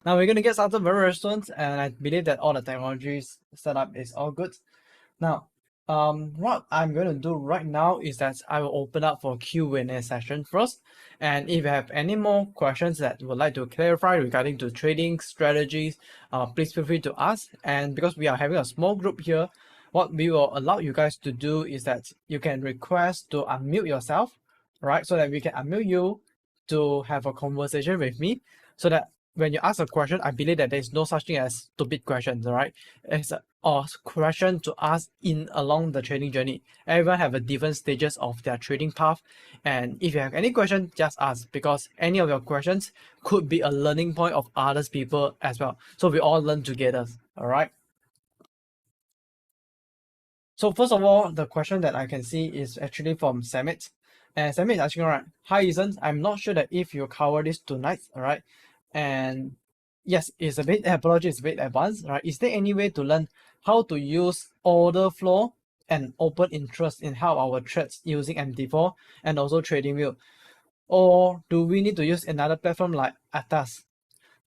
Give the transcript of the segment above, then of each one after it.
Now we're going to get started very soon, and I believe that all the technologies setup is all good. Now, what I'm going to do right now is that I will open up for Q&A session first. And if you have any more questions that you would like to clarify regarding to trading strategies, please feel free to ask. And because we are having a small group here, what we will allow you guys to do is that you can request to unmute yourself, right? So that we can unmute you to have a conversation with me, so that when you ask a question, I believe that there is no such thing as stupid questions, all right? It's a question to ask in along the trading journey. Everyone have a different stages of their trading path, and if you have any question, just ask, because any of your questions could be a learning point of others people as well. So we all learn together, all right? So first of all, the question that I can see is actually from Samit. And Samit is asking, all right, hi Ethan, I'm not sure that if you cover this tonight, all right? And yes, it's a bit, apology, it's a bit advanced, right? Is there any way to learn how to use order flow and open interest in how our trades using MT4 and also TradingView? Or do we need to use another platform like Atas?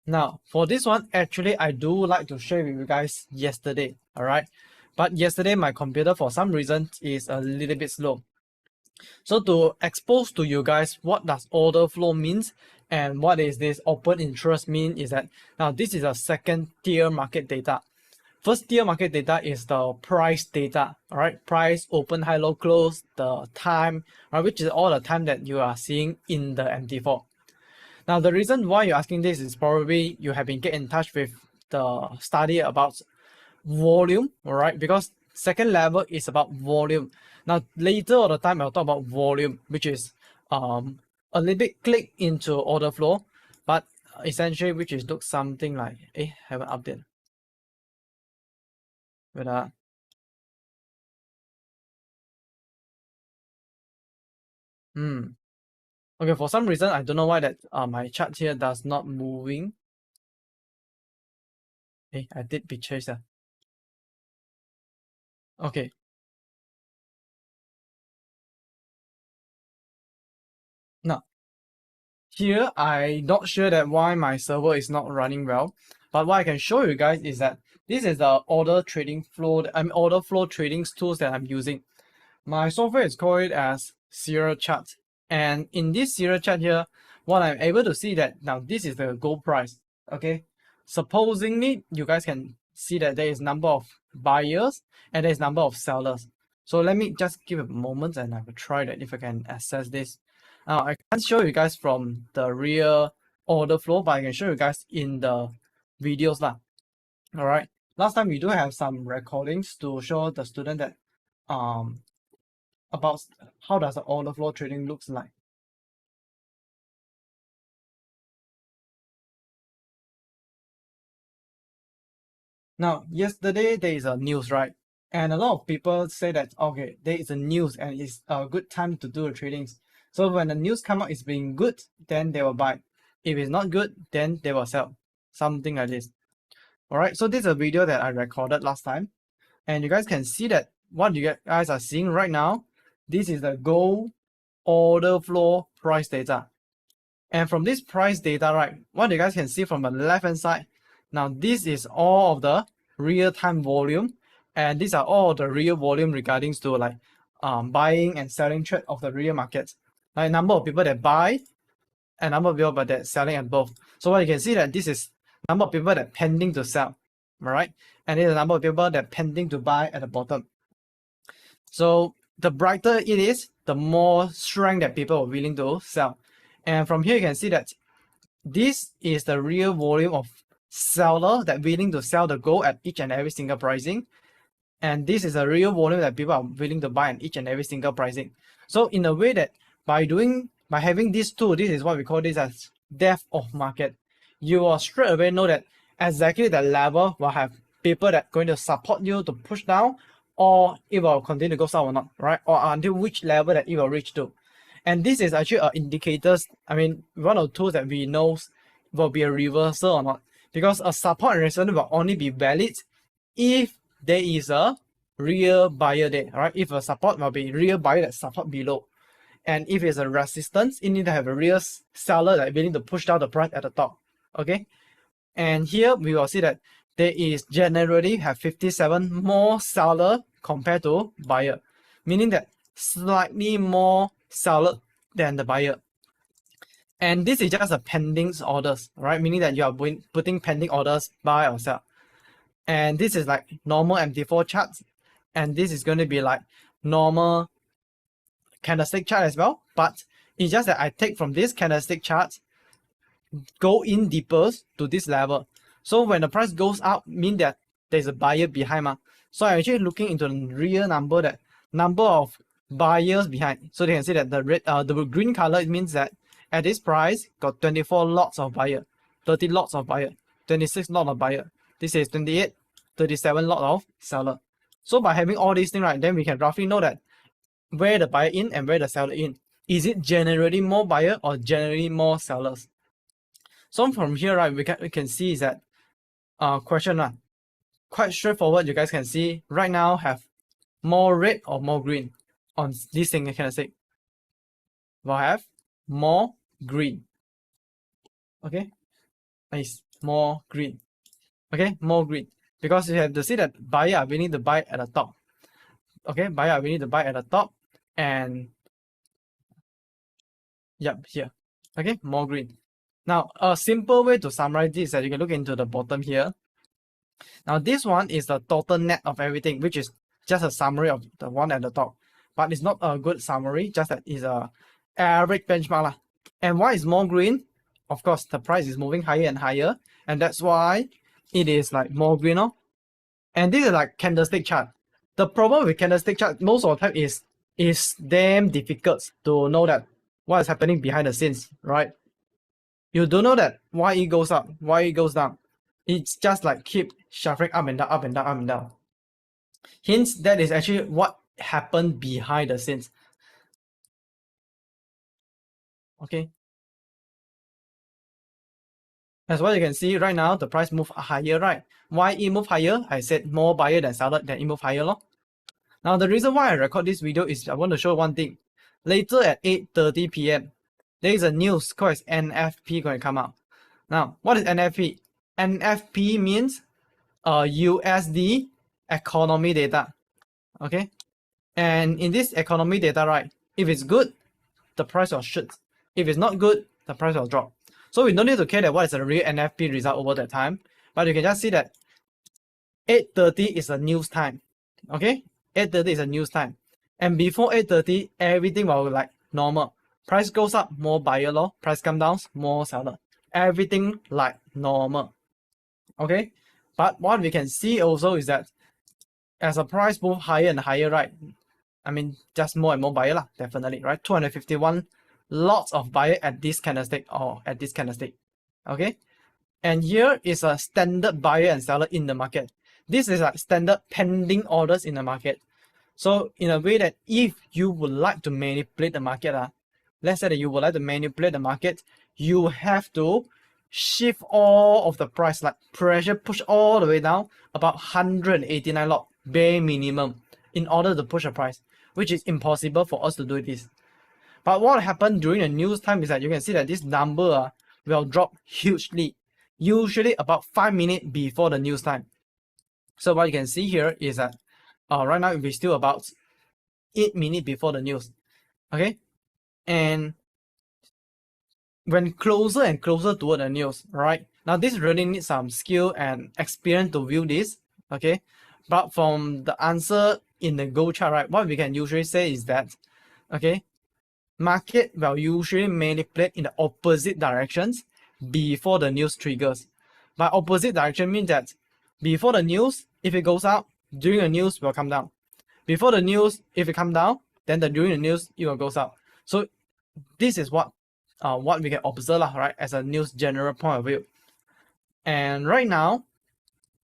Now, for this one, actually, I do like to share with you guys yesterday, all right? But yesterday, my computer, for some reason, is a little bit slow. So to expose to you guys what does order flow means and what is this open interest mean is that now this is a second tier market data. First tier market data is the price data, all right? Price, open, high, low, close, the time, right? Which is all the time that you are seeing in the MT4. Now, the reason why you're asking this is probably you have been getting in touch with the study about volume, all right? Because second level is about volume. Now, later all the time, I'll talk about volume, which is a little bit click into order flow, but essentially, which is look something like, have an update. Wait, okay, for some reason, I don't know why that my chart here does not moving. I did pictures. Okay. Now, here, I'm not sure that why my server is not running well, but what I can show you guys is that this is the order trading flow, order flow trading tools that I'm using. My software is called as serial chart, and in this serial chart here, what I'm able to see that now this is the gold price. Okay, supposingly you guys can see that there is number of buyers and there is number of sellers. So let me just give a moment and I will try that if I can access this. Now I can't show you guys from the real order flow, but I can show you guys in the videos lah. All right. Last time we do have some recordings to show the student that about how does the order flow trading looks like. Now, yesterday there is a news, right? And a lot of people say that, okay, there is a news and it's a good time to do the tradings. So when the news come out is being good, then they will buy. If it's not good, then they will sell. Something like this. All right, so this is a video that I recorded last time. And you guys can see that what you guys are seeing right now, this is the gold order flow price data. And from this price data, right, what you guys can see from the left hand side, now this is all of the real-time volume, and these are all the real volume regarding to like buying and selling trade of the real market. Like number of people that buy and number of people that selling at both. So what you can see that this is number of people that pending to sell, all right? And this is the number of people that pending to buy at the bottom. So the brighter it is, the more strength that people are willing to sell. And from here you can see that this is the real volume of seller that willing to sell the gold at each and every single pricing. And this is a real volume that people are willing to buy at each and every single pricing. So in a way that by having this tool, this is what we call this as depth of market. You will straight away know that exactly the level will have people that are going to support you to push down, or it will continue to go south or not, right? Or until which level that it will reach to. And this is actually indicators. I mean, one of the tools that we know will be a reversal or not. Because a support and resistance will only be valid if there is a real buyer there, right? If a support will be real buyer that support below. And if it's a resistance, it need to have a real seller that willing to push down the price at the top. Okay. And here we will see that there is generally have 57 more seller compared to buyer, meaning that slightly more seller than the buyer. And this is just a pending orders, right? Meaning that you are putting pending orders, buy or sell. And this is like normal MT4 charts. And this is going to be like normal candlestick chart as well. But it's just that I take from this candlestick chart, go in deeper to this level. So when the price goes up, mean that there's a buyer behind. So I'm actually looking into the real number, that number of buyers behind. So they can see that the green color, it means that at this price, got 24 lots of buyer, 30 lots of buyer, 26 lot of buyer. This is 28, 37 lot of seller. So by having all these things, right, then we can roughly know that where the buyer in and where the seller in. Is it generally more buyer or generally more sellers? So from here, right, we can see is that question one, quite straightforward. You guys can see right now have more red or more green on this thing. Can I say? We'll have more green. Okay, nice, more green. Okay, more green, because you have to see that buyer we need to buy at the top. Okay, buyer we need to buy at the top, and yep, here. Okay, more green. Now a simple way to summarize this is that you can look into the bottom here. Now this one is the total net of everything, which is just a summary of the one at the top, but it's not a good summary, just that is a average benchmark. And why is more green? Of course, the price is moving higher and higher, and that's why it is like more green. And this is like candlestick chart. The problem with candlestick chart most of the time is damn difficult to know that what is happening behind the scenes, right? You don't know that why it goes up, why it goes down. It's just like keep shuffling up and down, up and down, up and down. Hence, that is actually what happened behind the scenes. Okay. As what you can see right now, the price move higher, right? Why it move higher? I said more buyer than seller, then it move higher. Now the reason why I record this video is I want to show one thing. Later at 8:30 p.m., there is a news called NFP going to come out. Now, what is NFP? NFP means USD economy data. Okay, and in this economy data, right, if it's good, the price will shoot. If it's not good, the price will drop. So we don't need to care that what is the real NFP result over that time, but you can just see that 8:30 is a news time. Okay, 8:30 is a news time, and before 8:30, everything will like normal. Price goes up, more buyer law. Price come down, more seller. Everything like normal. Okay, but what we can see also is that as the price move higher and higher, right? I mean, just more and more buyer lah, definitely, right? 251 lots of buyer at this candlestick or at this candlestick. Okay, and here is a standard buyer and seller in the market. This is like standard pending orders in the market. So in a way that if you would like to manipulate the market, let's say that you would like to manipulate the market, you have to shift all of the price, like pressure push all the way down about 189 lot bare minimum in order to push the price, which is impossible for us to do this. But what happened during the news time is that you can see that this number will drop hugely, usually about 5 minutes before the news time. So what you can see here is that right now we're still about 8 minutes before the news. Okay, and when closer and closer toward the news, right? Now this really needs some skill and experience to view this. Okay, but from the answer in the go chart, right, what we can usually say is that, okay, market will usually manipulate in the opposite directions before the news triggers. By opposite direction means that before the news, if it goes up, during the news will come down. Before the news, if it come down, then during the news it will goes up. So this is what we can observe, right, as a news general point of view. And right now,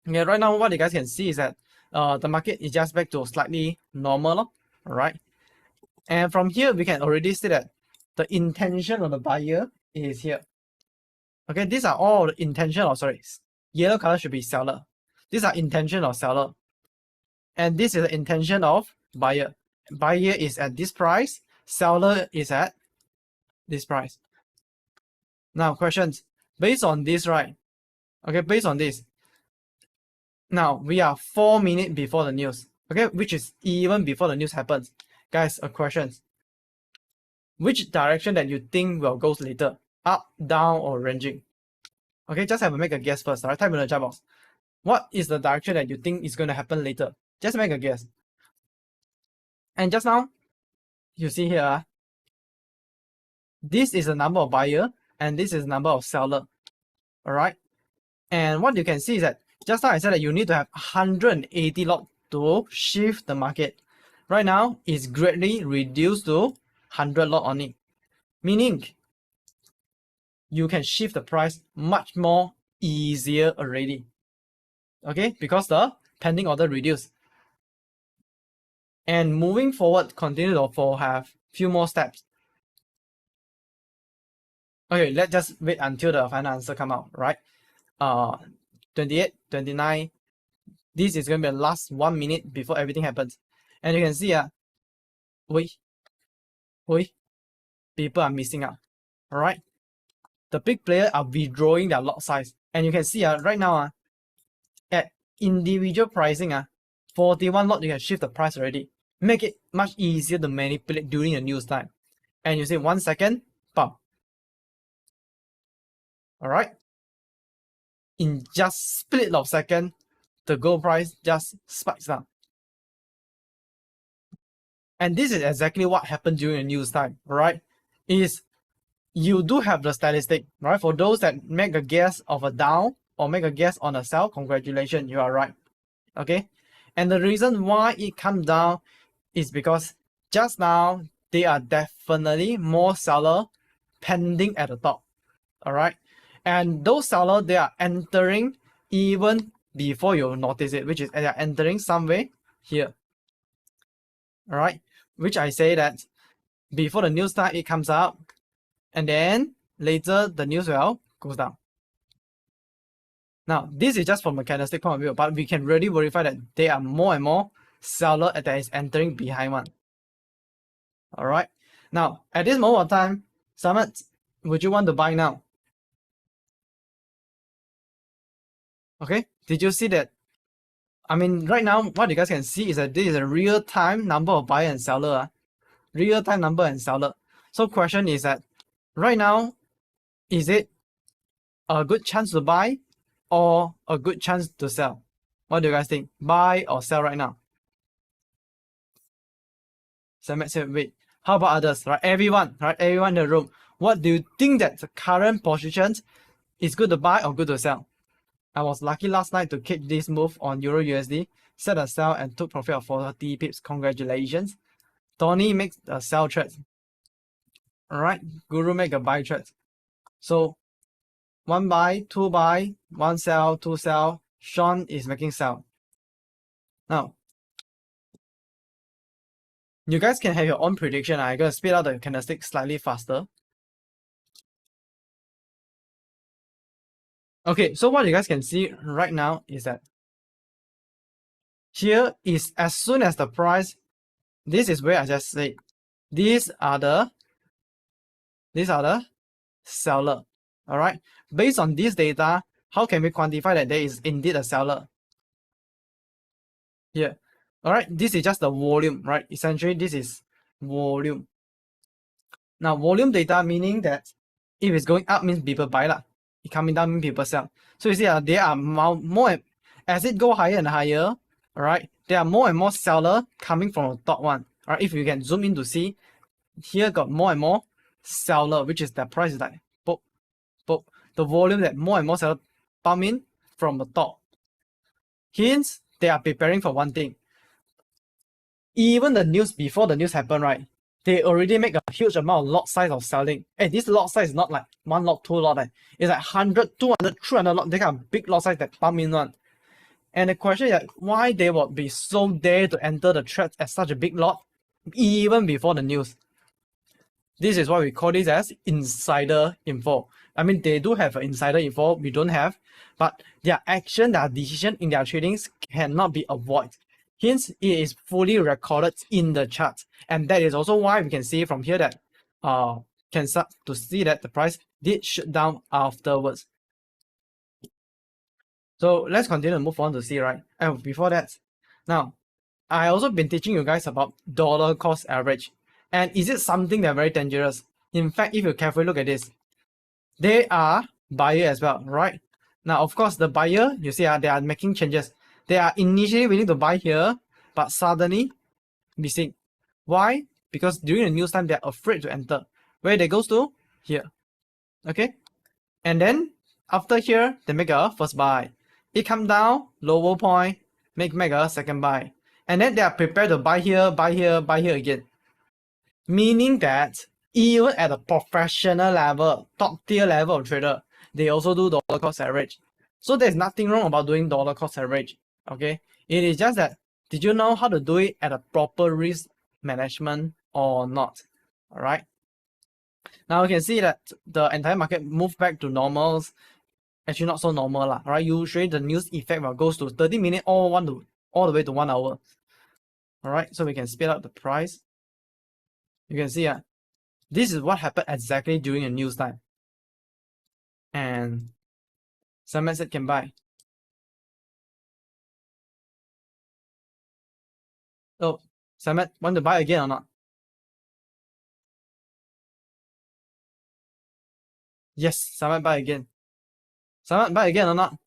what you guys can see is that the market is just back to slightly normal, right? And from here, we can already see that the intention of the buyer is here. Okay, these are all the intention, yellow color should be seller. These are intention of seller. And this is the intention of buyer. Buyer is at this price, seller is at this price. Now questions, based on this, right, Okay, based on this, now we are 4 minutes before the news. Okay, which is even before the news happens. Guys, a question. Which direction that you think will go later? Up, down, or ranging? Okay, just have to make a guess first. Alright, type in the chat box. What is the direction that you think is going to happen later? Just make a guess. And just now, you see here, this is the number of buyer and this is the number of seller. Alright. And what you can see is that just now I said that you need to have 180 lot to shift the market. Right now, it's greatly reduced to 100 lot only. Meaning, you can shift the price much more easier already. Okay, because the pending order reduced. And moving forward, continue to have few more steps. Okay, let's just wait until the final answer come out, right? 28, 29. This is going to be the last 1 minute before everything happens. And you can see, people are missing out, all right? The big players are withdrawing their lot size. And you can see right now, at individual pricing, 41 lot, you can shift the price already. Make it much easier to manipulate during the news time. And you see 1 second, bam. All right. In just split of second, the gold price just spikes down. And this is exactly what happened during the news time, right? Is you do have the statistic, right? For those that make a guess of a down or make a guess on a sell, congratulations, you are right. Okay. And the reason why it comes down is because just now they are definitely more seller pending at the top. All right. And those sellers, they are entering even before you notice it, which is they are entering somewhere here. All right. Which I say that before the news time, it comes up. And then later the news will goes down. Now, this is just from a candlestick point of view, but we can really verify that there are more and more seller that is entering behind one. All right. Now, at this moment of time, Samad, would you want to buy now? Okay. Did you see that? I mean, right now, what you guys can see is that this is a real-time number of buyer and seller. Real-time number and seller. So question is that, right now, is it a good chance to buy or a good chance to sell? What do you guys think? Buy or sell right now? Samad said, wait. How about others? Right, everyone in the room. What do you think that the current position is good to buy or good to sell? I was lucky last night to catch this move on Euro USD, set a sell and took profit of 40 pips. Congratulations. Tony makes a sell trade. Alright, Guru make a buy trade. So 1 buy, 2 buy, 1 sell, 2 sell. Sean is making sell. Now, you guys can have your own prediction. I'm gonna speed out the candlestick slightly faster. Okay, so what you guys can see right now is that here is as soon as the price, this is where I just said, these are the seller. All right, based on this data, how can we quantify that there is indeed a seller here? All right, this is just the volume, right? Essentially, this is volume. Now, volume data meaning that if it's going up means people buy lah. It coming down means people sell. So you see, there are more as it go higher and higher. All right, there are more and more seller coming from the top one. All right, if you can zoom in to see, here got more and more seller, which is the price is like the volume that more and more seller pump in from the top. Hence, they are preparing for one thing. Even the news before the news happened, right? They already make a huge amount of lot size of selling. And this lot size is not like 1 lot, 2 lot. It's like 100, 200, 300 lot. They got big lot size that pump in one. And the question is like, why they would be so dare to enter the trade at such a big lot, even before the news. This is why we call this as insider info. I mean, they do have an insider info, we don't have, but their action, their decision in their tradings cannot be avoided. Hence, it is fully recorded in the chart. And that is also why we can see from here that can start to see that the price did shoot down afterwards. So let's continue to move on to see, right? And before that, now, I also been teaching you guys about dollar cost average. And is it something that very dangerous? In fact, if you carefully look at this, they are buyer as well, right? Now, of course, the buyer, you see, they are making changes. They are initially willing to buy here, but suddenly missing. Why? Because during the news time, they're afraid to enter. Where they goes to? Here. Okay? And then after here, they make a first buy. It come down, lower point, make a second buy. And then they are prepared to buy here, buy here, buy here again. Meaning that even at a professional level, top tier level of trader, they also do dollar cost average. So there's nothing wrong about doing dollar cost average. Okay? It is just that, did you know how to do it at a proper risk management or not? Alright? Now you can see that the entire market moved back to normals. Actually not so normal lah, right? Usually the news effect will goes to 30 minutes all the way to 1 hour. Alright, so we can speed up the price. You can see this is what happened exactly during the news time. And someone said can buy. Oh, Samet, want to buy again or not? Yes, Samet buy again. Samet buy again or not?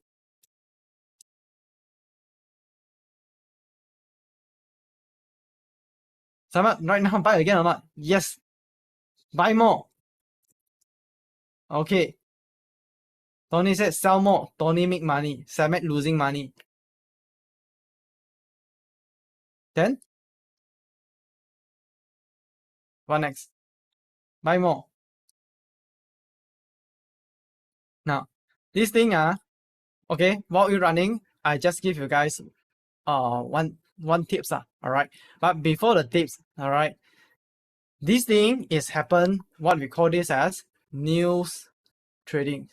Samet right now buy again or not? Yes. Buy more. Okay. Tony said sell more. Tony make money. Samet losing money. Then what next? Buy more. Now, this thing okay, while you're running, I just give you guys one tips alright. But before the tips, alright, this thing is happen what we call this as news trading.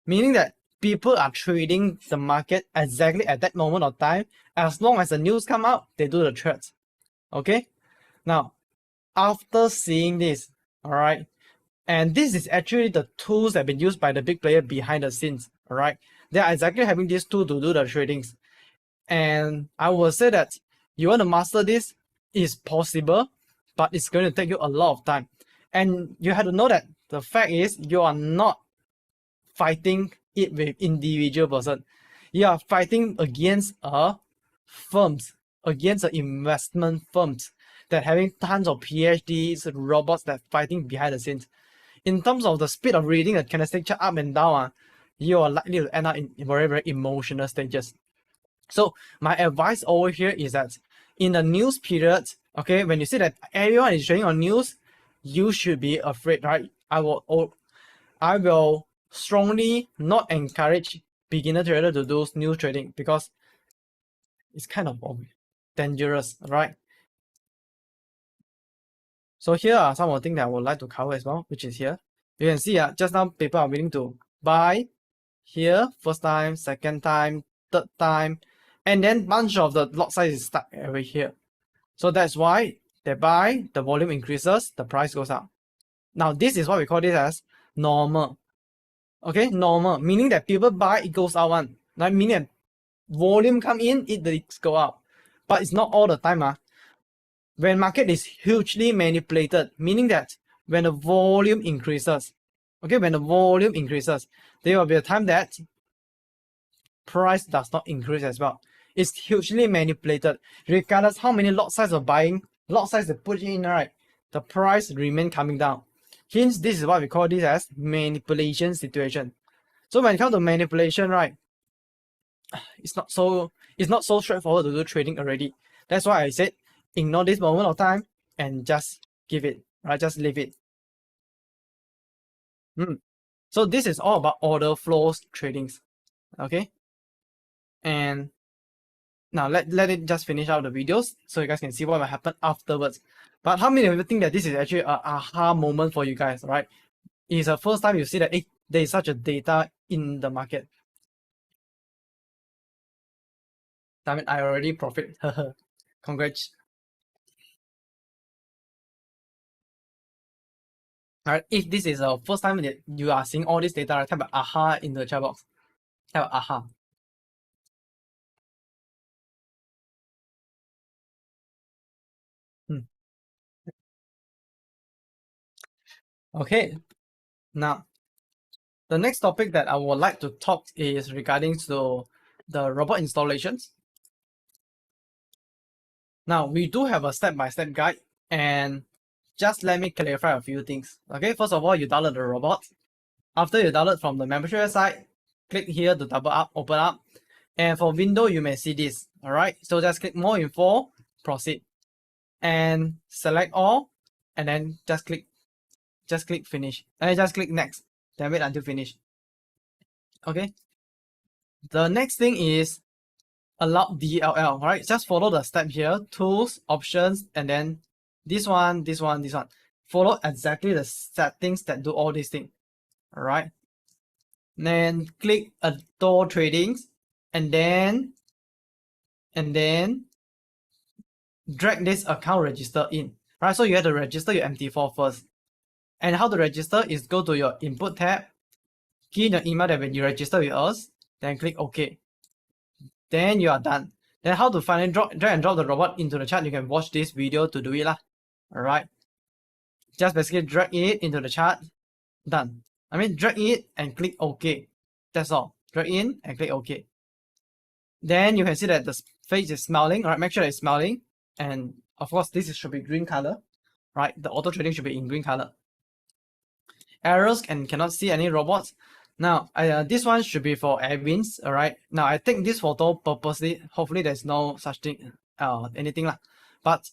Meaning that people are trading the market exactly at that moment of time. As long as the news come out, they do the trades. Okay? Now, after seeing this, alright, and this is actually the tools that have been used by the big player behind the scenes, alright? They are exactly having this tool to do the tradings. And I will say that you want to master this is possible, but it's going to take you a lot of time. And you have to know that the fact is you are not fighting it with individual person. You are fighting against firms, against the investment firms that having tons of PhDs, robots that fighting behind the scenes. In terms of the speed of reading a candlestick chart up and down, you are likely to end up in very, very emotional stages. So my advice over here is that in the news period, okay, when you see that everyone is trading on news, you should be afraid, right? I will strongly not encourage beginner trader to do news trading because it's kind of dangerous, right? So here are some of the things that I would like to cover as well, which is here. You can see just now people are willing to buy here, first time, second time, third time, and then bunch of the lot size is stuck over here. So that's why they buy, the volume increases, the price goes up. Now this is what we call this as normal. Okay, normal, meaning that people buy, it goes out one. Like meaning that volume come in, it go up. But it's not all the time. When market is hugely manipulated, meaning that when the volume increases, okay, when the volume increases, there will be a time that price does not increase as well. It's hugely manipulated. Regardless how many lot size of buying, lot size they put in, right, the price remain coming down. Hence, this is what we call this as manipulation situation. So when it comes to manipulation, right, it's not so straightforward to do trading already. That's why I said ignore this moment of time and just give it, right? Just leave it. So this is all about order flows tradings. Okay. And now let it just finish out the videos so you guys can see what will happen afterwards. But how many of you think that this is actually an aha moment for you guys, right? It's the first time you see that there is such a data in the market. I mean, I already profit. Congrats. Alright, if this is the first time that you are seeing all this data, type of aha in the chat box. Type of aha. Okay, now the next topic that I would like to talk is regarding to the robot installations. Now we do have a step-by-step guide, and just let me clarify a few things. Okay, first of all, you download the robot. After you download from the membership website, click here to double up, open up. And for window, you may see this. All right, so just click more info, proceed, and select all, and then just click finish, and just click next. Then wait until finish. Okay. The next thing is allow DLL. Right, just follow the step here: tools, options, and then this one, this one, this one. Follow exactly the settings that do all these things. All right. Then click Adore Tradings, and then drag this account register in. Right, so you have to register your MT4 first. And how to register is go to your input tab, key in your email that when you register with us, then click OK. Then you are done. Then how to finally drag and drop the robot into the chart, you can watch this video to do it lah. Alright. Just basically drag it into the chart. Done. I mean drag it and click OK. That's all. Drag in and click OK. Then you can see that the face is smiling. Alright, make sure it's smiling. And of course this should be green color. Right? The auto trading should be in green color. Errors and cannot see any robots. Now, this one should be for admins, all right? Now, I take this photo purposely. Hopefully, there's no such thing, anything lah. But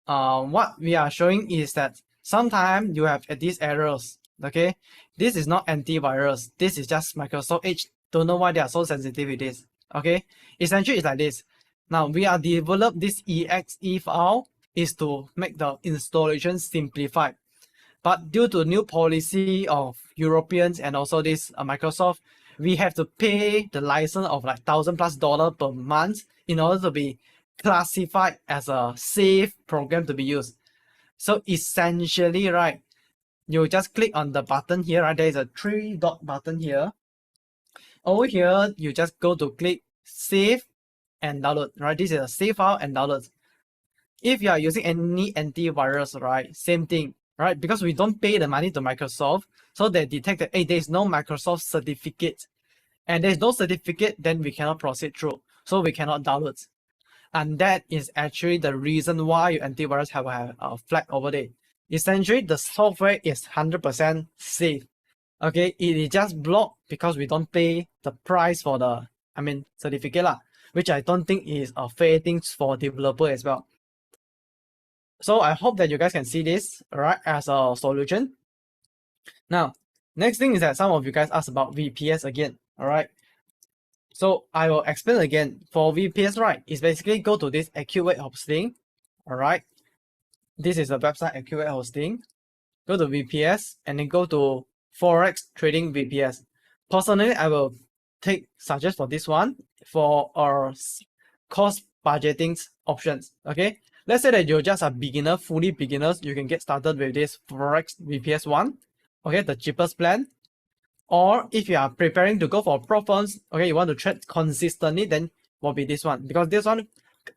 what we are showing is that sometimes you have these errors, okay? This is not antivirus. This is just Microsoft Edge. Don't know why they are so sensitive with this, okay? Essentially, it's like this. Now, we are developed this exe file is to make the installation simplified. But due to new policy of Europeans and also this Microsoft, we have to pay the license of like $1,000+ per month in order to be classified as a safe program to be used. So essentially, right, you just click on the button here, right? There is a 3-dot button here. Over here, you just go to click save and download, right? This is a save file and download. If you are using any antivirus, right, same thing. Right, because we don't pay the money to Microsoft, so they detect that, hey, there's no Microsoft certificate, and there's no certificate, then we cannot proceed through, so we cannot download. And that is actually the reason why your antivirus have a flag over there. Essentially, the software is 100% safe. Okay, it is just blocked because we don't pay the price for the, certificate lah, which I don't think is a fair thing for developer as well. So I hope that you guys can see this, right, as a solution. Now, next thing is that some of you guys asked about VPS again, all right? So I will explain again. For VPS, right, it's basically go to this AccuWeight hosting, all right? This is the website AccuWeight hosting. Go to VPS and then go to Forex Trading VPS. Personally, I will suggest for this one for our cost budgeting options, okay? Let's say that you're just a beginner, fully beginners, you can get started with this Forex VPS one, okay, the cheapest plan. Or if you are preparing to go for pro funds, okay, you want to trade consistently, then will be this one, because this one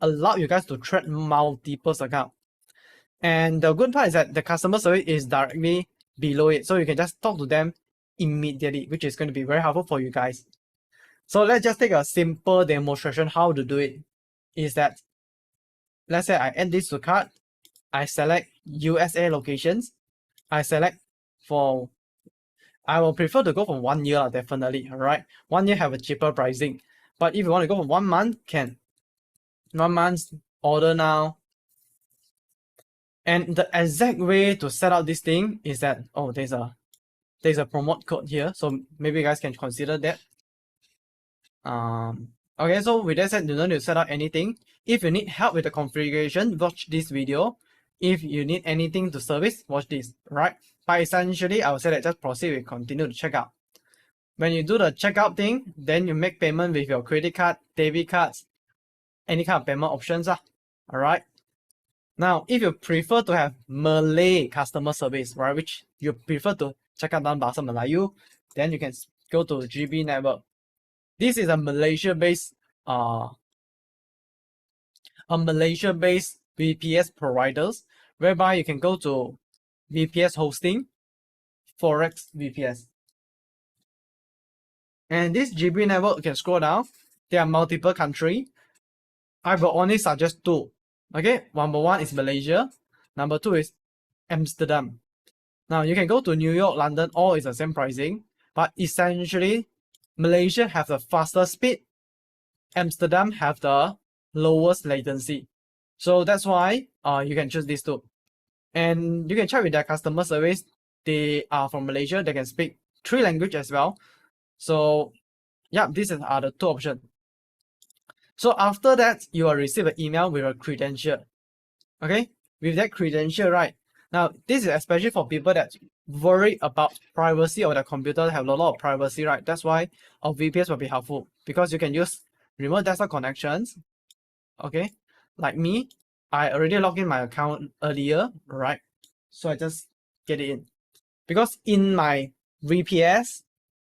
allow you guys to trade multiple accounts. And the good part is that the customer service is directly below it, so you can just talk to them immediately, which is going to be very helpful for you guys. So let's just take a simple demonstration how to do it. Is that, let's say I add this to cart, I select USA locations, I select for, I will prefer to go for 1 year, definitely, all right? 1 year have a cheaper pricing, but if you want to go for 1 month, can. 1 month, order now. And the exact way to set up this thing is that, oh, there's a promote code here, so maybe you guys can consider that. Okay, so with that said, you don't need to set up anything. If you need help with the configuration, watch this video. If you need anything to service, watch this, right? But essentially, I would say that just proceed with continue to checkout. When you do the checkout thing, then you make payment with your credit card, debit cards, any kind of payment options, alright? Now, if you prefer to have Malay customer service, right, which you prefer to check out down Bahasa Melayu, then you can go to GB Network. This is a Malaysia-based VPS providers, whereby you can go to VPS hosting, Forex VPS. And this GB network, you can scroll down. There are multiple countries. I will only suggest two. Okay, number one is Malaysia. Number two is Amsterdam. Now you can go to New York, London, all is the same pricing, but essentially Malaysia have the faster speed, Amsterdam have the lowest latency. So that's why you can choose these two. And you can check with their customer service. They are from Malaysia, they can speak 3 languages as well. So yeah, these are the 2 options. So after that, you will receive an email with a credential. Okay, with that credential, right? Now, this is especially for people that worry about privacy of their computer, have a lot of privacy, right? That's why our VPS will be helpful because you can use remote desktop connections. Okay, like me, I already logged in my account earlier, right? So I just get it in because in my VPS,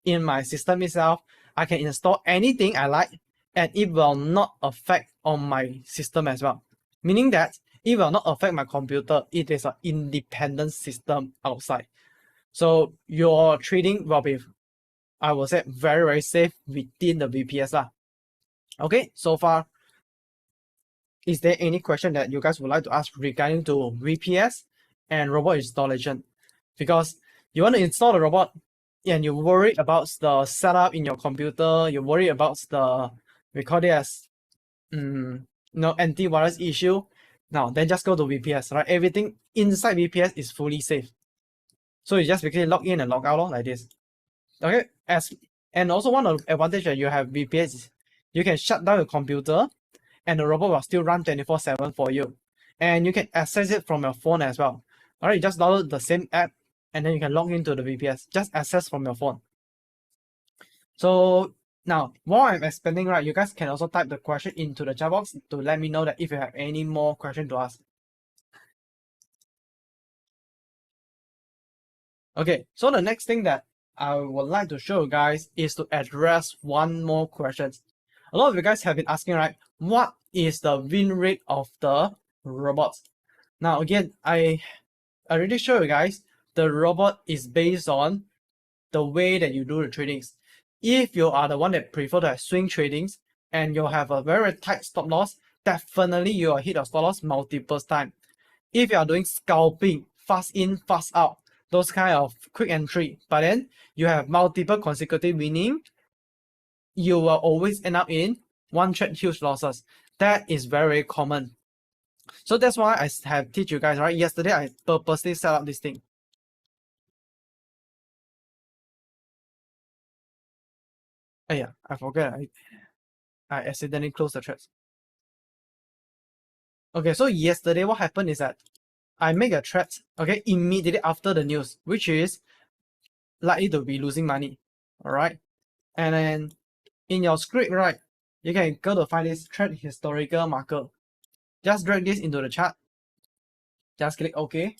in my system itself, I can install anything I like and it will not affect on my system as well. Meaning that it will not affect my computer. It is an independent system outside. So your trading will be, I will say, very, very safe within the VPS lah. Okay, so far, is there any question that you guys would like to ask regarding to VPS and robot installation? Because you want to install the robot and you worry about the setup in your computer, you worry about the, we call it as antivirus issue. Now then just go to VPS, right? Everything inside VPS is fully safe. So you just basically log in and log out like this. Okay, and also one of the advantage that you have VPS is you can shut down your computer and the robot will still run 24/7 for you. And you can access it from your phone as well. Alright, you just download the same app and then you can log into the VPS. Just access from your phone. So now, while I'm explaining, right, you guys can also type the question into the chat box to let me know that if you have any more question to ask. Okay, so the next thing that I would like to show you guys is to address one more question. A lot of you guys have been asking, right, what is the win rate of the robots? Now, again, I already showed you guys the robot is based on the way that you do the tradings. If you are the one that prefer to have swing tradings and you have a very tight stop loss, definitely you will hit your stop loss multiple times. If you are doing scalping, fast in, fast out, those kind of quick entry, but then you have multiple consecutive winning, you will always end up in one trade huge losses. That is very common. So that's why I have teach you guys, right? Yesterday I purposely set up this thing. Oh yeah, I forget. I accidentally closed the threads. Okay, so yesterday what happened is that I make a thread, okay, immediately after the news, which is likely to be losing money. Alright. And then in your script, right, you can go to find this thread historical marker. Just drag this into the chart. Just click OK.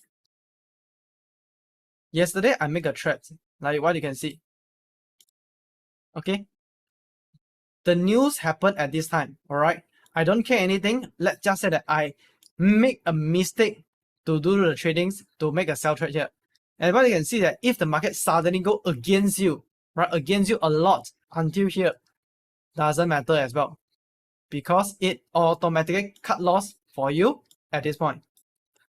Yesterday I make a thread, like what you can see. Okay. The news happened at this time. Alright. I don't care anything. Let's just say that I make a mistake to do the tradings to make a sell trade here. And what you can see that if the market suddenly go against you, right, against you a lot until here, doesn't matter as well, because it automatically cut loss for you at this point.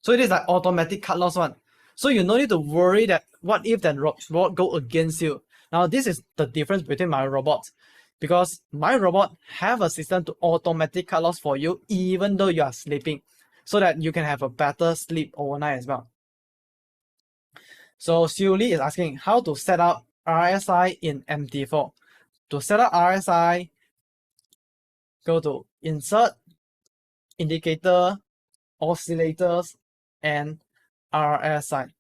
So it is like automatic cut loss one. So you no need to worry that what if that robot go against you. Now this is the difference between my robot, because my robot have a system to automatic cut loss for you even though you are sleeping, so that you can have a better sleep overnight as well. So Siu Li is asking how to set up RSI in MT4. To set up RSI, go to Insert, Indicator, Oscillators, and RSI.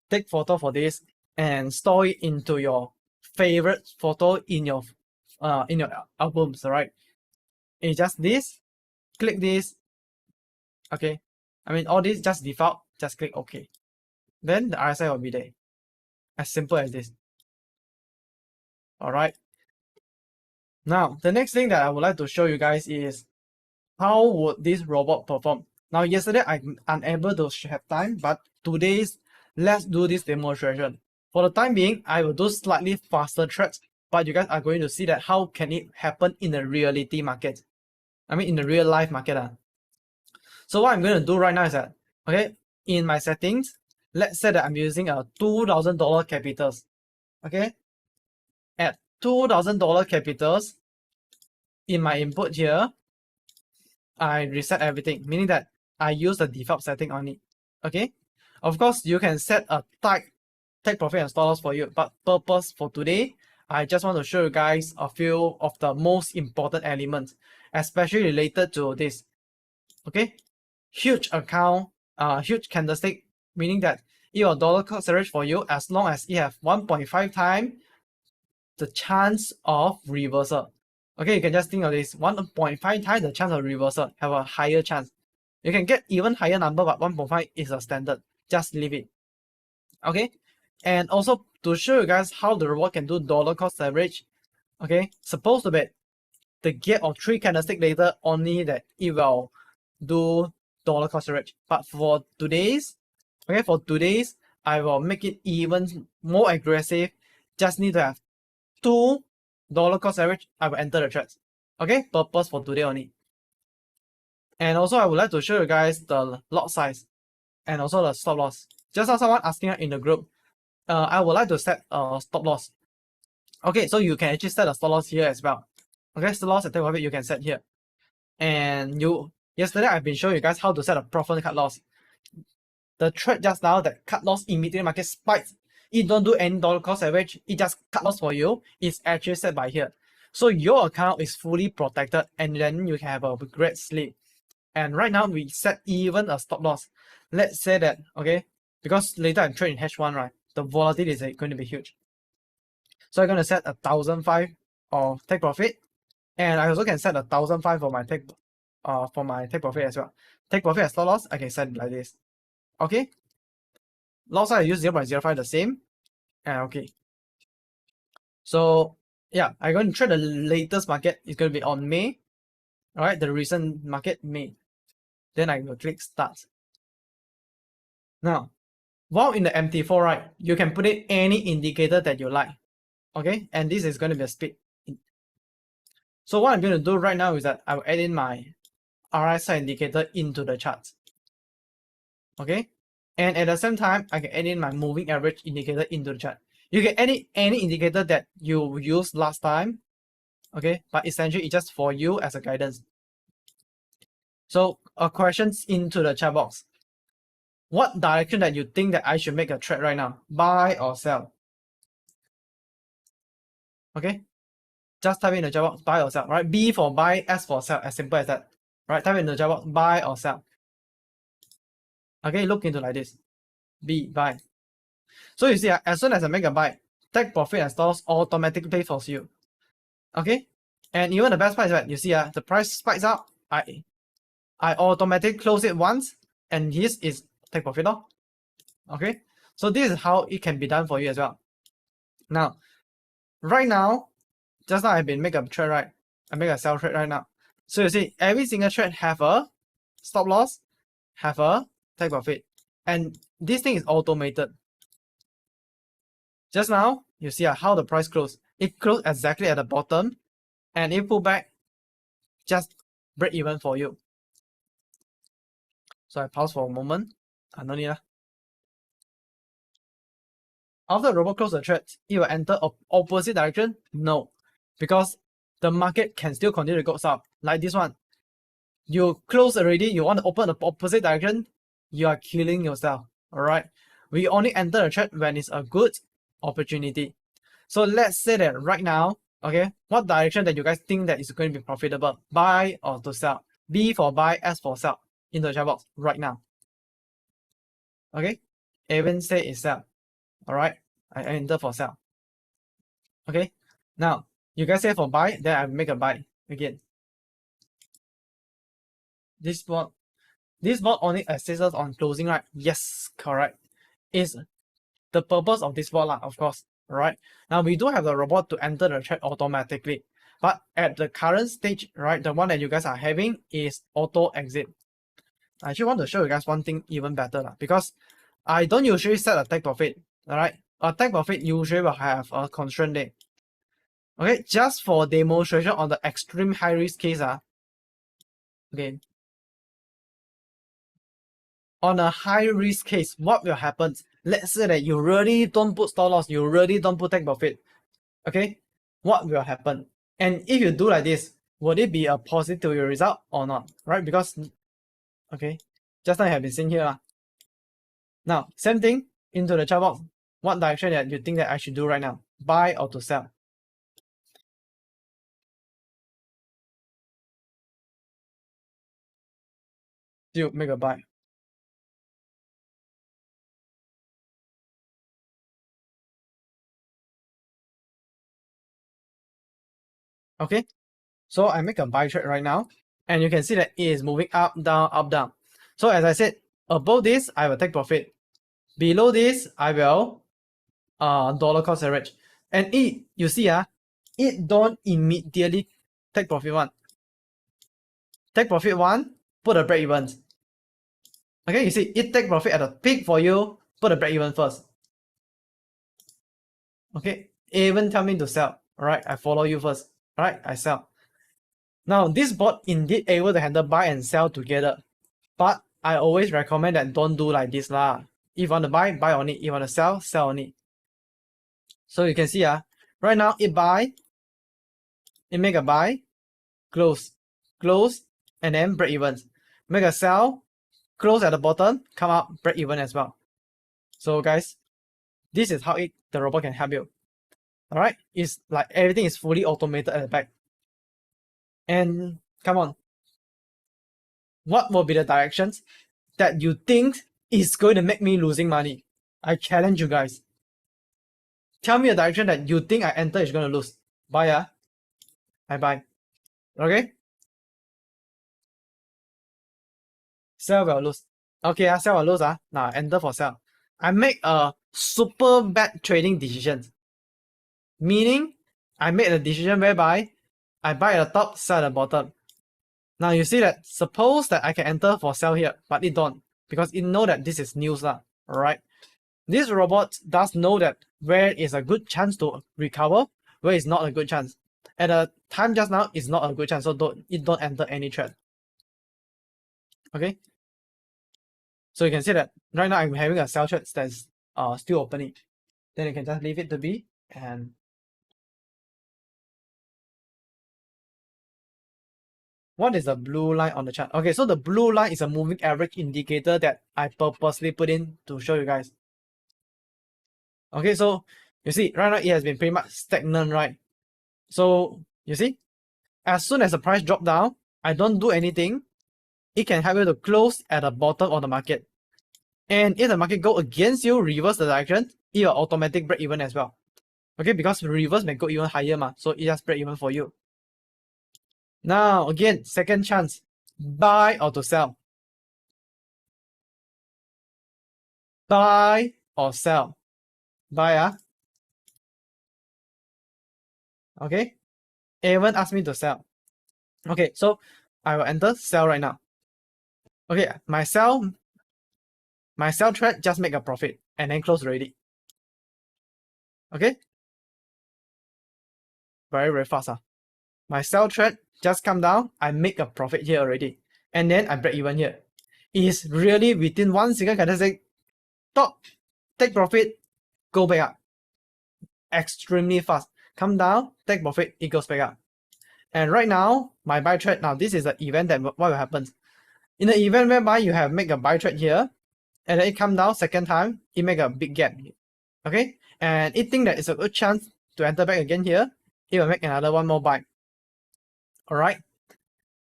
Take photo for this and store it into your favorite photo in your albums, right? It's just this. Click this. Okay. I mean, all this just default. Just click OK. Then the RSI will be there. As simple as this. Alright. Now, the next thing that I would like to show you guys is how would this robot perform. Now, yesterday I'm unable to have time, but today's let's do this demonstration For the time being, I will do slightly faster trades, but you guys are going to see that how can it happen in the reality market. I mean in the real life market. So what I'm going to do right now is that, okay, in my settings, let's say that I'm using a $2,000 capitals. Okay, at $2,000 capitals, in my input here, I reset everything, meaning that I use the default setting on it. Okay, of course you can set a take profit and stop loss for you, but purpose for today, I just want to show you guys a few of the most important elements, especially related to this. Okay, huge account, huge candlestick, meaning that your dollar cost average for you, as long as you have 1.5 times the chance of reversal. Okay, you can just think of this, 1.5 times the chance of reversal, have a higher chance. You can get even higher number, but 1.5 is a standard. Just leave it. Okay, and also to show you guys how the robot can do dollar cost average. Okay, supposed to be the gap of 3 candlestick later only that it will do dollar cost average. But for today's, okay, I will make it even more aggressive. Just need to have $2 cost average. I will enter the trades. Okay, purpose for today only. And also I would like to show you guys the lot size and also the stop loss. Just now someone asking in the group, I would like to set a stop loss. Okay, so you can actually set a stop loss here as well. Okay, stop loss and take profit you can set here. And yesterday I've been showing you guys how to set a profit cut loss. The trade just now that cut loss immediately market spikes. It don't do any dollar cost average. It just cut loss for you. It's actually set by here. So your account is fully protected and then you can have a great sleep. And right now we set even a stop loss. Let's say that, okay, because later I'm trading H1, right? The volatility is going to be huge. So I'm going to set 1,005 of take profit. And I also can set 1,005 for my take profit as well. Take profit as stop loss, I can set it like this. Okay. Loss I use 0.05 the same. And okay. So yeah, I'm going to trade the latest market. It's going to be on May. Alright, the recent market, May. Then I will click start. Now, while in the MT4, right, you can put in any indicator that you like. Okay, and this is going to be a speed. So what I'm going to do right now is that I will add in my RSI indicator into the chart. Okay, and at the same time, I can add in my moving average indicator into the chart. You can add in any indicator that you used last time. Okay, but essentially it's just for you as a guidance. So questions into the chat box. What direction that you think that I should make a trade right now? Buy or sell? Okay, just type in the chat box, buy or sell, right? B for buy, S for sell, as simple as that. Right, type in the chat box, buy or sell. Okay, look into like this. B, buy. So you see, as soon as I make a buy, take profit and stop loss automatically pay for you. Okay, and even the best part is that you see, the price spikes up. I automatically close it once, and this is take profit. Okay, so this is how it can be done for you as well. Now, right now, just now I've been make a trade, right? I make a sell trade right now. So you see, every single trade have a stop loss, have a take profit, and this thing is automated. Just now, you see how the price closed. It closed exactly at the bottom, and it pull back, just break even for you. So I pause for a moment. No need. After the robot close the trade, it will enter opposite direction? No, because the market can still continue to go up. Like this one, you close already, you want to open the opposite direction, you are killing yourself. Alright, we only enter the trade when it's a good opportunity. So let's say that right now, okay, what direction that you guys think that is going to be profitable? Buy or to sell? B for buy, S for sell. In the chat box right now. Okay, Evan say it's sell. Alright, I enter for sell. Okay, now you guys say for buy, then I make a buy again. This bot only assists us on closing, right? Yes, correct. Is the purpose of this bot, of course. Right, now we do have the robot to enter the trade automatically, but at the current stage, right, the one that you guys are having is auto exit. I actually want to show you guys one thing even better, because I don't usually set a take profit. Alright, a take profit usually will have a constraint day. Okay, just for demonstration on the extreme high risk case, okay, on a high risk case, what will happen? Let's say that you really don't put stop loss, you really don't put take profit. Okay, what will happen? And if you do like this, would it be a positive to your result or not? Right? Because okay, just now I have been seeing here. Now, same thing into the chart box. What direction that you think that I should do right now? Buy or to sell? Still make a buy. Okay, so I make a buy trade right now, and you can see that it is moving up, down, up, down. So as I said, above this, I will take profit. Below this, I will dollar cost average. And you see, it don't immediately take profit one. Take profit one, put a break even. Okay, you see, it take profit at a peak for you, put a break even first. Okay, even tell me to sell. Alright, I follow you first. Alright, I sell. Now, this bot indeed able to handle buy and sell together. But I always recommend that don't do like this lah. If you want to buy, buy on it. If you want to sell, sell on it. So you can see right now it buy, it make a buy, close, and then break even. Make a sell, close at the bottom, come up, break even as well. So guys, this is how the robot can help you. Alright, it's like everything is fully automated at the back. And come on, what will be the directions that you think is going to make me losing money? I challenge you guys. Tell me a direction that you think I enter is going to lose. Buy, I buy. Okay? Sell will lose. Okay, sell will lose. Now enter for sell. I make a super bad trading decision. Meaning, I made a decision whereby I buy at the top, sell at the bottom. Now you see that, suppose that I can enter for sell here, but it don't, because it know that this is news alright? This robot does know that where is a good chance to recover, where is not a good chance. At the time just now, it's not a good chance, so don't enter any trade. Okay? So you can see that right now I'm having a sell trade that's still opening. Then you can just leave it to be, and what is the blue line on the chart? Okay, so the blue line is a moving average indicator that I purposely put in to show you guys. Okay, so you see, right now it has been pretty much stagnant, right? So you see, as soon as the price drop down, I don't do anything, it can help you to close at the bottom of the market. And if the market go against you, reverse the direction, it will automatic break even as well. Okay, because reverse may go even higher, so it just break even for you. Now, again, second chance, buy or to sell. Buy or sell. Buy, okay? Even ask me to sell. Okay, so I will enter sell right now. Okay, my sell trade just make a profit and then close already. Okay? Very, very fast. My sell trade just come down, I make a profit here already. And then I break even here. It is really within 1 second candlestick, top, take profit, go back up. Extremely fast. Come down, take profit, it goes back up. And right now, my buy trade, now this is the event that what will happen. In the event whereby you have make a buy trade here, and then it come down second time, it make a big gap. Okay? And it think that it's a good chance to enter back again here, it will make another one more buy. Alright?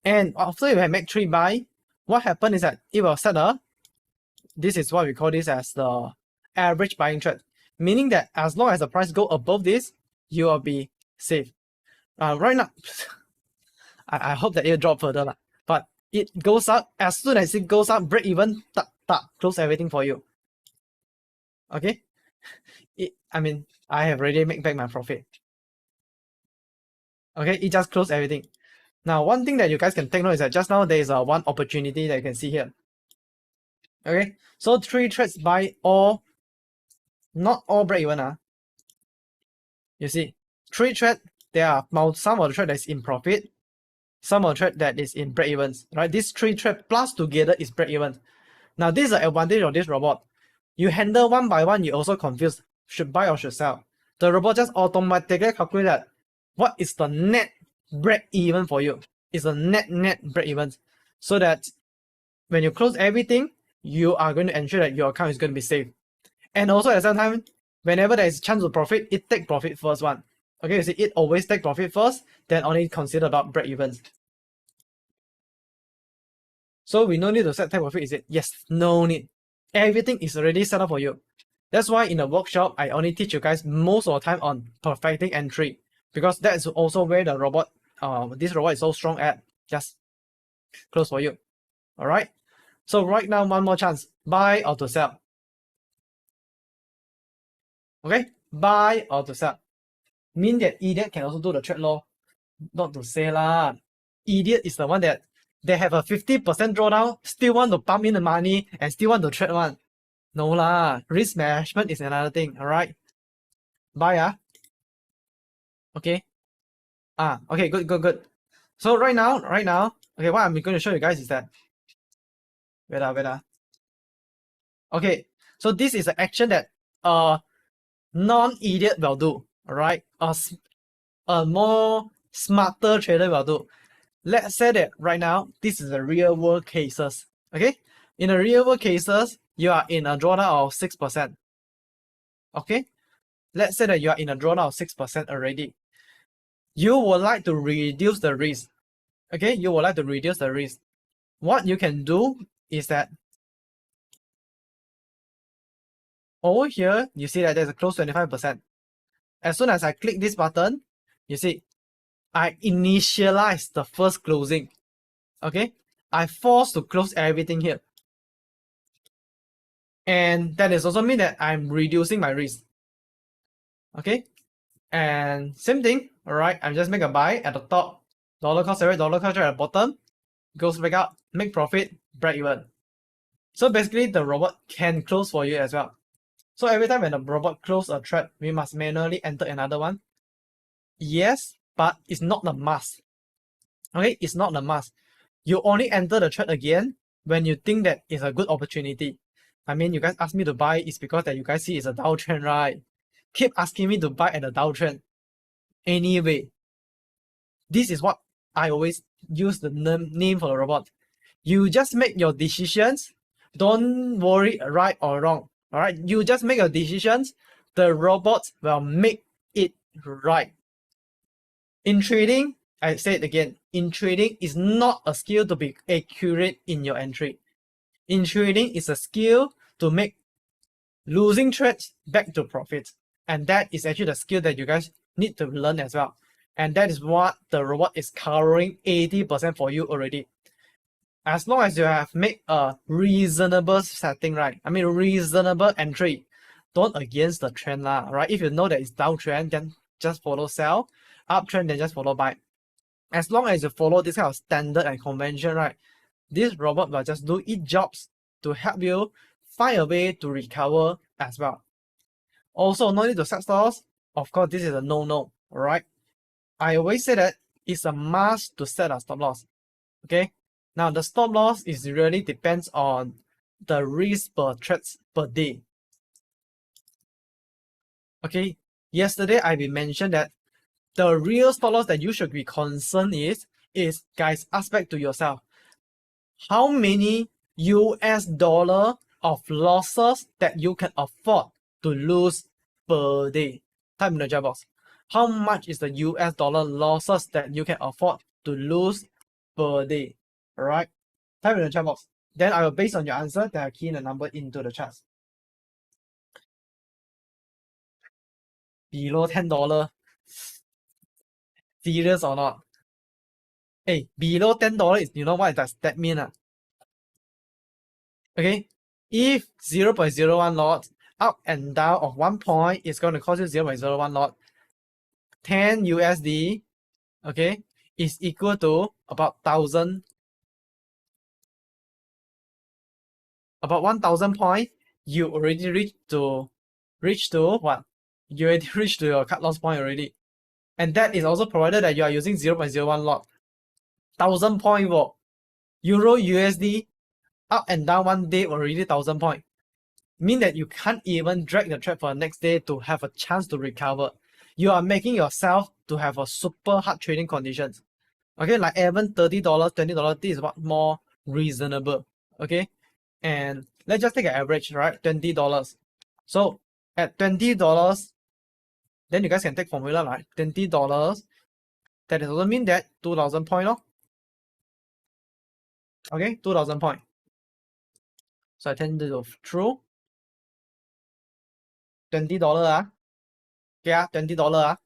And after you have make 3 buy, what happened is that it will set this is what we call this as the average buying trade. Meaning that as long as the price go above this, you will be safe. Right now, I hope that it will drop further. But it goes up, as soon as it goes up, break even, close everything for you. Okay? I have already made back my profit. Okay, it just closed everything. Now, one thing that you guys can take note is that just now there is one opportunity that you can see here. Okay, so 3 trades buy all not all break even. You see, 3 trade, there are some of the trade that is in profit, some of the trade that is in break evens, right? These 3 trade plus together is break even. Now, this is the advantage of this robot. You handle one by one, you also confused, should buy or should sell. The robot just automatically calculate that what is the net break even for you. It's a net break even, so that when you close everything, you are going to ensure that your account is going to be safe. And also at the same time, whenever there is a chance of profit, it take profit first one. Okay, you see, it always take profit first, then only consider about break evens. So we no need to set take profit, is it? Yes, no need. Everything is already set up for you. That's why in the workshop, I only teach you guys most of the time on perfecting entry, because that's also where the robot, this robot is so strong at. Just close for you. All right. So right now, one more chance: buy or to sell. Okay, buy or to sell. Mean that idiot can also do the trade law. Not to say lah. Idiot is the one that they have a 50% drawdown, still want to pump in the money and still want to trade one. No lah. Risk management is another thing. All right. Buy. Okay. Okay. Good. So right now, okay, what I'm going to show you guys is that. Wait. Okay. So this is an action that non-idiot will do. All right. A more smarter trader will do. Let's say that right now, this is the real world cases. Okay. In the real world cases, you are in a drawdown of 6%. Okay. Let's say that you are in a drawdown of 6% already. You would like to reduce the risk. Okay. You would like to reduce the risk. What you can do is that over here, you see that there's a close 25%. As soon as I click this button, you see, I initialize the first closing. Okay. I force to close everything here. And that is also mean that I'm reducing my risk. Okay. And same thing. All right. I'm just make a buy at the top. Dollar cost average, dollar cost average at the bottom. Goes back up, make profit, break even. So basically, the robot can close for you as well. So every time when the robot close a trade, we must manually enter another one. Yes, but it's not the must. Okay, it's not the must. You only enter the trade again when you think that it's a good opportunity. I mean, you guys ask me to buy, it's because that you guys see it's a downtrend, right? Keep asking me to buy at a downtrend. Anyway, this is what I always use the name for the robot. You just make your decisions. Don't worry right or wrong. All right, you just make your decisions. The robot will make it right. In trading, I say it again, in trading is not a skill to be accurate in your entry. In trading, it's a skill to make losing trades back to profit. And that is actually the skill that you guys need to learn as well. And that is what the robot is covering 80% for you already. As long as you have made a reasonable setting, right? I mean, reasonable entry. Don't against the trend lah, right? If you know that it's downtrend, then just follow sell. Uptrend, then just follow buy. As long as you follow this kind of standard and convention, right? This robot will just do its jobs to help you find a way to recover as well. Also, no need to set stop loss. Of course, this is a no-no, alright? I always say that it's a must to set a stop loss, okay? Now, the stop loss is really depends on the risk per trades per day. Okay, yesterday I mentioned that the real stop loss that you should be concerned is guys, ask back to yourself. How many US dollar of losses that you can afford to lose per day? Type in the chat box. How much is the US dollar losses that you can afford to lose per day? Alright? Type in the chat box. Then I will, based on your answer, then I key in the number into the charts. Below $10. Serious or not? Hey, below $10, you know what does that mean? Okay, if 0.01 lot up and down of 1 point is going to cost you 0.01 lot, 10 USD, okay, is equal to about 1,000, about 1,000 points. You already reached to reached to what? You already reached to your cut loss point already. And that is also provided that you are using 0.01 lot. 1000 point for Euro USD up and down one day already 1000 point. Mean that you can't even drag the trade for the next day to have a chance to recover. You are making yourself to have a super hard trading conditions. Okay, like even $30, $20, this is what more reasonable. Okay, and let's just take an average, right? $20. So at $20, then you guys can take formula like $20. That doesn't mean that 2000 point. Okay, 2000 point. So I tend to through $20 okay, $20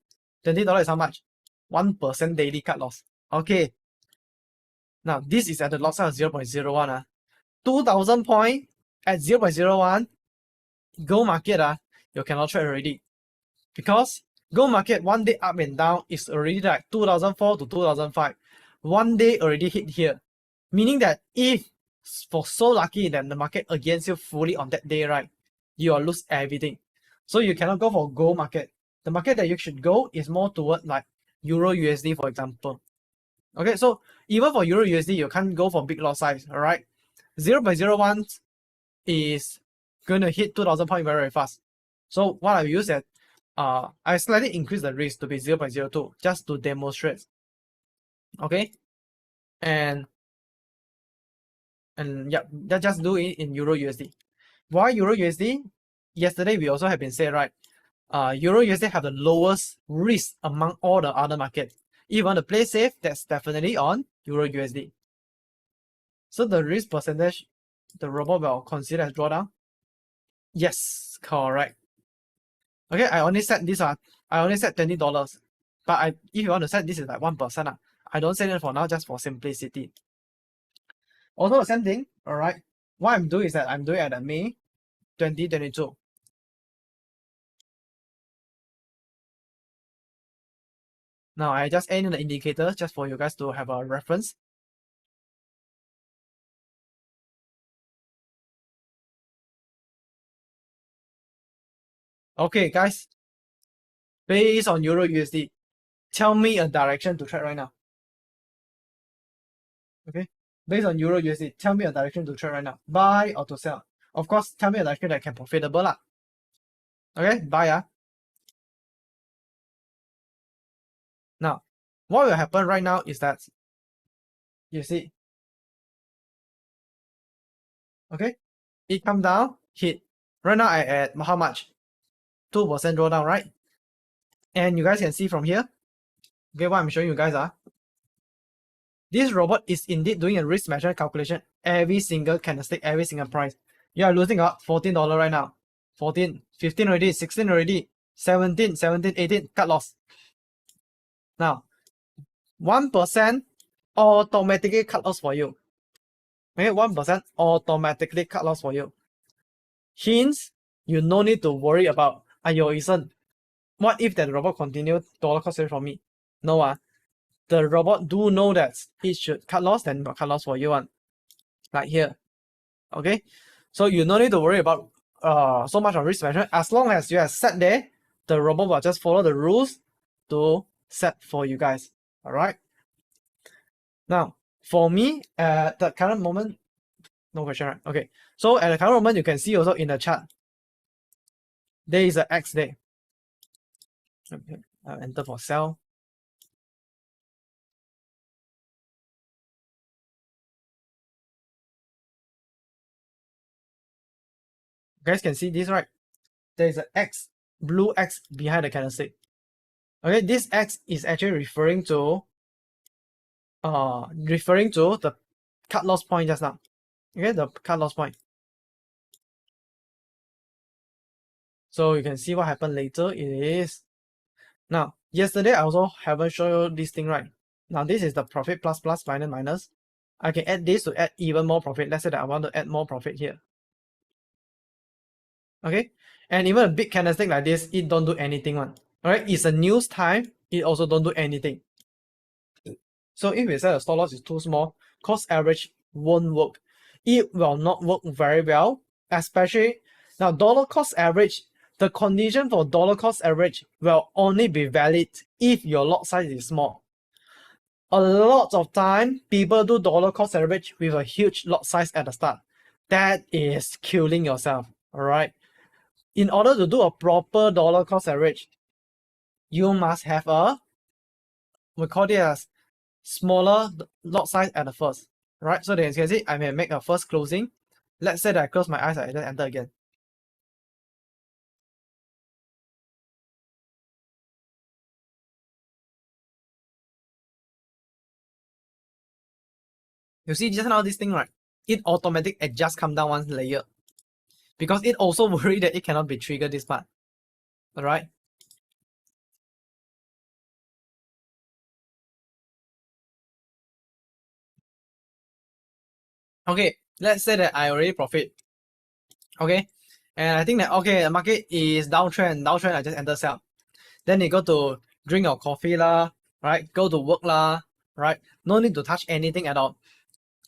$20 is how much? 1% daily cut loss. Okay, now this is at the lot size of 0.01 2000 point at 0.01 gold market you cannot trade already, because gold market one day up and down is already like 2004 to 2005. One day already hit here, meaning that if for so lucky that the market against you fully on that day, right, you will lose everything. So you cannot go for gold market. The market that you should go is more toward like Euro USD, for example. Okay, so even for Euro USD, you can't go for big lot size, all right? 0.01 is going to hit 2000 point very, very fast. So what I use that, I slightly increase the risk to be 0.02 just to demonstrate. Okay, and yeah, that just do it in Euro USD. Why Euro USD? Yesterday we also have been saying, right, Euro USD have the lowest risk among all the other markets. If you want to play safe, that's definitely on Euro USD. So the risk percentage, the robot will consider as drawdown. Yes, correct. Okay, I only set this I only set $20. But if you want to set this is like 1%. I don't set it for now, just for simplicity. Also the same thing, alright. What I'm doing is that I'm doing at May 2022. Now I just add in the indicator just for you guys to have a reference. Okay, guys. Based on Euro USD, tell me a direction to trade right now. Okay, based on Euro USD, tell me a direction to trade right now. Buy or to sell? Of course, tell me a direction that can profitable lah. Okay, buy Now, what will happen right now is that you see, okay, it come down, hit. Right now I at how much? 2% drawdown, right? And you guys can see from here, okay, what I'm showing you guys this robot is indeed doing a risk measure calculation every single candlestick, every single price. You are losing out $14 right now. 14, 15 already, 16 already, 17, 17, 18, cut loss. Now, 1% automatically cut loss for you. Okay, 1% automatically cut loss for you. Hence, you no need to worry about, ayo, isn't. What if that robot continue dollar cost average for me? No, the robot do know that it should cut loss, then cut loss for you like here. Okay, so you no need to worry about so much of risk management. As long as you have set there, the robot will just follow the rules to set for you guys. All right. Now, for me, at the current moment, no question, right? Okay. So at the current moment, you can see also in the chart, there is an X there. Okay. I'll enter for sell. You guys can see this, right? There is an X, blue X behind the candlestick. Okay, this X is actually referring to the cut loss point just now. Okay, the cut loss point. So you can see what happened later is, now yesterday I also haven't shown you this thing, right? Now this is the profit plus plus minus minus. I can add this to add even more profit. Let's say that I want to add more profit here. Okay, and even a big candlestick like this, it don't do anything one. Alright, it's a news time, it also don't do anything. So if we say the stop loss is too small, cost average won't work. It will not work very well, especially now dollar cost average the condition for dollar cost average will only be valid if your lot size is small. A lot of time, people do dollar cost average with a huge lot size at the start. That is killing yourself, all right? In order to do a proper dollar cost average, you must have we call it as smaller lot size at the first, right? So as you can see, I may make a first closing. Let's say that I close my eyes, I just enter again. You see just now this thing, right? It automatic adjust come down one layer because it also worried that it cannot be triggered this part. All right. Okay, let's say that I already profit. Okay, and I think that okay, the market is downtrend, I just enter sell. Then you go to drink your coffee lah, right? Go to work lah, right? No need to touch anything at all.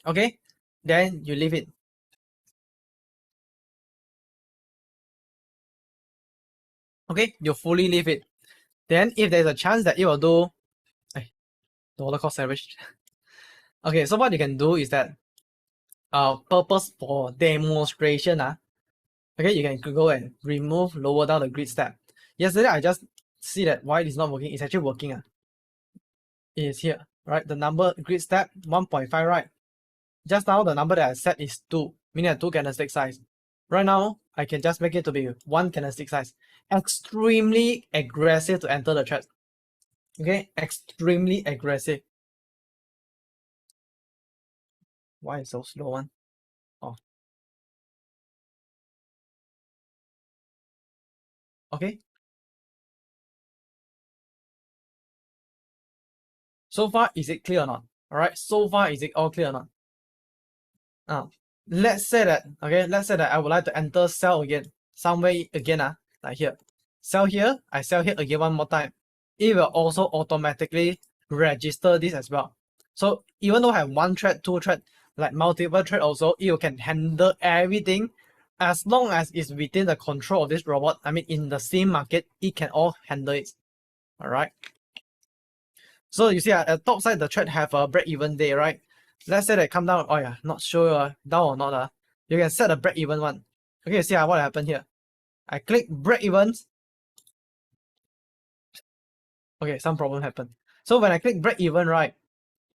Okay, then you leave it. Okay, you fully leave it. Then if there's a chance that it will do dollar cost average. Okay, so what you can do is that purpose for demonstration okay, you can go and remove lower down the grid step. Yesterday I just see that why it's not working. It's actually working it is here, right? The number grid step 1.5, right? Just now the number that I set is 2, meaning a 2 candlestick size. Right now I can just make it to be 1 candlestick size. Extremely aggressive to enter the trade. Okay, extremely aggressive. Why is so slow one? Oh. Okay. So far, is it clear or not? Alright, so far, is it all clear or not? Let's say that, okay, let's say that I would like to enter sell again, somewhere again, like here. Sell here, I sell here again one more time. It will also automatically register this as well. So even though I have one trade, two trade, like multiple trade also, it can handle everything as long as it's within the control of this robot. I mean, in the same market, it can all handle it. Alright. So you see at the top side, the trade have a break-even day, right? Let's say they come down. Oh yeah, not sure down or not. You can set a break-even one. Okay, see what happened here. I click break-even. Okay, some problem happened. So when I click break-even, right,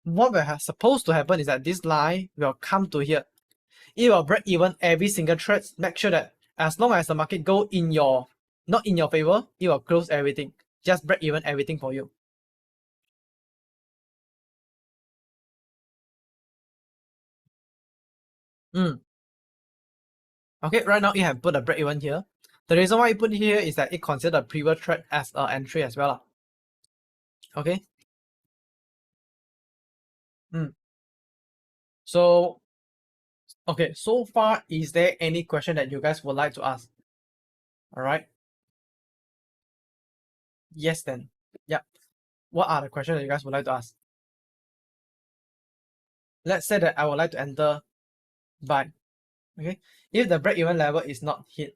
what will supposed to happen is that this line will come to here. It will break even every single trade. Make sure that as long as the market go in your, not in your favor, it will close everything. Just break even everything for you. Okay, right now it have put a break even here. The reason why it put here is that it consider the previous trade as an entry as well. Okay. So, okay, so far, is there any question that you guys would like to ask? All right. Yes, then. Yeah. What are the questions that you guys would like to ask? Let's say that I would like to enter buy. Okay. If the break-even level is not hit,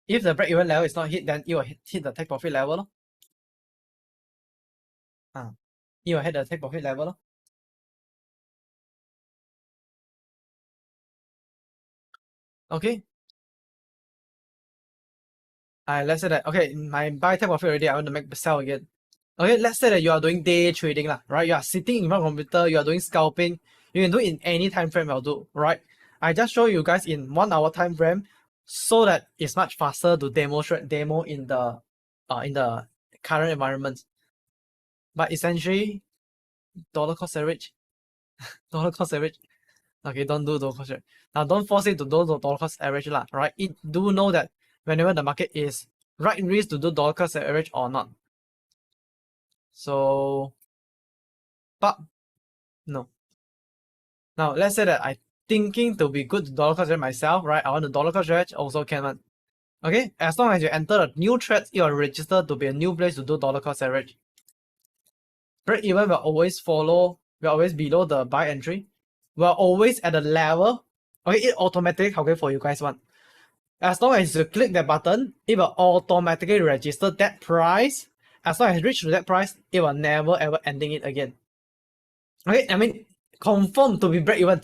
then it will hit the take profit level. It will hit the take profit level. Okay. Let's say that, okay, my buy take profit already, I want to make the sell again. Okay, let's say that you are doing day trading, right? You are sitting in front of the computer, you are doing scalping. You can do it in any time frame I'll do, right? I just show you guys in 1 hour time frame so that it's much faster to demo in the current environment. But essentially, dollar cost average. Dollar cost average. Okay, don't do dollar cost average. Now don't force it to do the dollar cost average right? It do know that whenever the market is right risk to do dollar cost average or not. So, but no. Now let's say that I thinking to be good to dollar cost average myself, right? I want to dollar cost average also can. Okay, as long as you enter a new trade, you are registered to be a new place to do dollar cost average. Break even will always follow, will always below the buy entry. We're always at a level. Okay, it automatically calculate for you guys one. As long as you click that button, it will automatically register that price. As long as it reaches to that price, it will never ever ending it again. Okay, I mean, confirm to be break even.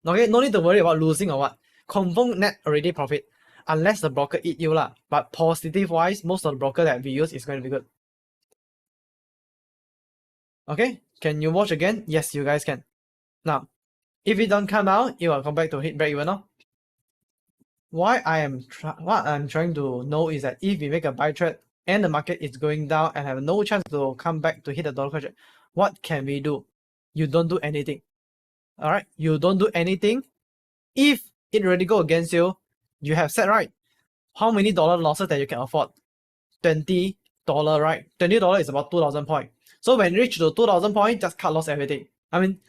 Okay, no need to worry about losing or what. Confirm net already profit, unless the broker eat you lah. But positive wise, most of the broker that we use is going to be good. Okay, can you watch again? Yes, you guys can. Now, if it don't come down, it will come back to hit break even now. What I'm trying to know is that if we make a buy trade and the market is going down and have no chance to come back to hit the dollar cost, what can we do? You don't do anything. All right, you don't do anything. If it already go against you, you have said right how many dollar losses that you can afford. $20, right? $20 is about 2,000 points. So when you reach to 2,000 points, just cut loss everything. I mean,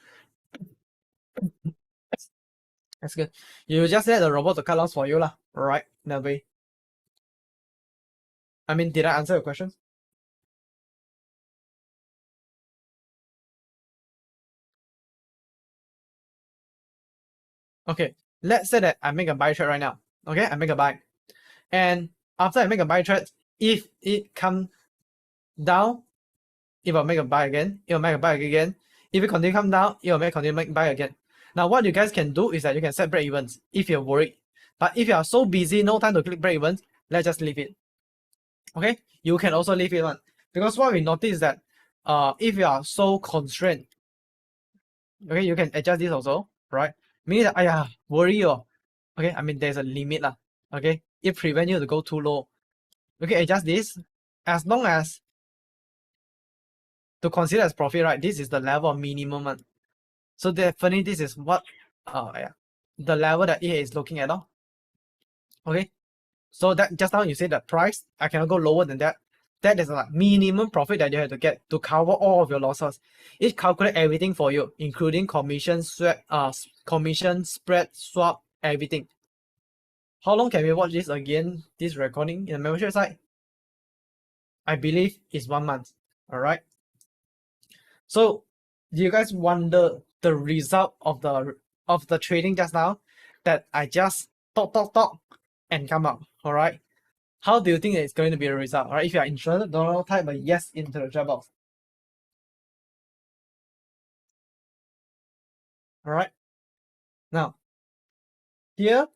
that's good. You just let the robot to cut loss for you lah, right? That way. I mean, did I answer your question? Okay, let's say that I make a buy trade right now. Okay, I make a buy. And after I make a buy trade, if it come down, it will make a buy again. It will make a buy again. If it continue come down, it will continue make buy again. Now, what you guys can do is that you can set break evens if you're worried. But if you are so busy, no time to click break evens, let's just leave it. Okay, you can also leave it one. Because what we notice is that if you are so constrained, okay, you can adjust this also, right? Meaning that, worry or, okay, I mean, there's a limit lah, okay? It prevents you to go too low. Okay, adjust this. As long as to consider as profit, right? This is the level of minimum one. So definitely this is what, the level that EA is looking at. Okay, so that just now you say that price, I cannot go lower than that. That is like minimum profit that you have to get to cover all of your losses. It calculates everything for you, including commission, spread, swap, everything. How long can we watch this again, this recording in the membership site? I believe it's 1 month. All right. So do you guys wonder the result of the trading just now that I just talk and come up? All right. How do you think it's going to be a result? All right. If you are interested, don't type a yes into the chat box. All right. Now, here,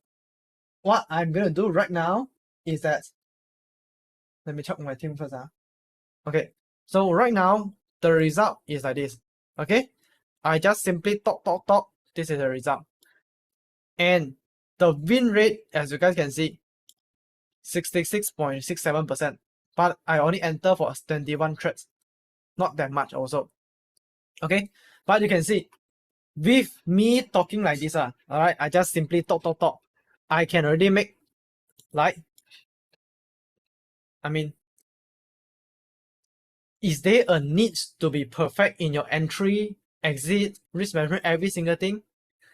what I'm going to do right now is that, let me check my team first. Okay. So right now, the result is like this. Okay. I just simply talk. This is the result. And the win rate, as you guys can see, 66.67%. But I only enter for 21 trades. Not that much also. Okay. But you can see, with me talking like this, all right, I just simply talk. I can already make, like, I mean, is there a need to be perfect in your entry, exit, risk management, every single thing?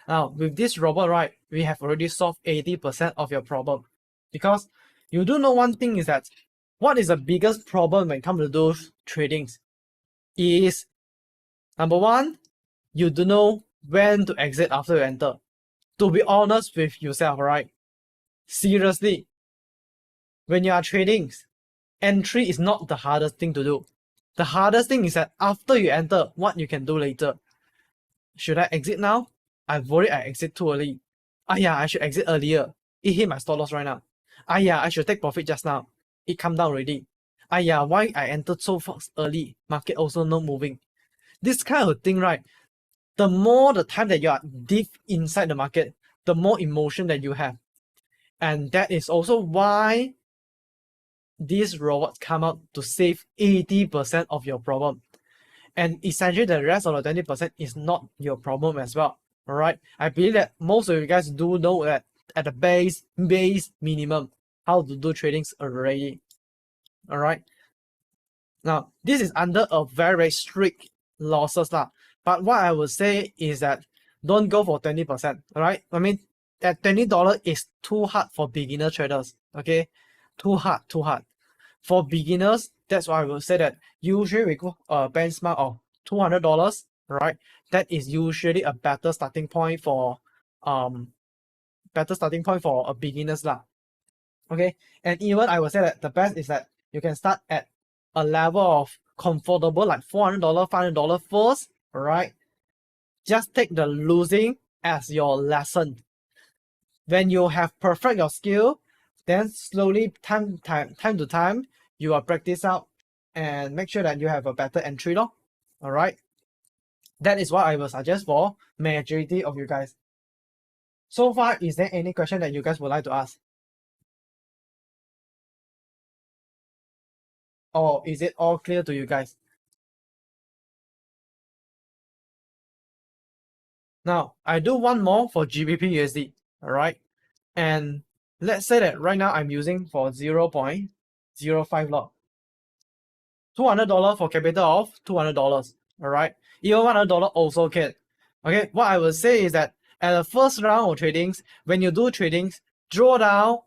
Now, with this robot, right, we have already solved 80% of your problem. Because you do know one thing is that, what is the biggest problem when it comes to those tradings? Is, number one, you don't know when to exit after you enter. To be honest with yourself, right? Seriously, when you are trading, entry is not the hardest thing to do. The hardest thing is that after you enter, what you can do later. Should I exit now? I'm worried I exit too early. I should exit earlier. It hit my stop loss right now. I should take profit just now. It come down already. Why I entered so fast early? Market also not moving. This kind of thing, right? The more the time that you are deep inside the market, the more emotion that you have. And that is also why these robots come out to save 80% of your problem. And essentially the rest of the 20% is not your problem as well. Alright. I believe that most of you guys do know that at the base minimum how to do tradings already. Alright. Now this is under a very strict losses lah. But what I would say is that don't go for 20%. Alright. I mean that $20 is too hard for beginner traders. Okay. Too hard. For beginners, that's why I will say that usually we go a benchmark of $200, right? That is usually a better starting point for a beginners lah. Okay, and even I would say that the best is that you can start at a level of comfortable like $400, $500 first, alright? Just take the losing as your lesson. When you have perfect your skill, then slowly time to time, you will practice out and make sure that you have a better entry log. Alright. That is what I will suggest for majority of you guys. So far, is there any question that you guys would like to ask? Or is it all clear to you guys? Now, I do one more for GBP USD. Alright. And let's say that right now I'm using for 0.05 lot. $200 for capital of $200. Alright. Even $100 also can. Okay. What I will say is that at the first round of tradings, when you do tradings, draw down,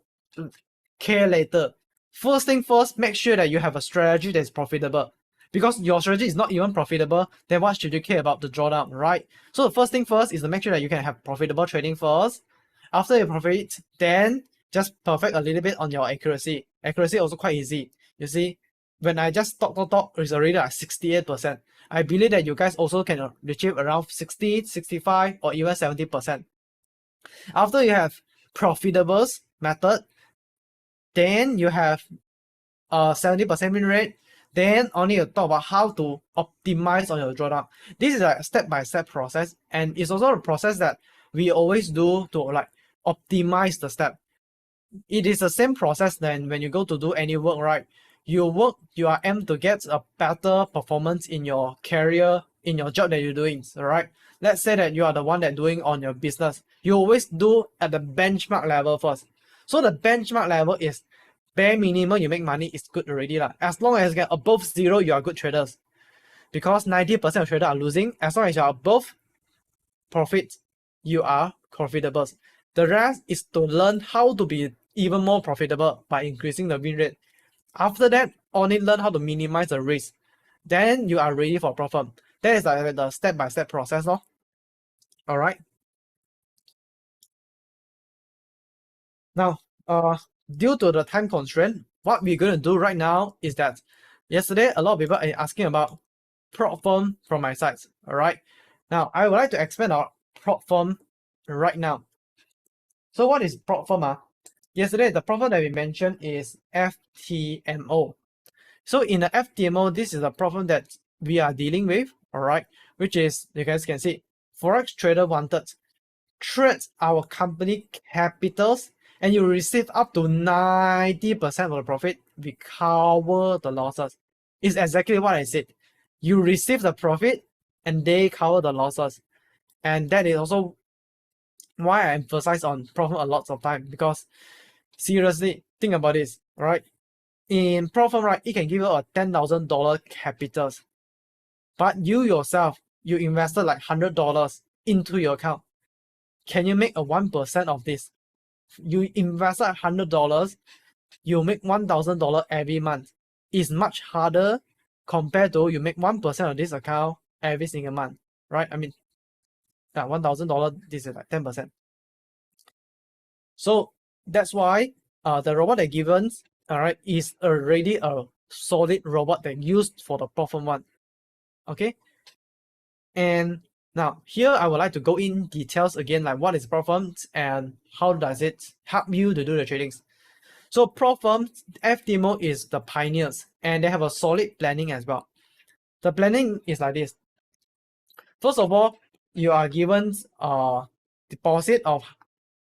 care later. First thing first, make sure that you have a strategy that is profitable. Because your strategy is not even profitable, then what should you care about the drawdown, right? So the first thing first is to make sure that you can have profitable trading first. After you profit, then just perfect a little bit on your accuracy. Accuracy also quite easy. You see, when I just talk, it's already like 68%. I believe that you guys also can achieve around 60, 65, or even 70%. After you have profitable method, then you have a 70% win rate, then only you talk about how to optimize on your drawdown. This is a step-by-step process, and it's also a process that we always do to like optimize the step. It is the same process then when you go to do any work, right? You are aimed to get a better performance in your career, in your job that you're doing, right? Let's say that you are the one that doing on your business. You always do at the benchmark level first. So the benchmark level is bare minimum you make money is good already lah. As long as you get above zero, you are good traders. Because 90% of traders are losing. As long as you are above profit, you are profitable. The rest is to learn how to be even more profitable by increasing the win rate. After that, only learn how to minimize the risk. Then you are ready for profit. That is like the step-by-step process. Alright. Now, due to the time constraint, what we're going to do right now is that yesterday, a lot of people are asking about prop firm from my sites. Alright. Now, I would like to expand our prop firm right now. So what is prop firm? Yesterday, the prop firm that we mentioned is FTMO. So in the FTMO, this is the problem that we are dealing with, alright, which is, you guys can see, Forex trader wanted trade our company capitals and you receive up to 90% of the profit. We cover the losses. It's exactly what I said. You receive the profit and they cover the losses. And that is also why I emphasize on profit a lot of time, because seriously, think about this, right? In profit, right, it can give you a $10,000 capitals, but you yourself, you invested like $100 into your account. Can you make a 1% of this? You invested $100, you make $1,000 every month. It's much harder compared to you make 1% of this account every single month, right? I mean, that $1,000, this is like 10%. So that's why the robot that given, alright, is already a solid robot that used for the profit one. Okay. And now here I would like to go in details again, like what is prop firm and how does it help you to do the tradings. So prop firm, FTMO is the pioneers and they have a solid planning as well. The planning is like this. First of all, you are given a deposit of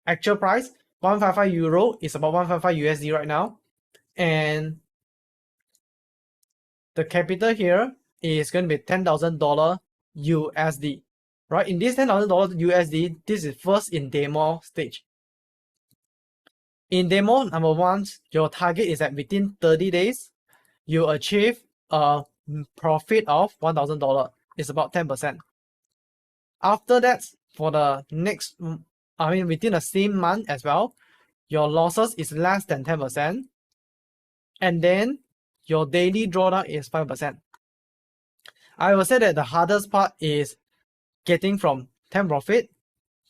actual price 155 euro is about 155 USD right now, and the capital here is going to be $10,000 USD, right? In this $10,000 USD, this is first in demo stage. In demo number one, your target is that within 30 days, you achieve a profit of $1,000. It's about 10%. After that, for the next, within the same month as well, your losses is less than 10%. And then your daily drawdown is 5%. I will say that the hardest part is getting from 10 profit,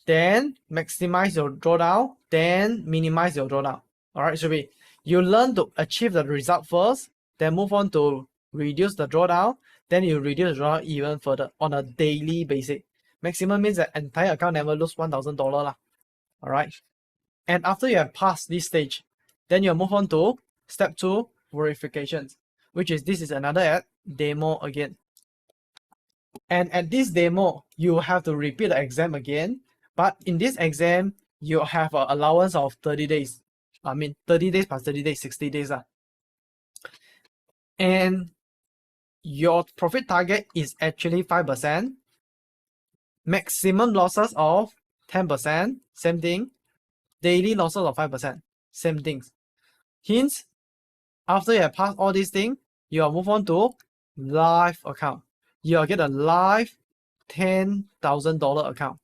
then maximize your drawdown, then minimize your drawdown. All right, should be you learn to achieve the result first, then move on to reduce the drawdown, then you reduce the drawdown even further on a daily basis. Maximum means that entire account never lose $1,000 lah. All right, and after you have passed this stage, then you move on to step 2, verifications, which is this is another demo again. And at this demo, you have to repeat the exam again, but in this exam, you have an allowance of 30 days. I mean 30 days plus 30 days, 60 days. And your profit target is actually 5%. Maximum losses of 10%, same thing. Daily losses of 5%, same things. Hence, after you have passed all these things, you will move on to live account. You will get a live $10,000 account.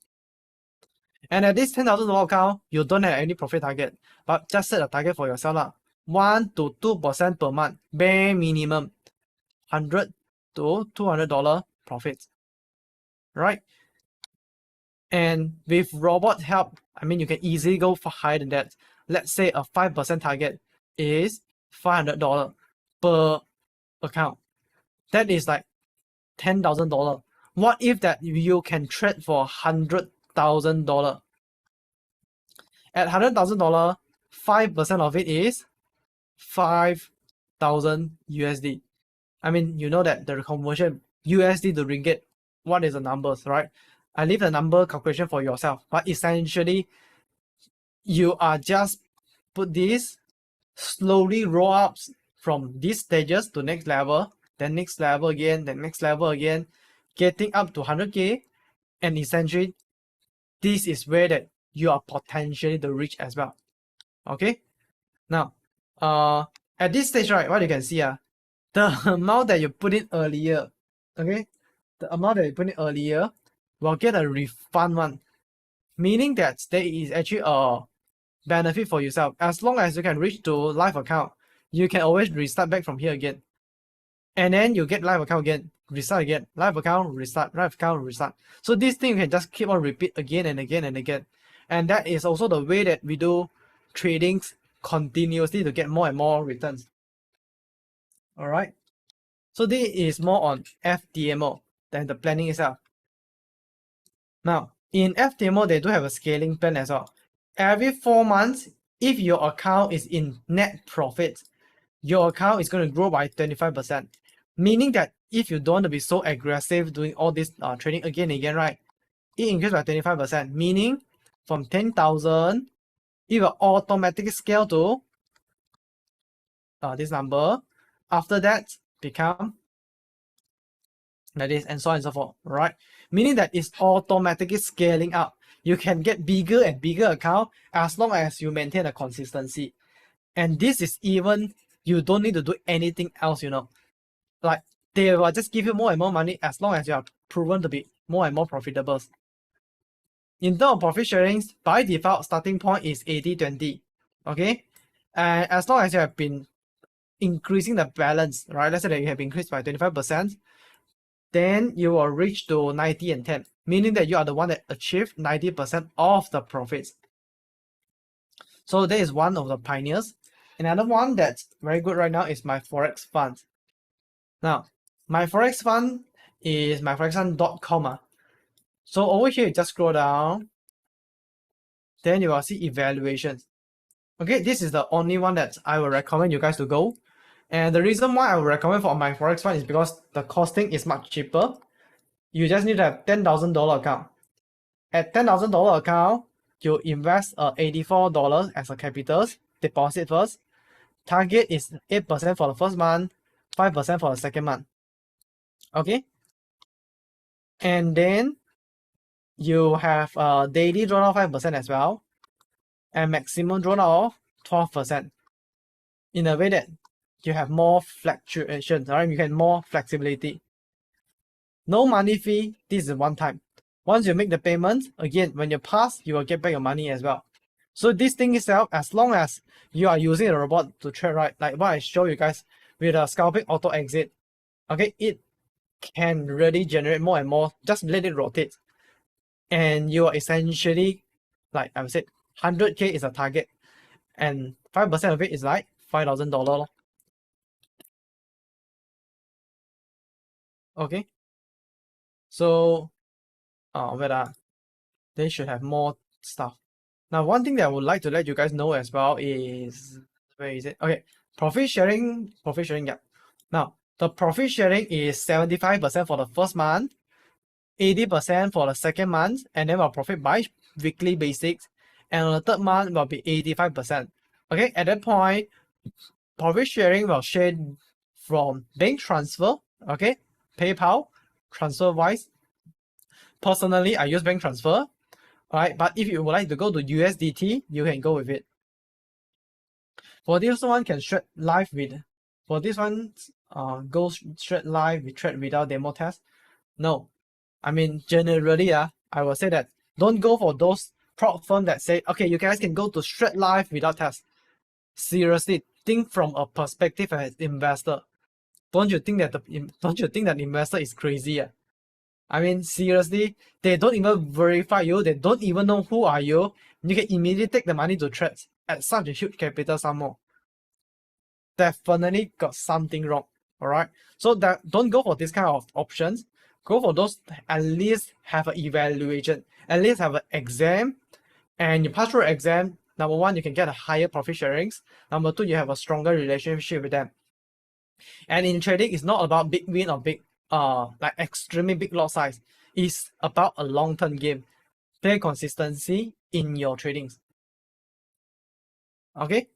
And at this $10,000 account, you don't have any profit target, but just set a target for yourself lah. 1 to 2% per month, bare minimum, $100 to $200 profits, right? And with robot help, I mean, you can easily go for higher than that. Let's say a 5% target is $500 per account. That is like $10,000. What if that you can trade for $100,000? At $100,000, 5% of it is 5,000 USD. I mean, you know that the conversion USD to ringgit, what is the numbers, right? I leave the number calculation for yourself, but essentially, you are just put this slowly roll up from these stages to next level, then next level again, then next level again, getting up to 100K, and essentially, this is where that you are potentially the rich as well. Okay, now, at this stage, right, what you can see, the amount that you put in earlier, okay, the amount that you put in earlier will get a refund one, meaning that there is actually a benefit for yourself. As long as you can reach to live account, you can always restart back from here again. And then you get live account again, restart again, live account, restart, live account, restart. So this thing you can just keep on repeat again and again and again. And that is also the way that we do tradings continuously to get more and more returns. All right. So this is more on FTMO than the planning itself. Now, in FTMO, they do have a scaling plan as well. Every 4 months, if your account is in net profit, your account is going to grow by 25%. Meaning that if you don't want to be so aggressive doing all this trading again and again, right? It increases by 25%. Meaning from 10,000, it will automatically scale to this number. After that, become like this, and so on and so forth, right? Meaning that it's automatically scaling up. You can get bigger and bigger account as long as you maintain a consistency. And this is even, you don't need to do anything else, you know. Like, they will just give you more and more money as long as you are proven to be more and more profitable. In terms of profit sharing, by default, starting point is 80-20, okay? And as long as you have been increasing the balance, right? Let's say that you have increased by 25%, then you will reach to 90 and 10, meaning that you are the one that achieved 90% of the profits. So that is one of the pioneers. Another one that's very good right now is my Forex fund. Now, my Forex fund is myforexfund.com. So over here, you just scroll down, then you will see evaluations. Okay, this is the only one that I will recommend you guys to go. And the reason why I would recommend for my Forex fund is because the costing is much cheaper. You just need to have $10,000 account. At $10,000 account, you invest $84 as a capital deposit first. Target is 8% for the first month, 5% for the second month. Okay? And then you have a daily drawdown 5% as well, and maximum drawdown of 12%. In a way that you have more fluctuations, right? You get more flexibility. No money fee, this is one time. Once you make the payment, again, when you pass, you will get back your money as well. So this thing itself, as long as you are using a robot to trade, right, like what I show you guys with a scalping auto exit, okay, it can really generate more and more, just let it rotate. And you are essentially, like I said, 100K is a target. and 5% of it is like $5,000. Okay, so they should have more stuff. Now, one thing that I would like to let you guys know as well is, where is it? Okay, profit sharing, yeah. Now, the profit sharing is 75% for the first month, 80% for the second month, and then we'll profit by weekly basics, and on the third month will be 85%. Okay, at that point, profit sharing will share from bank transfer, okay, PayPal, TransferWise. Personally, I use bank transfer. Alright, but if you would like to go to USDT, you can go with it. For this one, can straight live with. For this one, go straight live with trade without demo test. No, I mean generally, I will say that don't go for those prop firm that say, okay, you guys can go to straight live without test. Seriously, think from a perspective as investor. Don't you think that investor is crazy? I mean, seriously, they don't even verify you. They don't even know who are you. You can immediately take the money to trade at such a huge capital sum more. Definitely got something wrong. All right. So that don't go for this kind of options. Go for those at least have an evaluation, at least have an exam, and you pass through exam. Number one, you can get a higher profit sharings. Number two, you have a stronger relationship with them. And in trading, it's not about big win or big like extremely big lot size. It's about a long-term game. Play consistency in your tradings. Okay.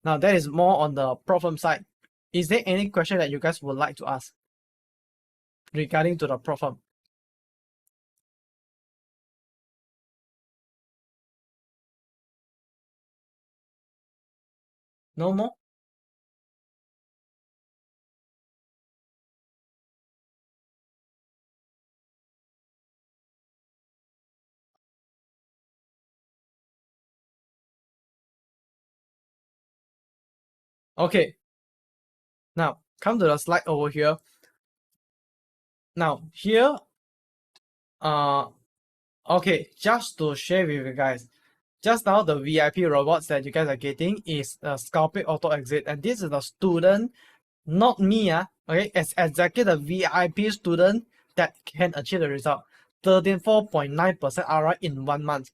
Now that is more on the problem side. Is there any question that you guys would like to ask regarding to the problem? No more? Okay. Now come to the slide over here. Now here, okay, just to share with you guys. Just now the VIP robots that you guys are getting is a scalping auto exit, and this is the student, not me, okay, it's exactly the VIP student that can achieve the result. 34.9% ROI in 1 month.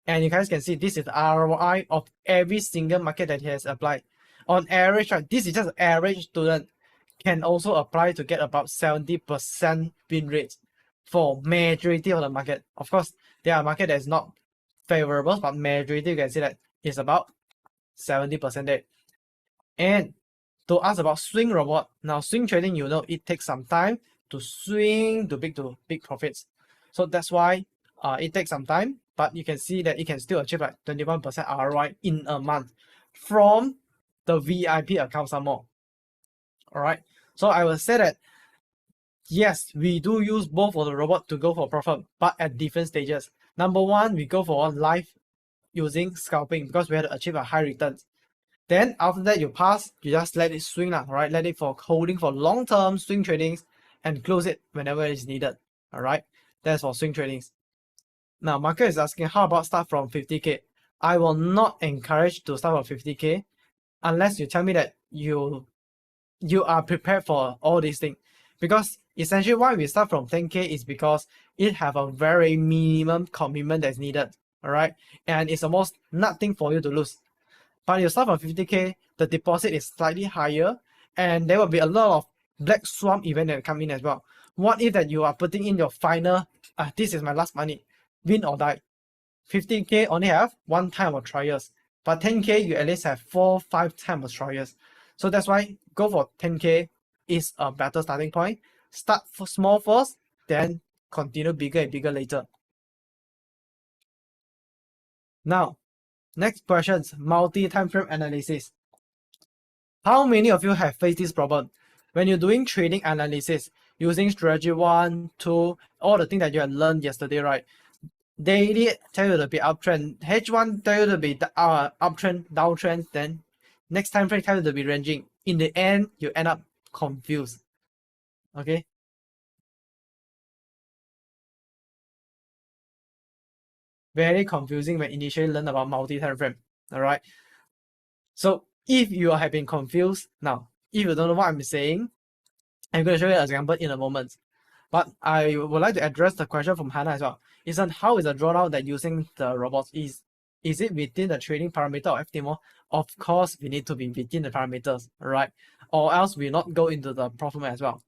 And you guys can see this is the ROI of every single market that he has applied. On average, right, this is just an average student can also apply to get about 70% win rate for majority of the market. Of course, there are market that is not favorable, but majority you can see that is about 70% there. And to ask about swing robot, now swing trading, you know, it takes some time to swing to big profits. So that's why it takes some time, but you can see that it can still achieve like 21% ROI in a month from the VIP account some more. All right. So I will say that yes, we do use both of the robot to go for profit, but at different stages. Number one, we go for live using scalping because we had to achieve a high return. Then after that, you pass, you just let it swing, right? Let it for holding for long-term swing tradings and close it whenever it's needed. All right, that's for swing tradings. Now, market is asking, how about start from 50K? I will not encourage to start from 50K unless you tell me that you are prepared for all these things. Because essentially why we start from 10K is because it have a very minimum commitment that's needed. All right, and it's almost nothing for you to lose. But you start from 50K, the deposit is slightly higher, and there will be a lot of black swan event that come in as well. What if that you are putting in your final, this is my last money, win or die. 50K only have one time of trials, but 10K you at least have 4-5 times of trials. So that's why go for 10K is a better starting point. Start for small first, then continue bigger and bigger later. Now, next questions, multi-time frame analysis. How many of you have faced this problem? When you're doing trading analysis, using strategy 1, 2, all the things that you have learned yesterday, right? Daily tell you to be uptrend, H1 tell you to be uptrend, downtrend, then next time frame tell you to be ranging. In the end, you end up confused. Okay? Very confusing when initially learn about multi-time frame. Alright. So if you have been confused, now, if you don't know what I'm saying, I'm going to show you an example in a moment. But I would like to address the question from Hannah as well. Isn't how is the drawdown that using the robots is it within the trading parameter of FTMO? Of course, we need to be within the parameters, right? Or else we not go into the profit as well.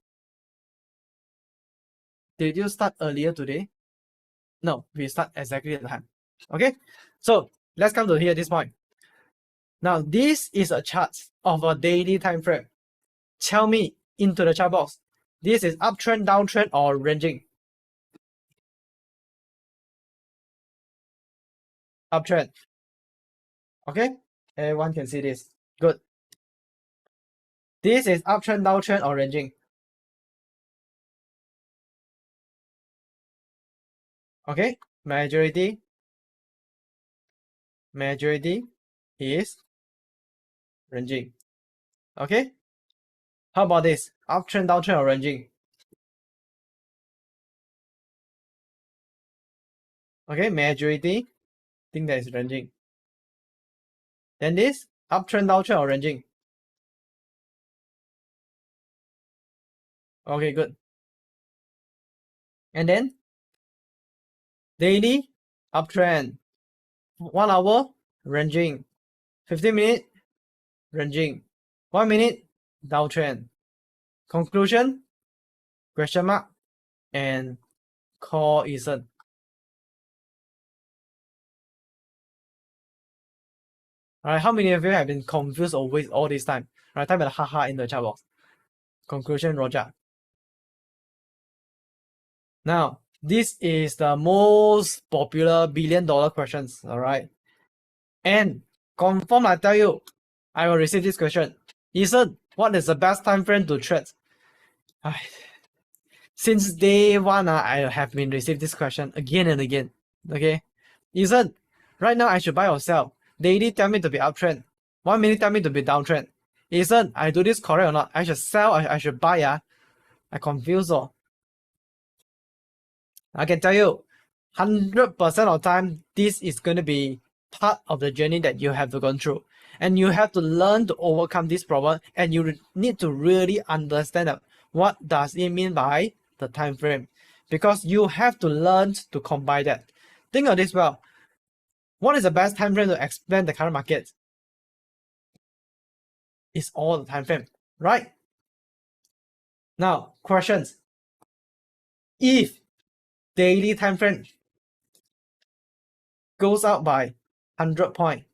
Did you start earlier today? No, we start exactly at the time. Okay, so let's come to here this point. Now this is a chart of a daily time frame. Tell me into the chart box. This is uptrend, downtrend, or ranging? Uptrend. Okay, everyone can see this. Good. This is uptrend, downtrend, or ranging? Okay, majority is ranging. Okay, how about this? Uptrend, downtrend, or ranging? Okay, majority think that is ranging. Then this uptrend, downtrend, or ranging? Okay, good. And then daily uptrend, 1 hour ranging, 15-minute ranging, 1 minute downtrend. Conclusion? Question mark and call isn't. Alright, how many of you have been confused or waste all this time? Alright, type a haha in the chat box. Conclusion, Roger. Now, this is the most popular billion-dollar questions, alright? And confirm I tell you, I will receive this question. Ethan, what is the best time frame to trade? Since day one, I have been receiving this question again and again. Okay, Ethan, right now I should buy or sell? Daily tell me to be uptrend. 1 minute tell me to be downtrend. Ethan, I do this correct or not? I should sell, I should buy. I confused. I can tell you, 100% of time, this is going to be part of the journey that you have to go through. And you have to learn to overcome this problem, and you need to really understand what does it mean by the time frame, because you have to learn to combine that. Think of this well. What is the best time frame to explain the current market? It's all the time frame, right? Now, questions. If daily time frame goes up by 100 points,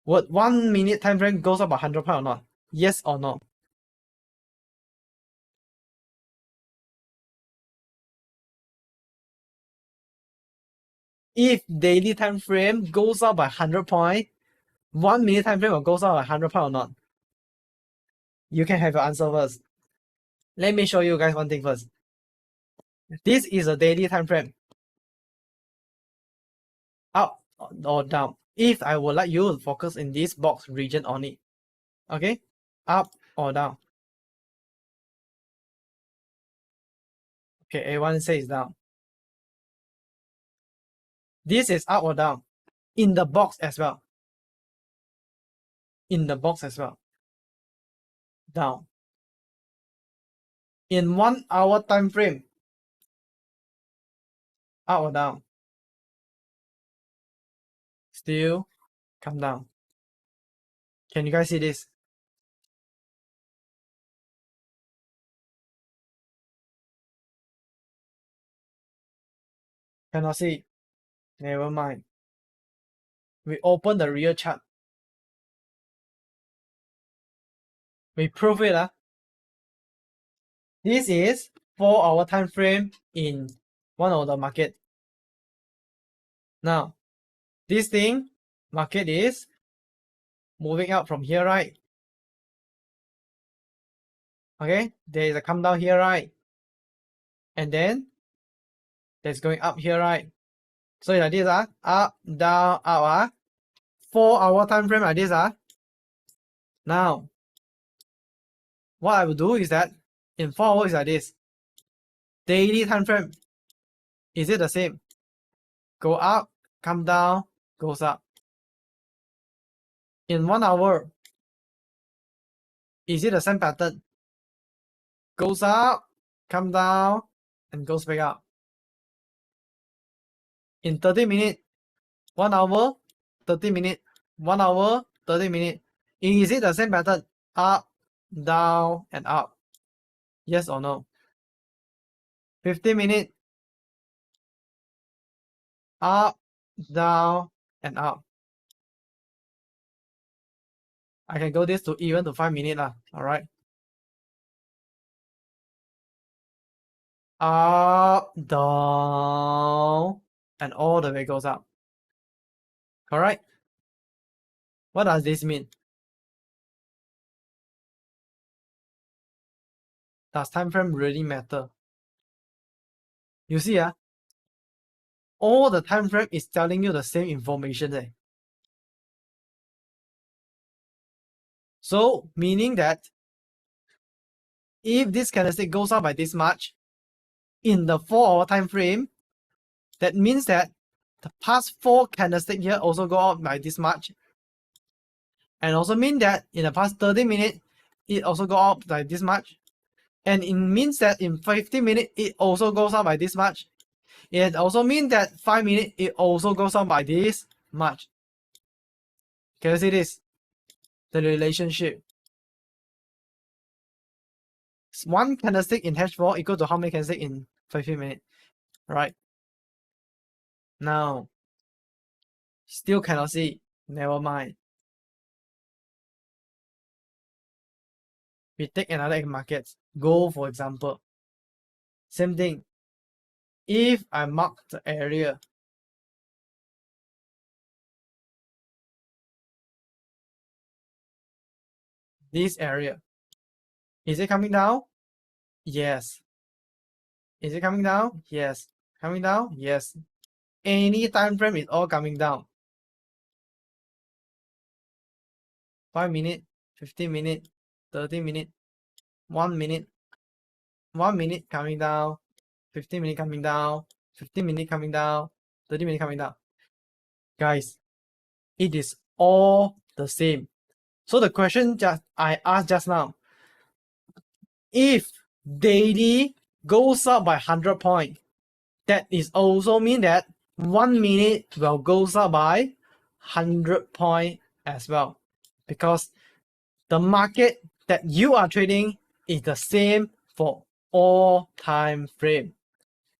would 1 minute time frame goes up by 100 points or not? Yes or no? If daily time frame goes up by 100 points, 1 minute time frame will goes up by 100 points or not? You can have your answer first. Let me show you guys one thing first. This is a daily time frame. Up or down. If I would like you to focus in this box region only. Okay? Up or down. Okay, everyone says down. This is up or down. In the box as well. In the box as well. Down. In 1 hour time frame. Up or down. Still come down. Can you guys see this? Cannot see. Never mind. We open the real chart. We prove it. This is 4 hour time frame in one of the market. Now, this thing, market is moving up from here, right? Okay, there is a come down here, right? And then there's going up here, right? So like this, up, down, up, 4 hour time frame like this. Now, what I will do is that in 4 hours like this. Daily time frame, is it the same? Go up, come down, goes up. In 1 hour, is it the same pattern? Goes up, come down, and goes back up. In 30 minutes, 1 hour, 30 minutes, 1 hour, 30 minutes. Is it the same pattern? Up, down, and up. Yes or no? 50 minutes, up, down, and up. I can go this to even to 5 minutes lah. Alright. Up, down, and all the way goes up. Correct? What does this mean? Does time frame really matter? You see, all the time frame is telling you the same information there. So, meaning that if this candlestick goes up by this much in the 4-hour time frame, that means that the past 4 candlesticks here also go up by this much, and also mean that in the past 30 minutes it also go up by this much, and it means that in 50 minutes it also goes up by this much. It also means that 5 minutes it also goes up by this much. Can you see this? The relationship. One candlestick in H4 equal to how many candlesticks in 50 minutes? Right? Now, still cannot see. Never mind. We take another market. Gold, for example. Same thing. If I mark the area, this area, is it coming down? Yes. Is it coming down? Yes. Coming down? Yes. Any time frame is all coming down. 5 minutes, 15 minutes, 30 minutes, 1 minute, 1 minute coming down, 15 minutes coming down, 15 minutes coming down, 30 minutes coming down. Guys, it is all the same. So the question I asked just now, if daily goes up by 100 points, that is also mean that 1 minute will goes up by 100 points as well, because the market that you are trading is the same for all time frame.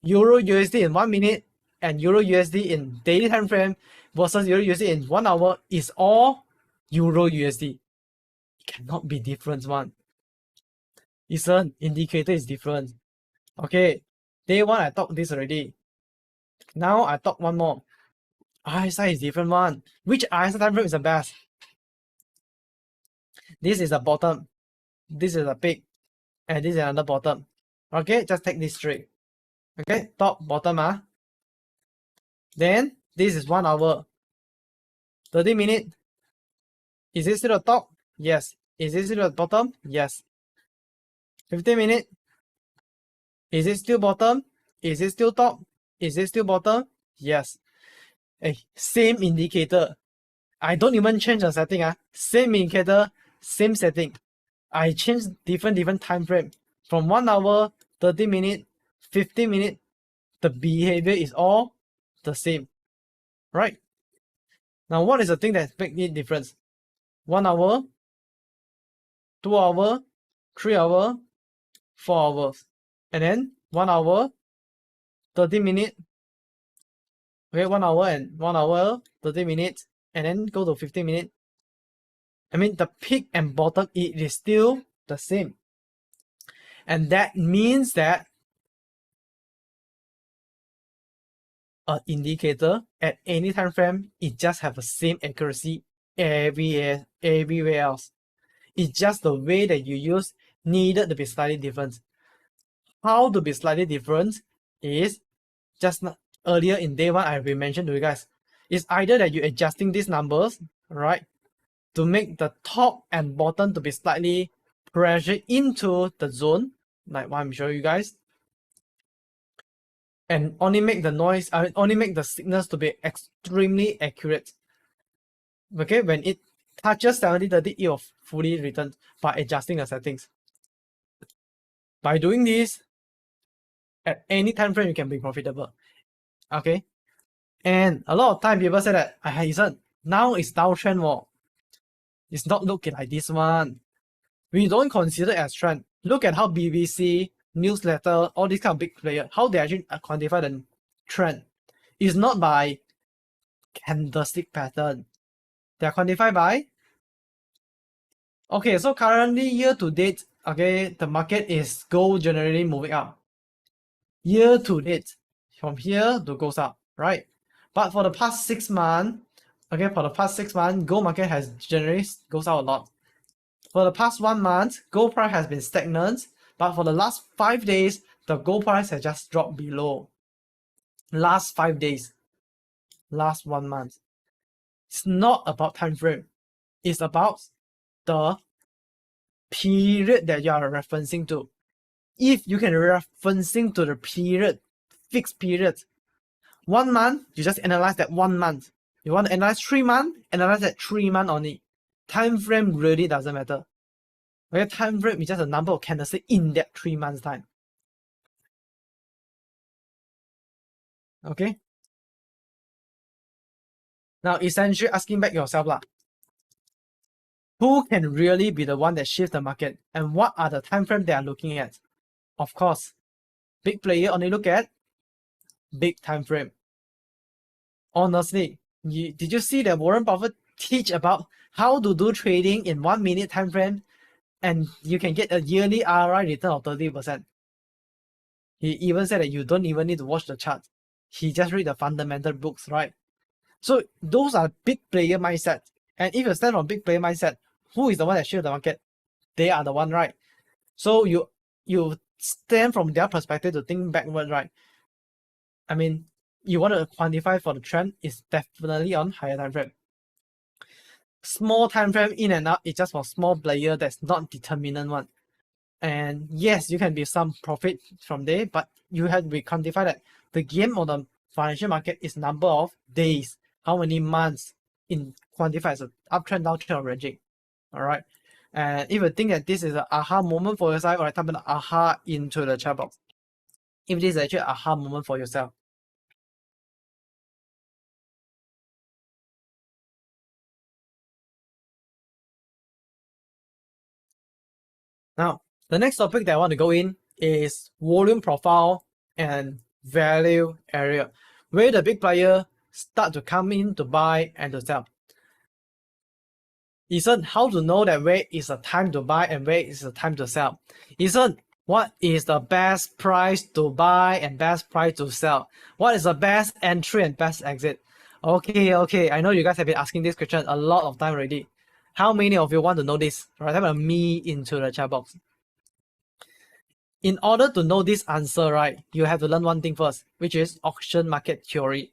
Euro USD in 1 minute and Euro USD in daily time frame versus Euro USD in 1 hour is all Euro USD. It cannot be different one. It's an indicator is different. Okay, day 1 I talked this already. Now I talk one more. RSI is different one. Which RSI time frame is the best? This is the bottom. This is the peak. And this is another bottom. Okay, just take this straight. Okay, top, bottom. Then this is 1 hour. 30 minutes. Is it still the top? Yes. Is it still the bottom? Yes. 15 minutes. Is it still bottom? Is it still top? Is it still bottom? Yes. Hey, same indicator. I don't even change the setting. Same indicator, same setting. I change different time frame. From 1 hour, 30 minutes, 15 minutes, the behavior is all the same. Right? Now, what is the thing that makes it difference? 1 hour, 2 hour, 3 hour, 4 hours. And then 1 hour, 30 minutes. Okay, 1 hour and 1 hour, 30 minutes. And then go to 15 minutes. I mean, the peak and bottom, it is still the same. And that means that an indicator at any time frame, it just have the same accuracy everywhere else. It's just the way that you use needed to be slightly different. How to be slightly different is just earlier in day 1 I already mentioned to you guys. It's either that you're adjusting these numbers, right, to make the top and bottom to be slightly pressured into the zone, like what I'm showing you guys, and only make the noise, only make the signals to be extremely accurate. Okay, when it touches 70-30, it will fully return by adjusting the settings. By doing this, at any time frame you can be profitable. Okay, and a lot of time people say that, listen, now it's downtrend war. It's not looking like this one. We don't consider it as trend. Look at how BBC, newsletter, all these kind of big players, how they actually quantify the trend. It's not by candlestick pattern. They are quantified by, okay, so currently year to date, okay, the market is gold generally moving up. Year to date, from here to goes up, right? But for the past 6 months, okay, for the past 6 months, gold market has generally goes out a lot. For the past 1 month, gold price has been stagnant, but for the last 5 days, the gold price has just dropped below. Last 5 days, last 1 month. It's not about time frame. It's about the period that you are referencing to. If you can referencing to the period, fixed period, 1 month, you just analyze that 1 month. You want to analyze 3 months, analyze that 3 months only. Time frame really doesn't matter. Okay, time frame is just a number of candlesticks in that 3 months time. Okay. Now essentially asking back yourself lah, who can really be the one that shifts the market and what are the time frame they are looking at? Of course, big player only look at big time frame. Honestly, did you see that Warren Buffett teach about how to do trading in 1 minute time frame and you can get a yearly ROI return of 30%? He even said that you don't even need to watch the chart. He just read the fundamental books, right? So those are big player mindset. And if you stand on big player mindset, who is the one that shifts the market? They are the one, right? So you stand from their perspective to think backward, right? I mean, you want to quantify for the trend is definitely on higher time frame. Small time frame in and out is just for small player that's not determinant one. And yes, you can be some profit from there, but you have to be quantify that the game of the financial market is number of days, how many months in quantify as an uptrend, downtrend, or ranging. All right. And if you think that this is an aha moment for yourself, or type an aha into the chat box. If this is actually an aha moment for yourself. Now, the next topic that I want to go in is volume profile and value area, where the big player start to come in to buy and to sell. Ethan, how to know that where is the time to buy and where is the time to sell? Ethan, what is the best price to buy and best price to sell? What is the best entry and best exit? Okay, I know you guys have been asking this question a lot of time already. How many of you want to know this? Right, type a me into the chat box. In order to know this answer, right, you have to learn one thing first, which is auction market theory.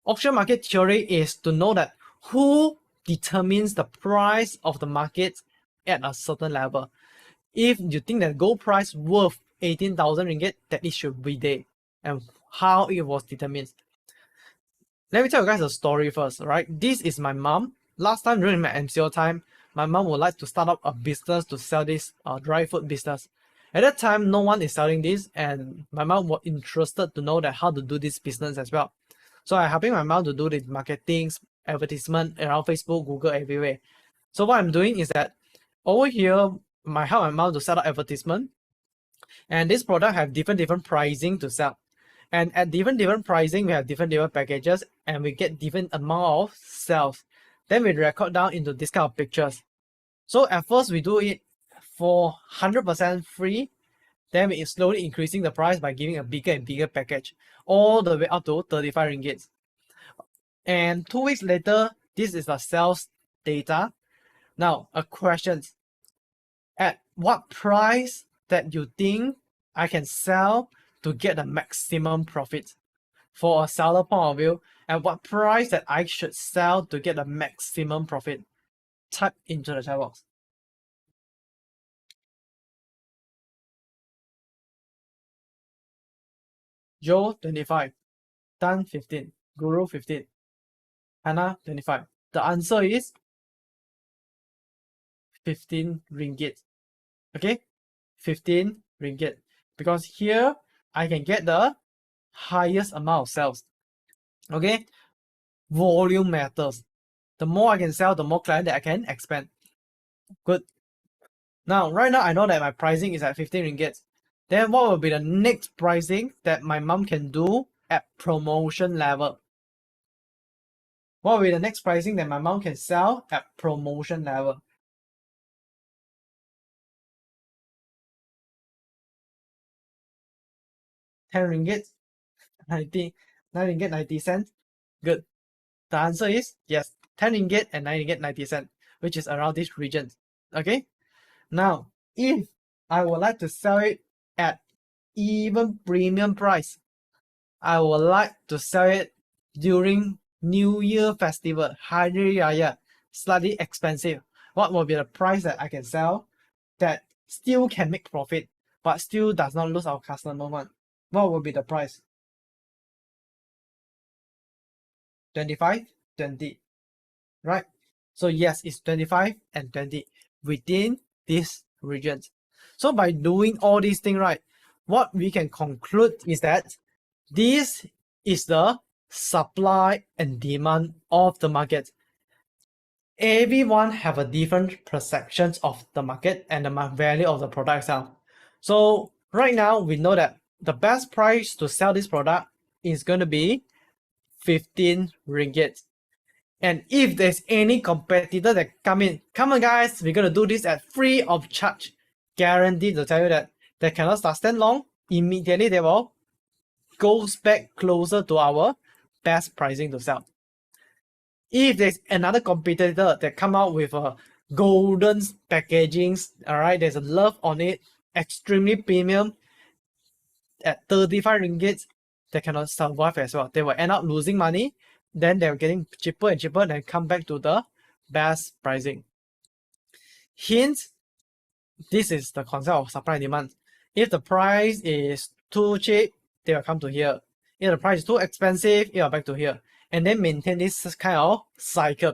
Auction market theory is to know that who determines the price of the market at a certain level. If you think that gold price worth 18,000 ringgit, that it should be there, and how it was determined. Let me tell you guys a story first, right? This is my mom. Last time during my MCO time, my mom would like to start up a business to sell this dry food business. At that time, no one is selling this, and my mom was interested to know that how to do this business as well. So I'm helping my mom to do the marketing, advertisement around Facebook, Google, everywhere. So what I'm doing is that over here, I help my mom to set up advertisement, and this product have different pricing to sell. And at different pricing, we have different packages, and we get different amount of sales. Then we record down into this kind of pictures. So at first we do it for 100% free. Then we slowly increasing the price by giving a bigger and bigger package, all the way up to 35 ringgit. And 2 weeks later, this is the sales data. Now, a question: at what price that you think I can sell to get the maximum profit? For a seller point of view, at what price that I should sell to get the maximum profit? Type into the chat box. Joe 25, Dan 15, Guru 15, Hannah 25. The answer is 15 ringgit. Okay, 15 ringgit. Because here I can get the highest amount of sales. Okay, volume matters. The more I can sell, the more client that I can expand. Good. Now, right now I know that my pricing is at 15 ringgit. Then what will be the next pricing that my mom can do at promotion level? What will be the next pricing that my mom can sell at promotion level? 10 ringgit, 9 ringgit 90 cents. Good. The answer is yes, 10 ringgit and 9 ringgit 90 cents, which is around this region. Okay. Now, if I would like to sell it at even premium price, I would like to sell it during New Year festival, Hari Raya, slightly expensive. What will be the price that I can sell that still can make profit, but still does not lose our customer one? What will be the price? 25, 20, right? So yes, it's 25 and 20 within these regions. So by doing all these things right, what we can conclude is that this is the supply and demand of the market. Everyone have a different perceptions of the market and the value of the product itself. So right now we know that the best price to sell this product is going to be 15 ringgit. And if there's any competitor that come in, come on guys, we're gonna do this at free of charge. Guaranteed to tell you that they cannot sustain long. Immediately they will goes back closer to our best pricing to sell. If there's another competitor that come out with a golden packagings, alright, there's a love on it, extremely premium at 35 ringgit, they cannot survive as well. They will end up losing money. Then they're getting cheaper and cheaper, then come back to the best pricing. Hence, this is the concept of supply and demand. If the price is too cheap, they will come to here. If the price is too expensive, it will back to here. And then maintain this kind of cycle.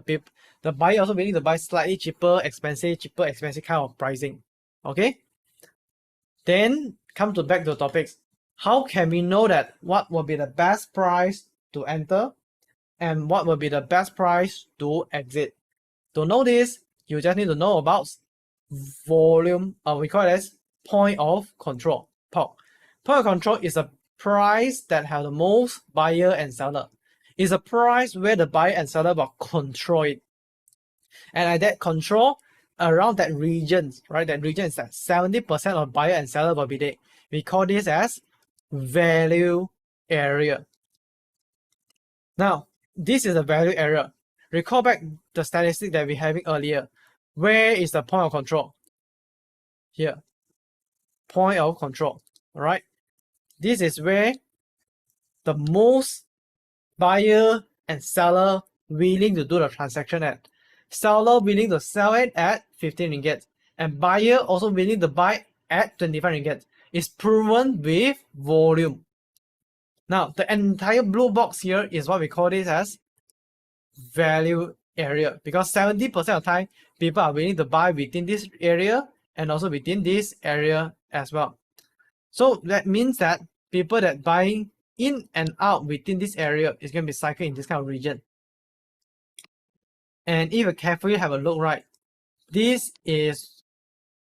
The buyer also willing to buy slightly cheaper, expensive kind of pricing. Okay? Then come to back to the topics. How can we know that what will be the best price to enter and what will be the best price to exit? To know this, you just need to know about volume, we call it as point of control. Point of control is a price that has the most buyer and seller. It's a price where the buyer and seller will control it. And at that control, around that region, right? That region is that 70% of buyer and seller will be there. We call this as value area. Now, this is the value area. Recall back the statistic that we having earlier. Where is the point of control? Here. Point of control. Alright. This is where the most buyer and seller willing to do the transaction at. Seller willing to sell it at 15 ringgit. And buyer also willing to buy at 25 ringgit. It's proven with volume. Now, the entire blue box here is what we call this as value area, because 70% of the time people are willing to buy within this area and also within this area as well. So that means that people that buying in and out within this area is going to be cycling in this kind of region. And if you carefully have a look, right, this is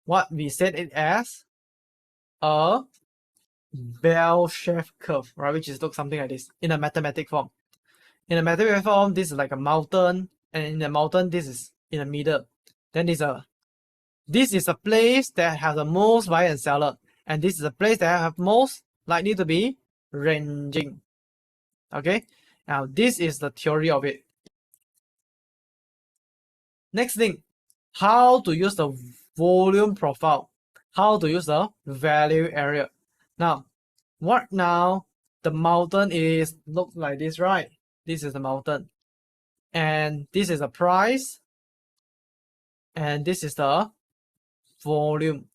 what we said it as a bell-shaped curve, right, which is look something like this in a mathematic form. In a mathematical form, this is like a mountain, and in the mountain, this is in the middle. Then this is a place that has the most buyer and seller, and this is a place that have most likely to be ranging. Okay, now this is the theory of it. Next thing, how to use the volume profile, how to use the value area. Now, the mountain is look like this, right? This is the mountain, and this is the price, and this is the volume.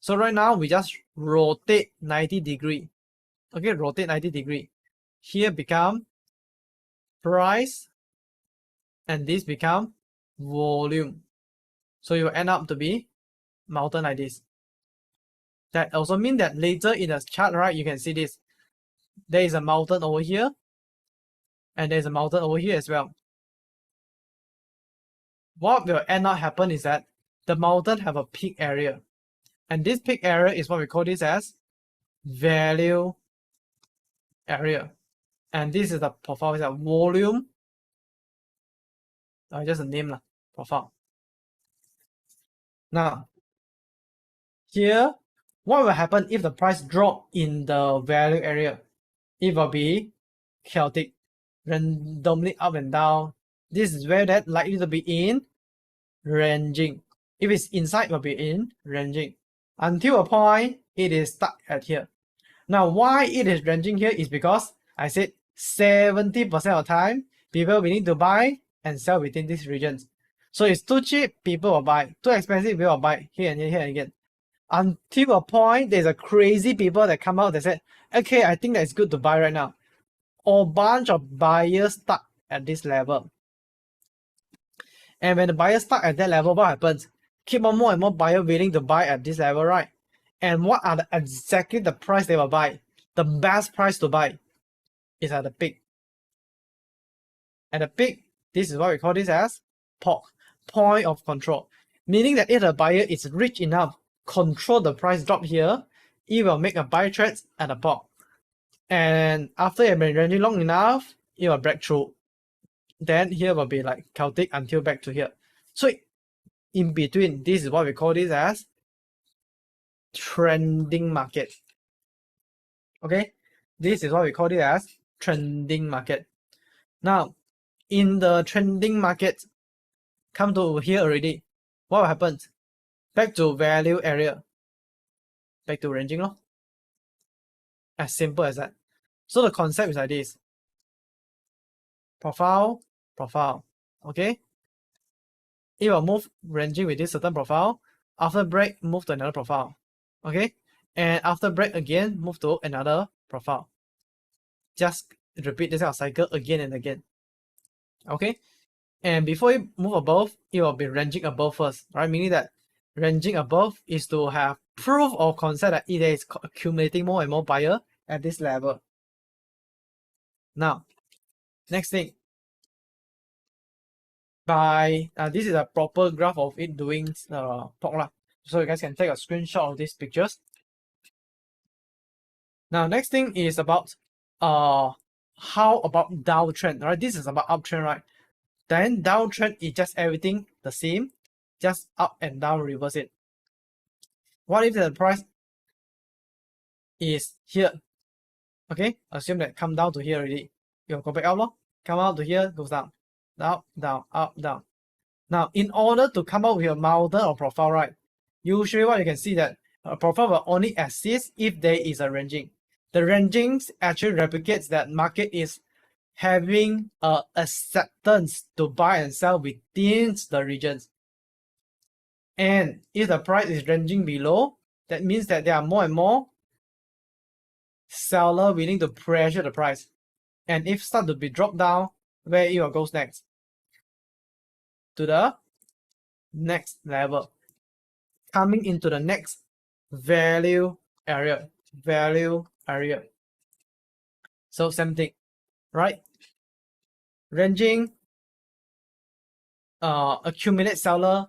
So right now we just rotate 90 degree. Okay, rotate 90 degree. Here become price, and this become volume. So you will end up to be mountain like this. That also means that later in the chart, right, you can see this. There is a mountain over here, and there's a mountain over here as well. What will end up happen is that the mountain have a peak area, and this peak area is what we call this as value area, and this is the profile, is a volume, just a name lah, profile. Now here, what will happen if the price drop in the value area? It will be chaotic, randomly up and down. This is where that likely to be in ranging. If it's inside, it will be in ranging until a point it is stuck at here. Now, why it is ranging here is because I said 70% of the time people will need to buy and sell within these regions. So it's too cheap, people will buy. Too expensive, people will buy here and here, here and again. Until a point, there's a crazy people that come out that said, okay, I think that it's good to buy right now. Or bunch of buyers stuck at this level. And when the buyer stuck at that level, what happens? Keep on more and more buyer willing to buy at this level, right? And what are exactly the price they will buy? The best price to buy is at the peak. At the peak, this is what we call this as POC, point of control. Meaning that if the buyer is rich enough, control the price drop here, it will make a buy trade at the POC. And after it has been ranging long enough, it will break through. Then here will be like chaotic until back to here. So in between, this is what we call this as trending market. Okay, this is what we call it as trending market. Now, in the trending market, come to here already. What will happen? Back to value area. Back to ranging lor. As simple as that. So the concept is like this. Profile, profile. Okay? It will move ranging with this certain profile. After break, move to another profile. Okay? And after break again, move to another profile. Just repeat this kind of cycle again and again. Okay? And before you move above, it will be ranging above first, right? Meaning that ranging above is to have proof or concept that it is accumulating more and more buyer at this level. Now, next thing. This is a proper graph of it doing POC. So you guys can take a screenshot of these pictures. Now, next thing is about how about downtrend, right? This is about uptrend, right? Then downtrend is just everything the same, just up and down, reverse it. What if the price is here? Okay, assume that come down to here already. You'll go back up, lor. Come out to here, goes down, down, down, up, down. Now, in order to come up with a mountain or profile, right? Usually, what you can see that a profile will only exist if there is a ranging. The rangings actually replicates that market is having a acceptance to buy and sell within the regions. And if the price is ranging below, that means that there are more and more seller willing to pressure the price. And if start to be dropped down, where it will go next? To the next level. Coming into the next value area. Value area. So same thing, right? Ranging, accumulate seller,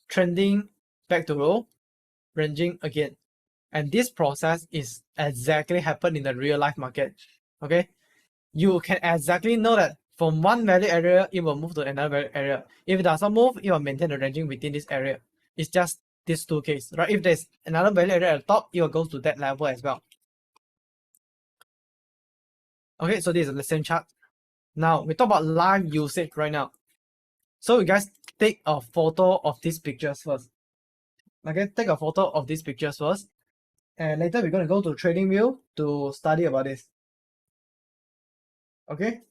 trending, back to low, ranging again. And this process is exactly happen in the real life market. Okay, you can exactly know that from one value area, it will move to another value area. If it does not move, it will maintain the ranging within this area. It's just these two cases, right? If there's another value area at the top, it will go to that level as well. Okay, so this is the same chart. Now we talk about live usage right now. So you guys take a photo of these pictures first. Okay, take a photo of these pictures first. And later we're going to go to TradingView to study about this. Okay.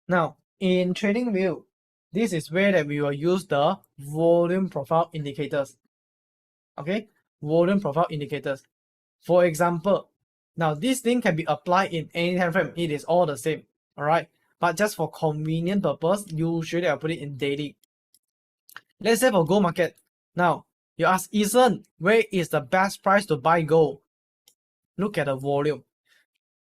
Now, in TradingView, this is where that we will use the volume profile indicators. Okay, volume profile indicators. For example, Now this thing can be applied in any time frame. It is all the same. Alright. But just for convenient purpose, usually I'll put it in daily. Let's say for gold market. Now you ask Ethan, where is the best price to buy gold? Look at the volume.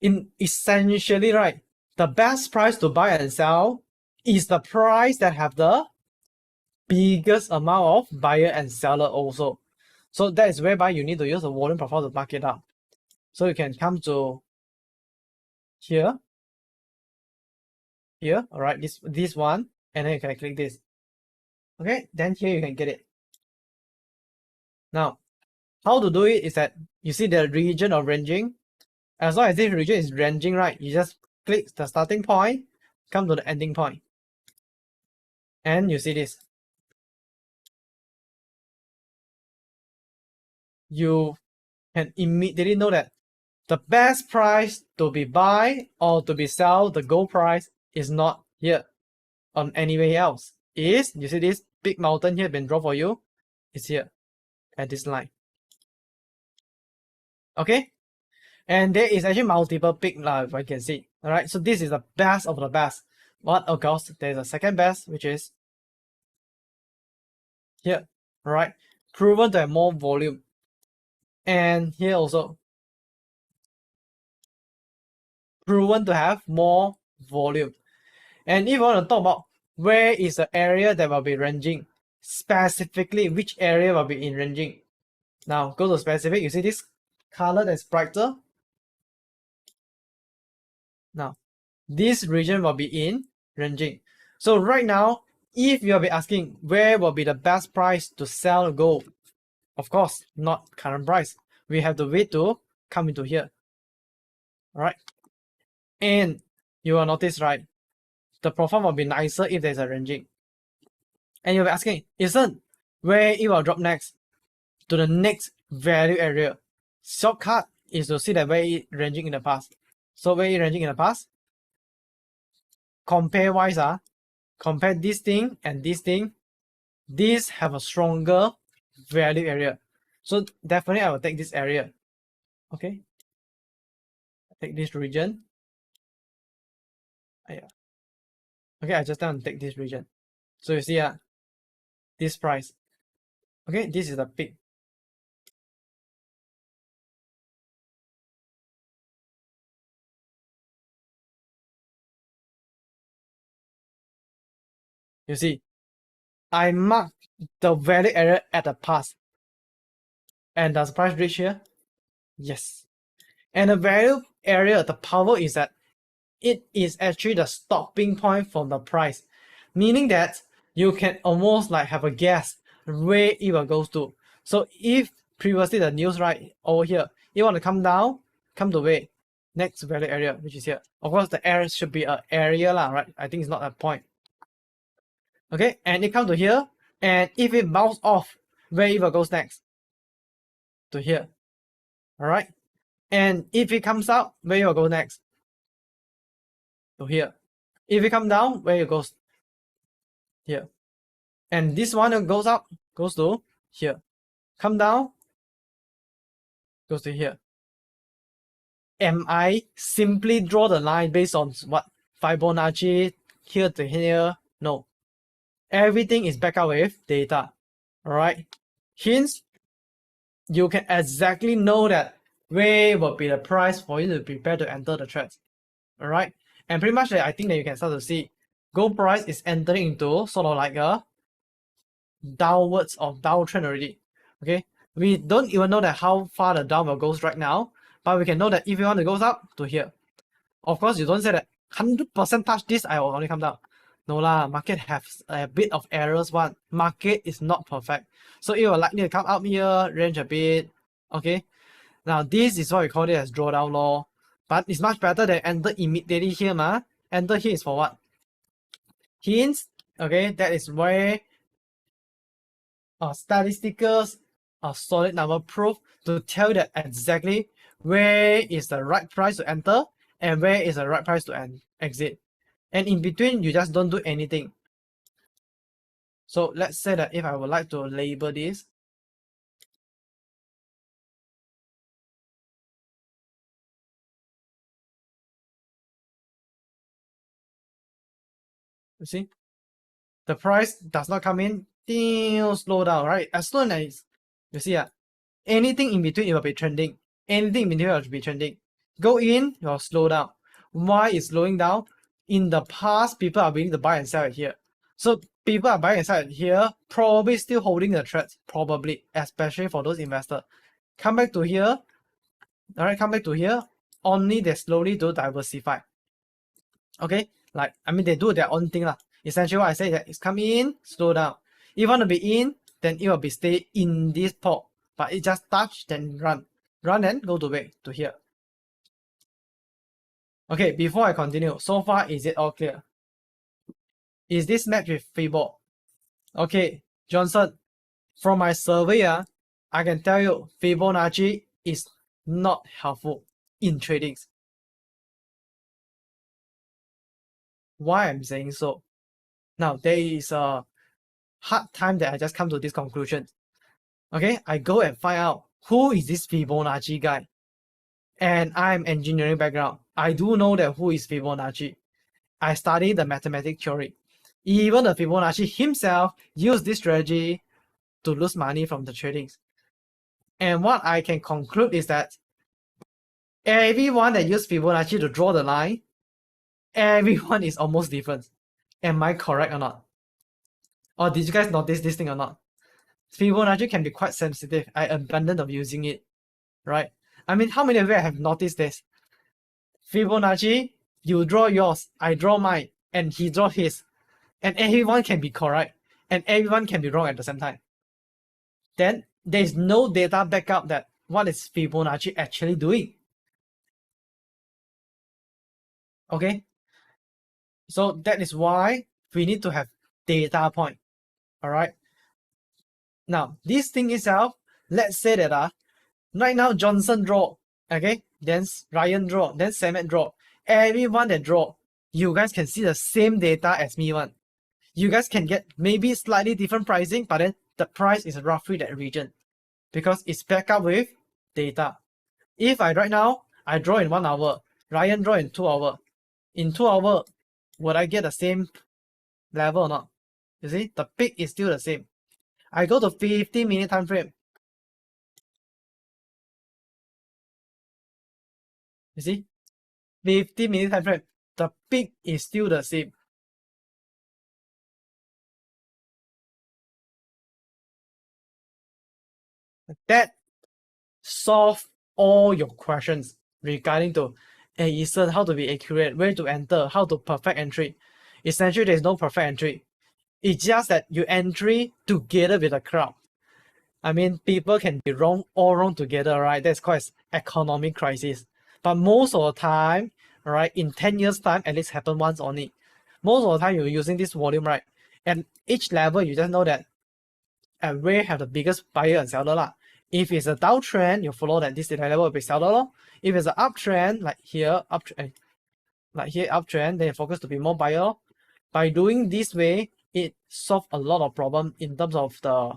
In essentially, right, the best price to buy and sell is the price that have the biggest amount of buyer and seller also. So that is whereby you need to use the volume profile to mark it up. So you can come to here, all right, this one, and then you can click this. Okay, then here you can get it. Now, how to do it is that you see the region of ranging. As long as this region is ranging, right, you just click the starting point, come to the ending point, and you see this. You can immediately know that the best price to be buy or to be sell the gold price is not here on anywhere else. Is, you see this big mountain here been drawn for you? It's here at this line. Okay? And there is actually multiple peak if I can see. Alright, so this is the best of the best. But of course, there's a second best, which is here. Alright, proven to have more volume. And here also, proven to have more volume. And if you want to talk about where is the area that will be ranging, specifically which area will be in ranging. Now go to specific, you see this color that's brighter. Now this region will be in ranging. So right now, if you'll be asking where will be the best price to sell gold, of course, not current price. We have to wait to come into here. Alright. And you will notice, right, the profile will be nicer if there's a ranging. And you'll be asking, isn't where it will drop next? To the next value area. Shortcut is to see that where it ranging in the past. So where it ranging in the past, compare wise, compare this thing and this thing, these have a stronger value area. So definitely I will take this area. Okay. Take this region. Yeah. Okay, I just want to take this region. So you see this price. Okay, this is the peak. You see, I marked the value area at the past. And does the price reach here? Yes. And the value area, the power is that it is actually the stopping point from the price. Meaning that you can almost like have a guess where it will go to. So if previously the news right over here, you want to come down, come to where? Next value area, which is here. Of course, the area should be an area, right? I think it's not a point. Okay, and it comes to here, and if it bounce off, where it will go next? To here. Alright? And if it comes out, where it will go next? To here. If it come down, where it goes? Here. And this one goes up, goes to here. Come down, goes to here. Am I simply draw the line based on what? Fibonacci, here to here? No. Everything is backed up with data. Alright? Hence, you can exactly know that where will be the price for you to prepare to enter the trade. Alright? And pretty much I think that you can start to see gold price is entering into sort of like a downwards or downtrend already. Okay, we don't even know that how far the down will goes right now, but we can know that if you want to go up to here, of course you don't say that 100% touch this, I will only come down. No lah, market has a bit of errors. One, market is not perfect, so it will likely to come up here, range a bit. Okay, now this is what we call it as drawdown law, but it's much better than enter immediately here, Enter here is for what? Hints. Okay, that is where statistical solid number proof to tell you that exactly where is the right price to enter and where is the right price to exit. And in between, you just don't do anything. So let's say that if I would like to label this, You see, the price does not come in, slow down, right? As soon as you see, anything in between, it will be trending. Anything in between will be trending. Go in, you'll slow down. Why is slowing down? In the past, people are willing to buy and sell it here. So people are buying and selling here, probably still holding the trade, probably, especially for those investors. Come back to here, all right, come back to here, only they slowly do diversify. Okay, like, I mean, they do their own thing lah. Essentially what I say that is come in, slow down. If you want to be in, then it will be stay in this port, but it just touch, then run. Run and go to back to here. Okay, before I continue, so far is it all clear? Is this match with Fibo? Okay, Johnson, from my survey, I can tell you Fibonacci is not helpful in trading. Why I'm saying so? Now, there is a hard time that I just come to this conclusion. Okay, I go and find out who is this Fibonacci guy. And I'm engineering background. I do know that who is Fibonacci. I study the mathematics theory. Even the Fibonacci himself used this strategy to lose money from the tradings. And what I can conclude is that everyone that used Fibonacci to draw the line, everyone is almost different. Am I correct or not? Or did you guys notice this thing or not? Fibonacci can be quite sensitive. I abandoned of using it, right? I mean, how many of you have noticed this? Fibonacci, you draw yours, I draw mine, and he draw his. And everyone can be correct, and everyone can be wrong at the same time. Then there is no data backup that what is Fibonacci actually doing. Okay? So that is why we need to have data point. Alright? Now, this thing itself, let's say that right now Johnson draw, okay? Then Ryan draw, then Samet draw. Everyone that draw, you guys can see the same data as me one. You guys can get maybe slightly different pricing, but then the price is roughly that region because it's backed up with data. If right now, I draw in 1 hour, Ryan draw in 2 hours. In 2 hours, would I get the same level or not? You see, the peak is still the same. I go to 15-minute time frame. You see, 15-minute time frame, the peak is still the same. That solve all your questions regarding to Ethan, how to be accurate, where to enter, how to perfect entry. Essentially, there's no perfect entry. It's just that you entry together with the crowd. I mean, people can be wrong, all wrong together, right? That's called economic crisis. But most of the time, right, in 10 years' time, at least happen once only. Most of the time, you're using this volume, right? And each level, you just know that where have the biggest buyer and seller lah. If it's a downtrend, you follow that this level will be seller lor. If it's an uptrend, like here, uptrend, then you focus to be more buyer. By doing this way, it solves a lot of problem in terms of the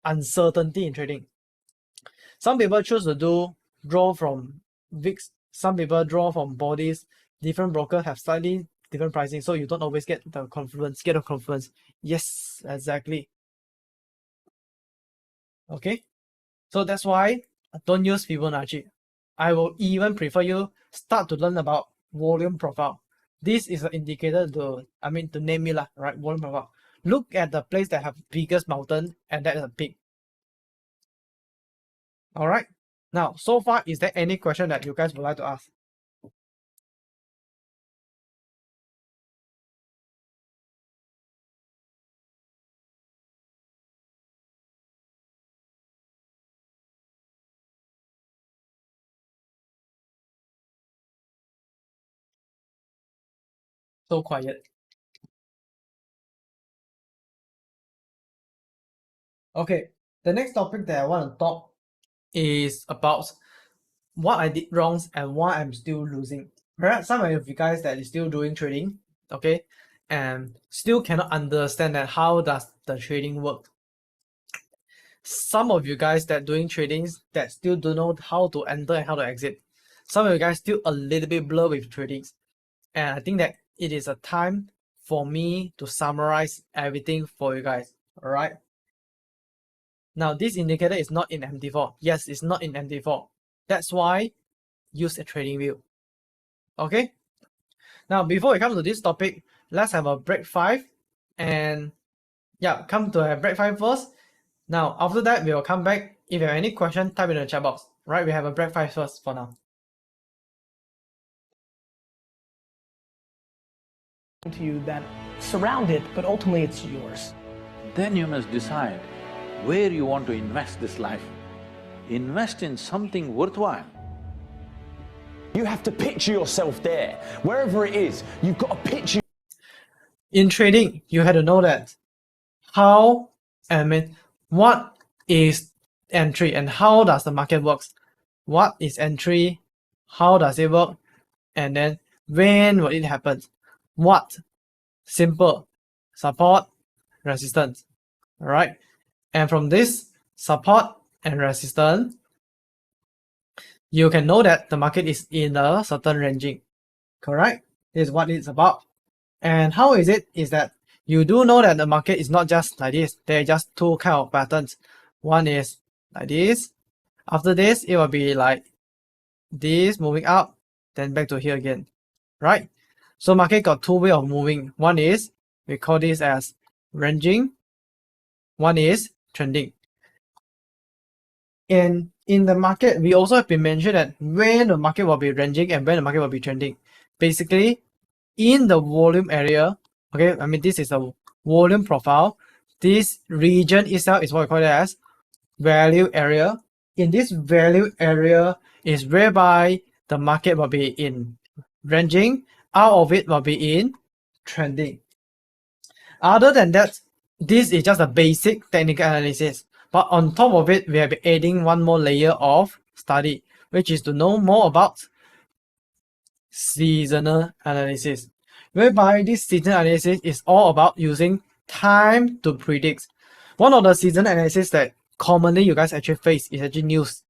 uncertainty in trading. Some people choose to draw from VIX. Some people draw from bodies. Different brokers have slightly different pricing, so you don't always get the confluence. Yes, exactly. Okay, so that's why don't use Fibonacci. I will even prefer you start to learn about volume profile. This is an indicator to name it lah, right? Volume profile. Look at the place that have biggest mountain, and that is a peak. All right. Now, so far, is there any question that you guys would like to ask? So quiet. Okay, the next topic that I want to talk is about what I did wrong and why I'm still losing. Perhaps some of you guys that is still doing trading, okay, and still cannot understand that how does the trading work. Some of you guys that doing tradings that still don't know how to enter and how to exit. Some of you guys still a little bit blur with tradings. And I think that it is a time for me to summarize everything for you guys. Alright. Now this indicator is not in MT4. Yes, it's not in MT4. That's why use a trading view. Okay. Now before we come to this topic, let's have a break 5 and yeah, come to a break 5 first. Now after that we will come back. If you have any question, type in the chat box. Right, we have a break 5 first for now. To you that surround it, but ultimately it's yours. Then you must decide where you want to invest this life. Invest in something worthwhile. You have to picture yourself there. Wherever it is, you've got to picture. In trading, you had to know that what is entry and how does the market works. What is entry? How does it work? And then when will it happen? What? Simple. Support, resistance. Alright? And from this support and resistance, you can know that the market is in a certain ranging. Correct? This is what it's about. And how is it? Is that you do know that the market is not just like this. There are just two kind of patterns. One is like this. After this, it will be like this, moving up, then back to here again. Right? So market got two ways of moving. One is, we call this as ranging. One is trending. And in the market, we also have been mentioned that when the market will be ranging and when the market will be trending. Basically, in the volume area, okay, I mean this is a volume profile. This region itself is what we call it as value area. In this value area is whereby the market will be in ranging, out of it will be in trending. Other than that, this is just a basic technical analysis. But on top of it, we have been adding one more layer of study, which is to know more about seasonal analysis, whereby this seasonal analysis is all about using time to predict. One of the seasonal analysis that commonly you guys actually face is actually news.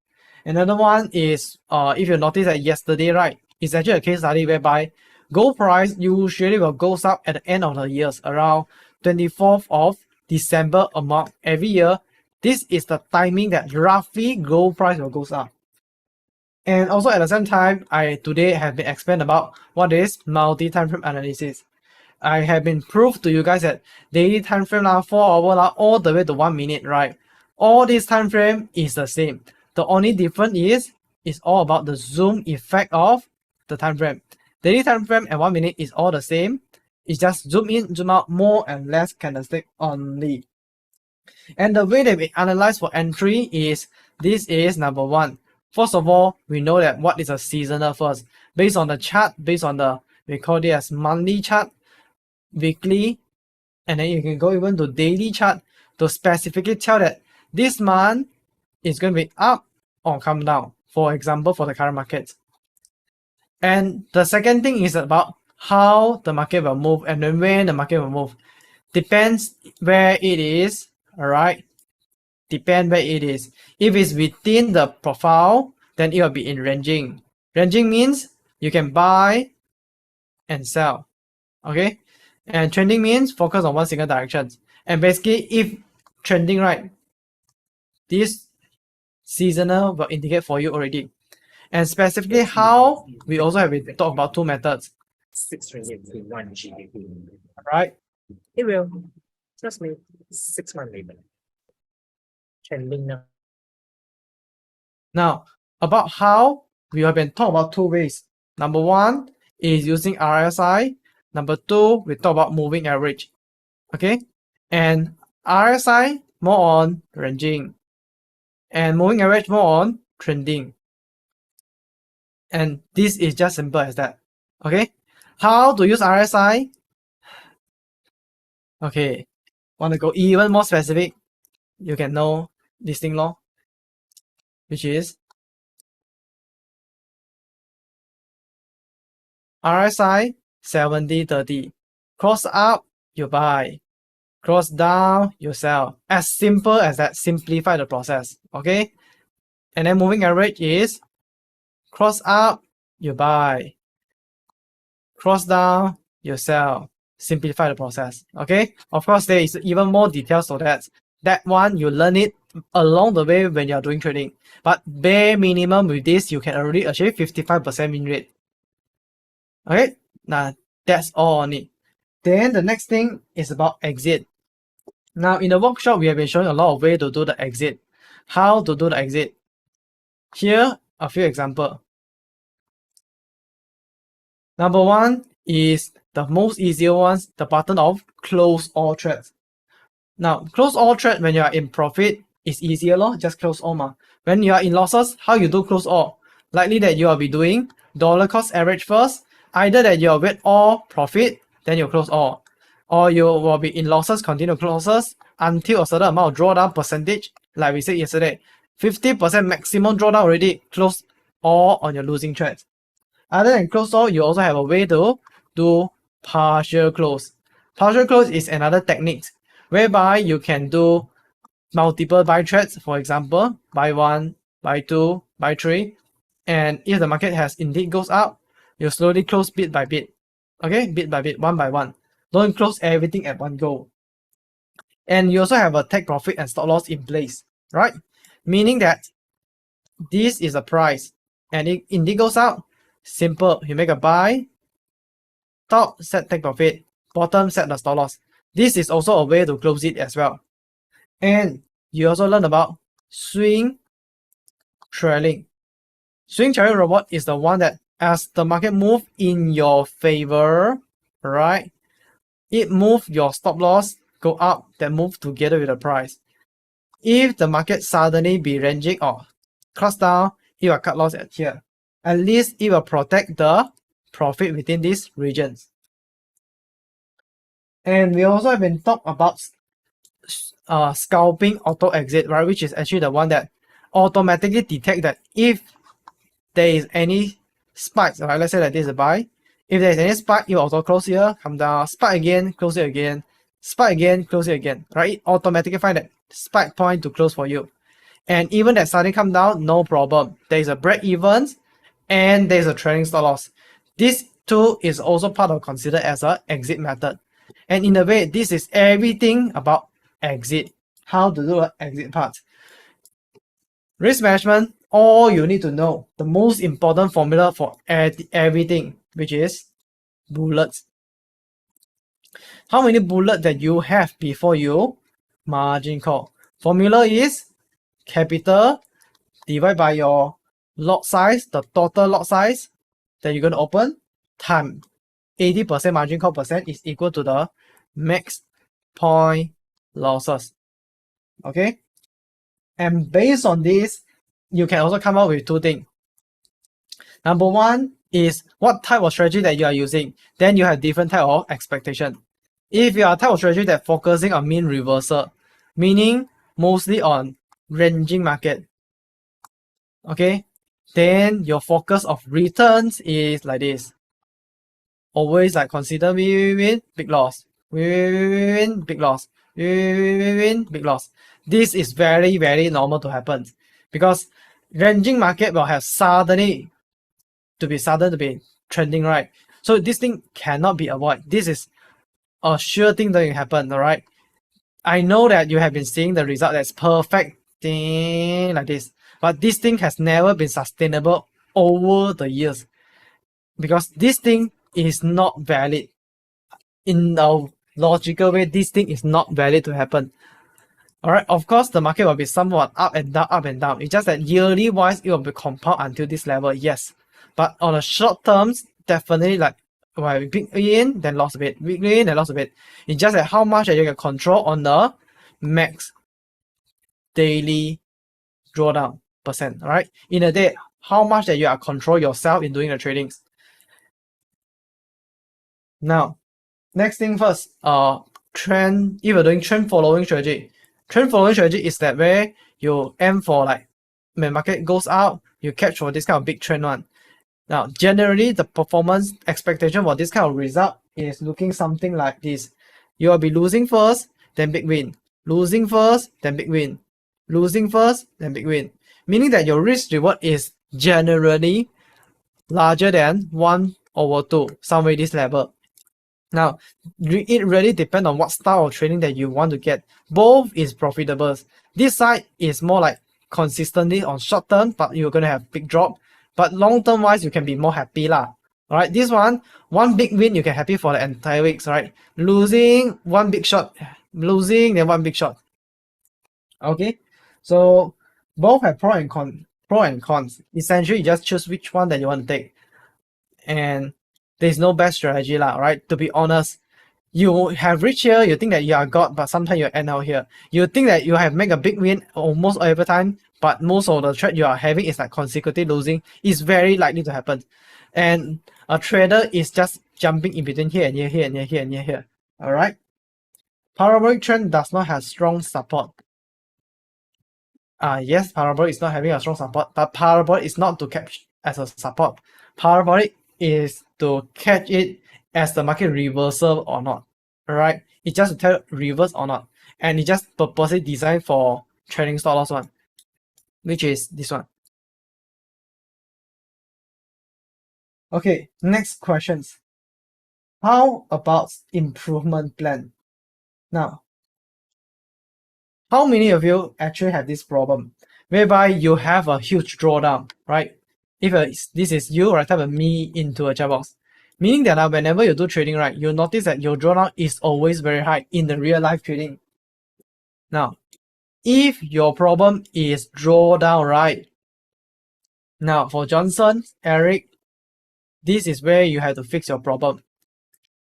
Another one is, if you notice that yesterday, right, it's actually a case study whereby gold price usually will goes up at the end of the years, around 24th of December a month every year. This is the timing that roughly gold price will goes up. And also at the same time, I today have been explained about what is multi-time frame analysis. I have been proved to you guys that daily time frame 4 hour all the way to 1 minute, right? All this time frame is the same. The only difference is it's all about the zoom effect of the time frame. Daily time frame and 1 minute is all the same. It's just zoom in, zoom out, more and less candlestick only. And the way that we analyze for entry is, this is number one. First of all, we know that what is a seasonal first. Based on the chart, based on the, we call it as monthly chart, weekly, and then you can go even to daily chart to specifically tell that this month is going to be up or come down. For example, for the current market. And the second thing is about how the market will move and then when the market will move. Depends where it is, alright? Depend where it is. If it's within the profile, then it will be in ranging. Ranging means you can buy and sell, okay? And trending means focus on one single direction. And basically, if trending right, this seasonal will indicate for you already. And specifically how, we also have been talk about two methods. 6 ringgit to 1 GBP. Right? It will. Trust me, 6 months later. Trending now. Now, about how, we have been talk about two ways. Number one is using RSI. Number two, we talk about moving average. Okay? And RSI more on ranging. And moving average more on trending. And this is just simple as that. Okay? How to use RSI? Okay. Want to go even more specific? You can know this thing law, which is RSI 70-30. Cross up, you buy. Cross down, you sell. As simple as that. Simplify the process. Okay? And then moving average is cross up, you buy. Cross down, you sell. simplify the process. Okay, of course there is even more details so that one you learn it along the way when you're doing trading, but bare minimum with this you can already achieve 55% win rate. Okay, now that's all on it. Then the next thing is about exit. Now in the workshop we have been showing a lot of ways to do the exit, how to do the exit. Here a few examples. Number one is the most easier ones, the button of close all trades. Now, close all trade when you are in profit is easier lor, just close all ma. When you are in losses, how you do close all? Likely that you will be doing dollar cost average first, either that you will wait all profit, then you close all. Or you will be in losses, continue losses until a certain amount of drawdown percentage, like we said yesterday. 50% maximum drawdown already, close all on your losing trades. Other than close all, you also have a way to do partial close. Partial close is another technique whereby you can do multiple buy trades, for example, buy 1, buy 2, buy 3, and if the market has indeed goes up, you slowly close bit by bit. Okay, bit by bit, one by one. Don't close everything at one go. And you also have a take profit and stop loss in place, right? Meaning that this is a price and it indeed goes up. Simple, you make a buy, top set take profit, bottom set the stop loss. This is also a way to close it as well. And you also learn about swing trailing. Swing trailing reward is the one that as the market move in your favor, right? It move your stop loss go up, then move together with the price. If the market suddenly be ranging or cross down, it will cut loss at here. At least it will protect the profit within these regions. And we also have been talked about scalping auto exit, right? Which is actually the one that automatically detect that if there is any spikes, right? Let's say that this is a buy. If there is any spike, it will auto close here, come down, spike again, close it again, spike again, close it again, right? It automatically find that spike point to close for you. And even that suddenly come down, no problem. There is a break even and there is a trailing stop loss. This too is also part of considered as an exit method. And in a way, this is everything about exit, how to do an exit part. Risk management, all you need to know, the most important formula for everything, which is bullets. How many bullets that you have before you margin call? Formula is capital divided by your lot size, the total lot size that you're going to open, time 80% margin call percent is equal to the max point losses. Okay, and based on this, you can also come up with two things. Number one is what type of strategy that you are using. Then you have different type of expectation. If you are type of strategy that focusing on mean reversal, meaning mostly on ranging market, okay, then your focus of returns is like this. Always like consider win, big loss, win, big loss, win, big loss. This is very, very normal to happen because ranging market will have suddenly to be trending, right? So this thing cannot be avoided. This is a sure thing that will happen, alright? I know that you have been seeing the result that's perfect thing like this, but this thing has never been sustainable over the years because this thing is not valid. In a logical way, this thing is not valid to happen. Alright, of course the market will be somewhat up and down, up and down. It's just that yearly wise it will be compound until this level, yes. But on the short terms, definitely like well, big in, then lost a bit, big in, then lost a bit. It's just that how much that you can control on the max daily drawdown percent, alright? In a day, how much that you are control yourself in doing the tradings. Now, next thing first, trend, if you're doing trend following strategy. Trend following strategy is that where you aim for like when market goes out, you catch for this kind of big trend one. Now, generally the performance expectation for this kind of result is looking something like this. You will be losing first, then big win. Losing first, then big win. Losing first, then big win. Meaning that your risk reward is generally larger than 1/2, somewhere this level. Now, it really depends on what style of trading that you want to get. Both is profitable. This side is more like consistently on short term, but you're going to have big drop. But long term wise, you can be more happy lah. Alright, this one big win, you can happy for the entire weeks, right? Losing one big shot, losing then one big shot. Okay, so both have pro and cons. Essentially, you just choose which one that you want to take. And there's no best strategy lah, right? To be honest, you have reached here, you think that you are God, but sometimes you end out here. You think that you have made a big win almost every time, but most of the trade you are having is like consecutive losing. It's very likely to happen. And a trader is just jumping in between here and here, here and here, here and here, here. Alright? Parabolic trend does not have strong support. Yes, parabolic is not having a strong support, but parabolic is not to catch as a support. Parabolic is to catch it as the market reversal or not. Alright? It's just to tell reverse or not. And it's just purposely designed for trading stop loss one, which is this one. Okay, next questions. How about improvement plan? Now, how many of you actually have this problem whereby you have a huge drawdown, right? If this is you, right, type a me into a chat box. Meaning that whenever you do trading, right, you'll notice that your drawdown is always very high in the real life trading. Now, if your problem is drawdown, right? Now, for Johnson, Eric, this is where you have to fix your problem.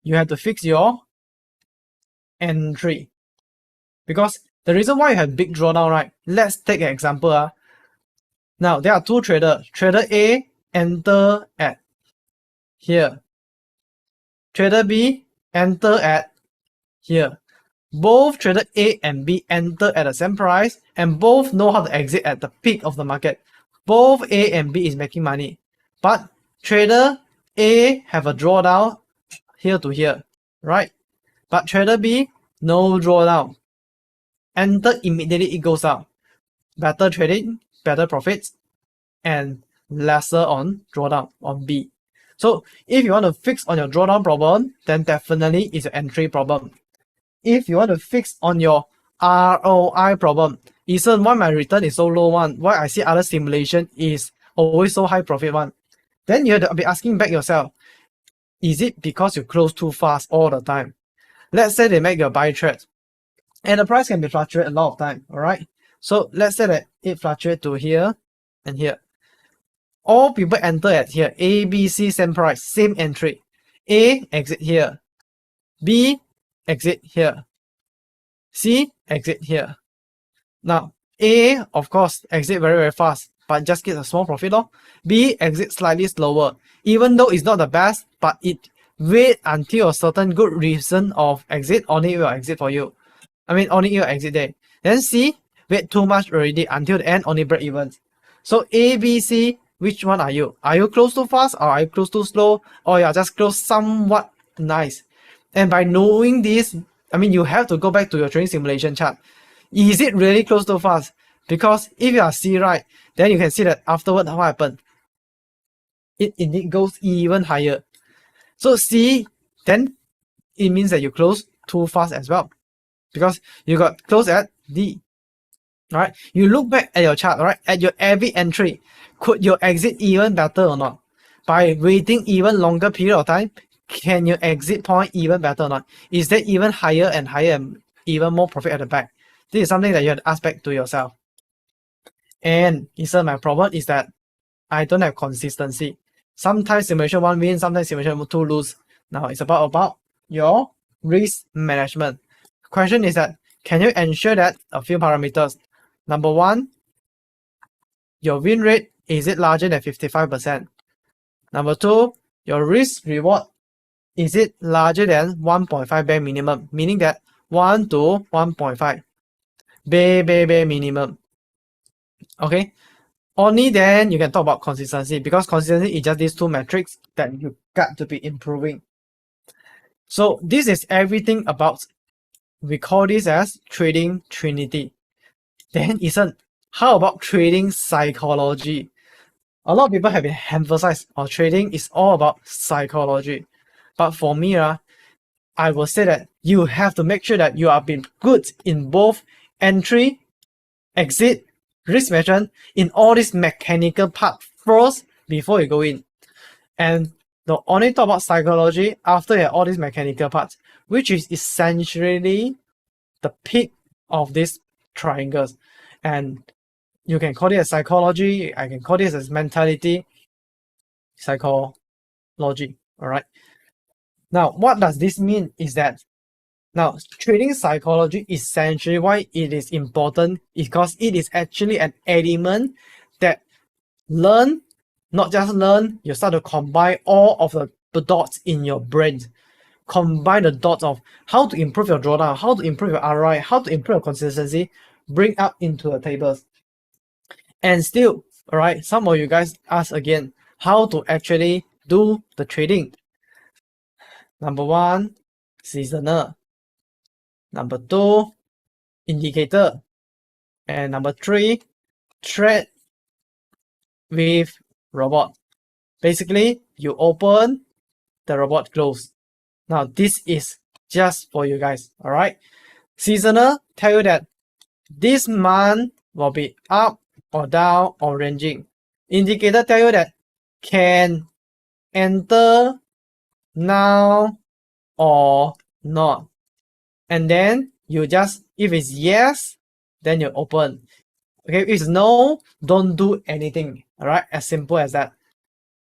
You have to fix your entry. Because the reason why you have big drawdown, right? Let's take an example. Now, there are two traders. Trader A enter at here. Trader B enter at here. Both trader A and B enter at the same price and both know how to exit at the peak of the market. Both A and B is making money. But trader A have a drawdown here to here, right? But trader B, no drawdown. Enter immediately, it goes up. Better trading, better profits, and lesser on drawdown on B. So if you want to fix on your drawdown problem, then definitely it's your entry problem. If you want to fix on your ROI problem, isn't why my return is so low one, why I see other simulation is always so high profit one, then you have to be asking back yourself, is it because you close too fast all the time? Let's say they make your buy trade, and the price can be fluctuate a lot of time, alright? So let's say that it fluctuates to here and here. All people enter at here, A, B, C, same price, same entry. A, exit here. B, exit here. C, exit here. Now, A, of course, exit very, very fast, but just get a small profit. B, exit slightly slower. Even though it's not the best, but it wait until a certain good reason of exit, only it will exit for you. Only it will exit there. Then C, wait too much already until the end, only break even. So A, B, C, which one are you? Are you close too fast or are you close too slow? Or you are just close somewhat nice? And by knowing this, you have to go back to your trading simulation chart. Is it really close too fast? Because if you are C, right, then you can see that afterward what happened. It indeed goes even higher. So C, then it means that you close too fast as well. Because you got close at D. Alright, you look back at your chart, right? At your every entry, could your exit even better or not? By waiting even longer period of time, can your exit point even better or not? Is that even higher and higher and even more profit at the back? This is something that you have to ask back to yourself. And my problem is that I don't have consistency. Sometimes simulation 1 win, sometimes simulation 2 lose. Now it's about your risk management. Question is that, can you ensure that a few parameters? Number 1, your win rate, is it larger than 55%? Number 2, your risk reward, is it larger than 1.5 bare minimum? Meaning that 1 to 1.5 bare minimum. Okay, only then you can talk about consistency, because consistency is just these two metrics that you got to be improving. So this is everything about, we call this as trading Trinity. Then how about trading psychology? A lot of people have been emphasized on trading is all about psychology. But for me, I will say that you have to make sure that you are being good in both entry, exit, risk management, in all this mechanical part first before you go in. And the only talk about psychology after you have all these mechanical parts, which is essentially the peak of these triangles. And you can call it as psychology, I can call this as mentality, psychology. All right. Now, what does this mean is that now trading psychology, essentially why it is important is because it is actually an element that not just learn, you start to combine all of the dots in your brain. Combine the dots of how to improve your drawdown, how to improve your ROI, how to improve your consistency, bring up into the tables. And still, all right, some of you guys ask again how to actually do the trading. Number one, seasonal. Number two, indicator. And number three, trade with robot. Basically, you open, the robot close. Now, this is just for you guys, all right? Seasonal tell you that this month will be up or down or ranging. Indicator tell you that can enter now or not. And then you just, if it's yes, then you open. Okay, if it's no, don't do anything. All right, as simple as that.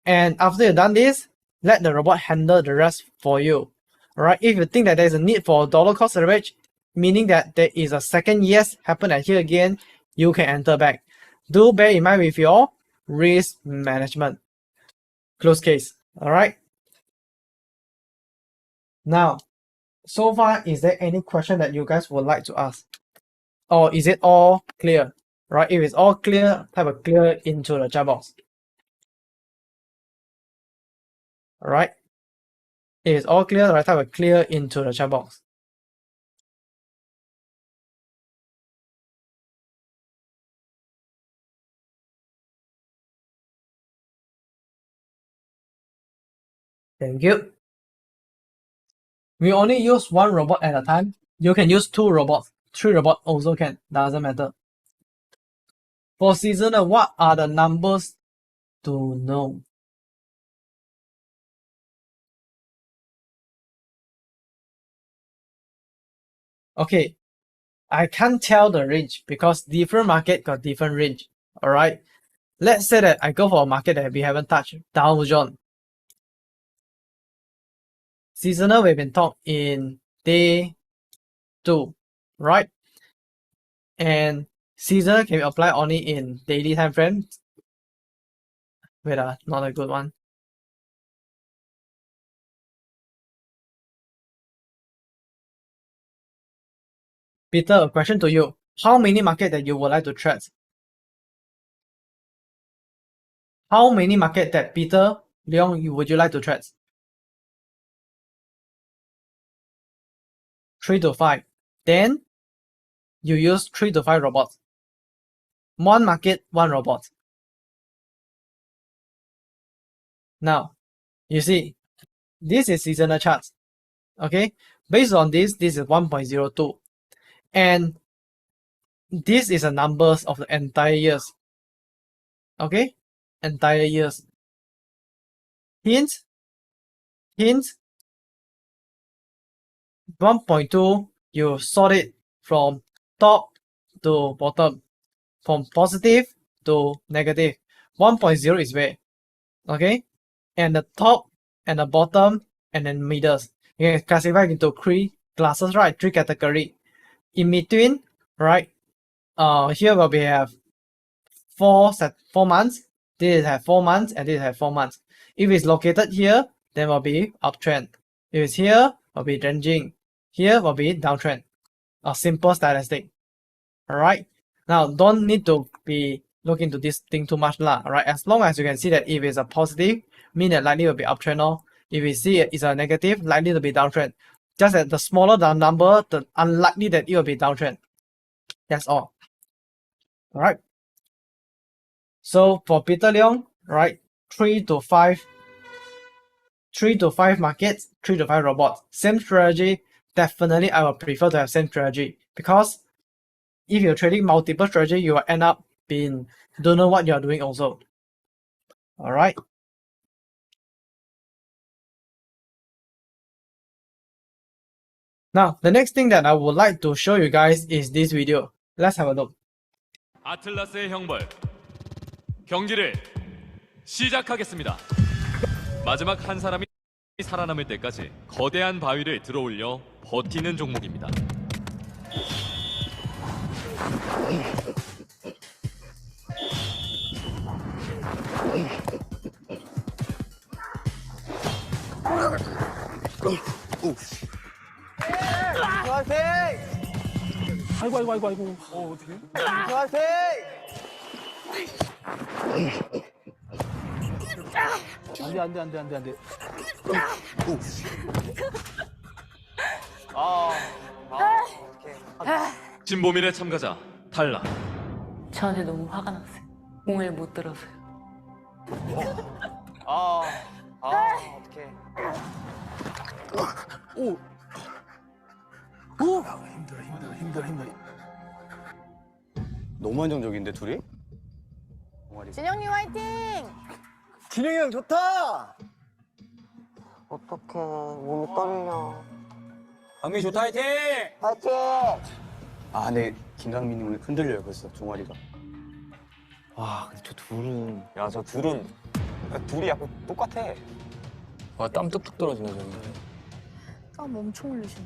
And after you've done this, let the robot handle the rest for you. All right, if you think that there's a need for dollar cost average, meaning that there is a second yes happen at here again, you can enter back. Do bear in mind with your risk management. Close case. All right. Now, so far, is there any question that you guys would like to ask? Or is it all clear? Right? If it's all clear, type a clear into the chat box. All right. If it's all clear, right, type a clear into the chat box. Thank you. We only use one robot at a time. You can use 2 robots, 3 robots also can, doesn't matter. For seasonal, what are the numbers to know? Okay, I can't tell the range because different market got different range. All right, let's say that I go for a market that we haven't touched, Dow Jones. Seasonal we've been taught in day 2, right? And seasonal can be applied only in daily time frame. Wait, not a good one. Peter, a question to you. How many market that you would like to trade? How many market that Peter, Leon, would you like to trade? 3 to 5. Then you use 3 to 5 robots. 1 market, 1 robot. Now, you see, this is seasonal charts. Okay, based on this is 1.02. And this is the numbers of the entire years. Okay, entire years. Hint, 1.2, you sort it from top to bottom, from positive to negative. 1.0 is where, okay, and the top and the bottom and then middles. You can classify into 3 classes, right? 3 category. In between, right? Here where we have 4 months. This have 4 months and this have 4 months. If it's located here, then will be uptrend. If it's here, will be ranging. Here will be downtrend. A simple statistic. Alright. Now don't need to be look into this thing too much lah. Alright. As long as you can see that if it's a positive, mean that likely will be uptrend. Or if we see it's a negative, likely to be downtrend. Just that the smaller the number, the unlikely that it will be downtrend. That's all. Alright. So for Peter Leong, right, 3 3 to 5 markets, 3 to 5 robots. Same strategy, definitely I would prefer to have same strategy, because if you're trading multiple strategy, you will end up being don't know what you're doing also. Alright. Now, the next thing that I would like to show you guys is this video. Let's have a look. 아틀라스의 형벌 경기를 시작하겠습니다. 마지막 한 사람이 살아남을 때까지 거대한 바위를 들어올려 버티는 종목입니다. 아이고. 어떻게? 안돼. 진보밀의 참가자 탈락. 저한테 너무 화가 났어요. 공을 못 들어서요. 어떡해. 힘들어. 너무 안정적인데 둘이? 진영님 화이팅! 진영이 형 좋다! 어떡해 몸이 떨려. 강민 좋다 화이팅! 화이팅! 아 근데 김강민이 오늘 흔들려요 벌써 종아리가. 와 근데 저 둘은 야, 저 둘은 둘이 약간 똑같아. 와 땀 뚝뚝 떨어지네 저기. 땀 엄청 흘리시네.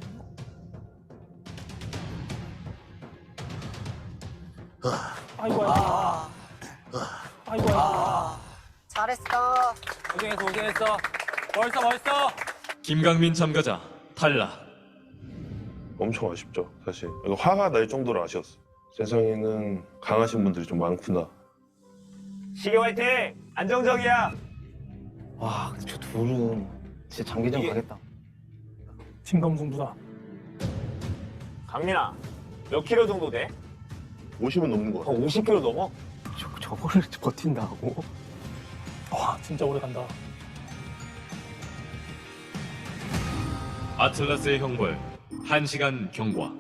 아이고. 잘했어. 고생했어. 벌써. 김강민 참가자 탈락. 엄청 아쉽죠, 사실. 이거 화가 날 정도로 아쉬웠어. 세상에는 강하신 분들이 좀 많구나. 시계 화이팅! 안정적이야. 와 근데 저 둘은 진짜 장기전 가겠다. 진검승부다. 강민아, 몇 킬로 정도 돼? 50은 넘는 것 같아. 50킬로 넘어? 저거를 버틴다고? 와, 진짜 오래 간다. 아틀라스의 형벌 1시간 경과.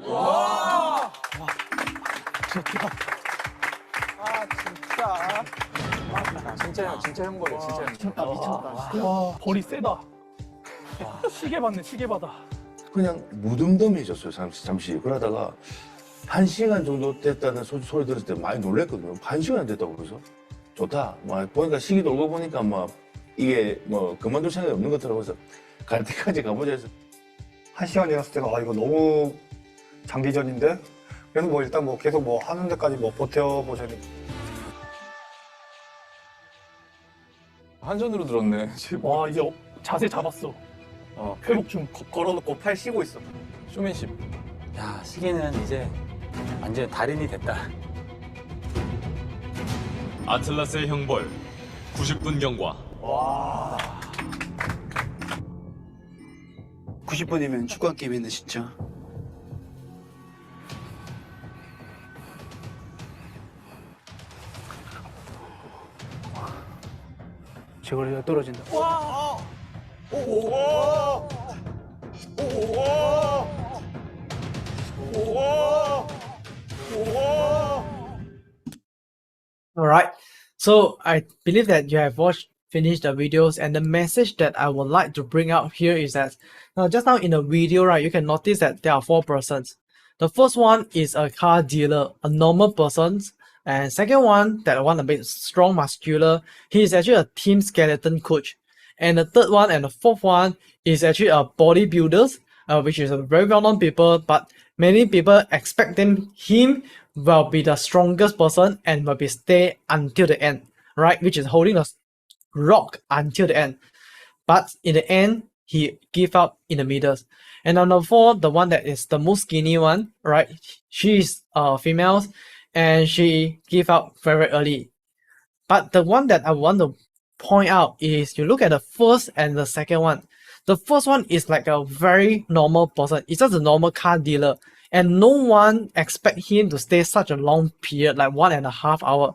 진짜 형벌이야, 진짜. 미쳤다. 와, 벌이 세다. 시계 받다. 그냥 무덤덤해졌어요, 잠시. 그러다가 1시간 정도 됐다는 소리 들었을 때 많이 놀랐거든요. 1시간 됐다고 그래서 좋다. 보니까 시기 돌고 보니까 이게 그만둘 생각이 없는 것 같더라고요. 그래서 갈 때까지 가보자 해서 1시간이었을 때가 이거 너무 장기전인데 그래서 일단 계속 하는 데까지 버텨보셔야 돼. 한 손으로 들었네. 와, 이제 자세 잡았어. 회복 중. 걸어놓고 팔 쉬고 있어. 쇼맨십. 야 시계는 이제 완전 달인이 됐다. 아틀라스의 형벌 90분 경과. 90분이면 축구 한 게임이네 진짜. 저거리가 떨어진다. Alright, so I believe that you have finished the videos, and the message that I would like to bring out here is that just now in the video, right, you can notice that there are 4 persons. The first one is a car dealer, a normal person, and second one, that one a bit strong, muscular, he is actually a team skeleton coach. And the third one and the fourth one is actually a bodybuilder, which is a very well-known people, but many people expect him will be the strongest person and will be stay until the end, right? Which is holding a rock until the end. But in the end, he give up in the middle. And number 4, the one that is the most skinny one, right? She is female and she give up very early. But the one that I want to point out is you look at the first and the second one. The first one is like a very normal person. It's just a normal car dealer. And no one expect him to stay such a long period, like 1.5 hours.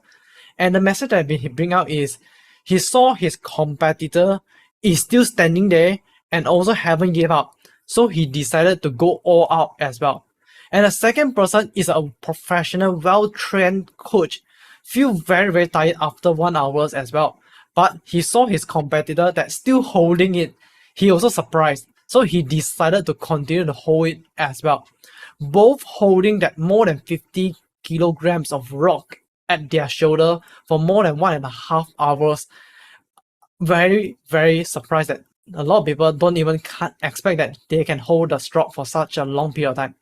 And the message that he bring out is he saw his competitor is still standing there and also haven't give up. So he decided to go all out as well. And the second person is a professional, well-trained coach. Feel very, very tired after 1 hour as well. But he saw his competitor that's still holding it. He also surprised. So he decided to continue to hold it as well. Both holding that more than 50 kilograms of rock at their shoulder for more than 1.5 hours. Very, very surprised that a lot of people don't even expect that they can hold the stroke for such a long period of time.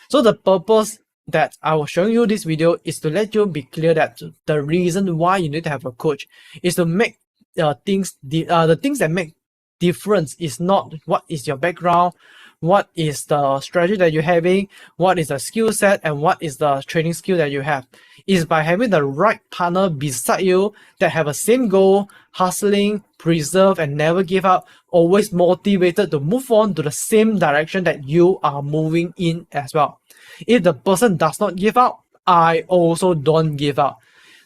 So the purpose that I was showing you this video is to let you be clear that the reason why you need to have a coach is to make the things that make difference is not what is your background, what is the strategy that you're having, what is the skill set, and what is the training skill that you have. Is by having the right partner beside you that have a same goal, hustling, preserve, and never give up, always motivated to move on to the same direction that you are moving in as well. If the person does not give up, I also don't give up.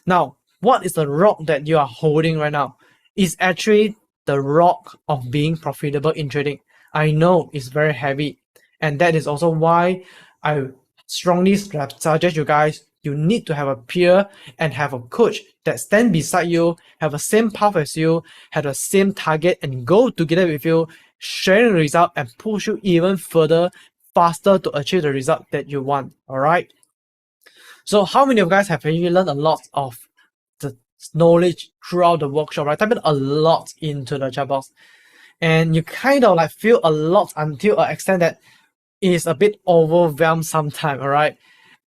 Now, what is the rock that you are holding right now? It's actually the rock of being profitable in trading. I know it's very heavy, and that is also why I strongly suggest you guys, you need to have a peer and have a coach that stand beside you, have the same path as you, have the same target, and go together with you, sharing the result and push you even further, faster to achieve the result that you want. All right. So how many of you guys have really learned a lot of the knowledge throughout the workshop, right? Type in a lot into the chat box. And you kind of like feel a lot until an extent that is a bit overwhelmed sometimes, all right?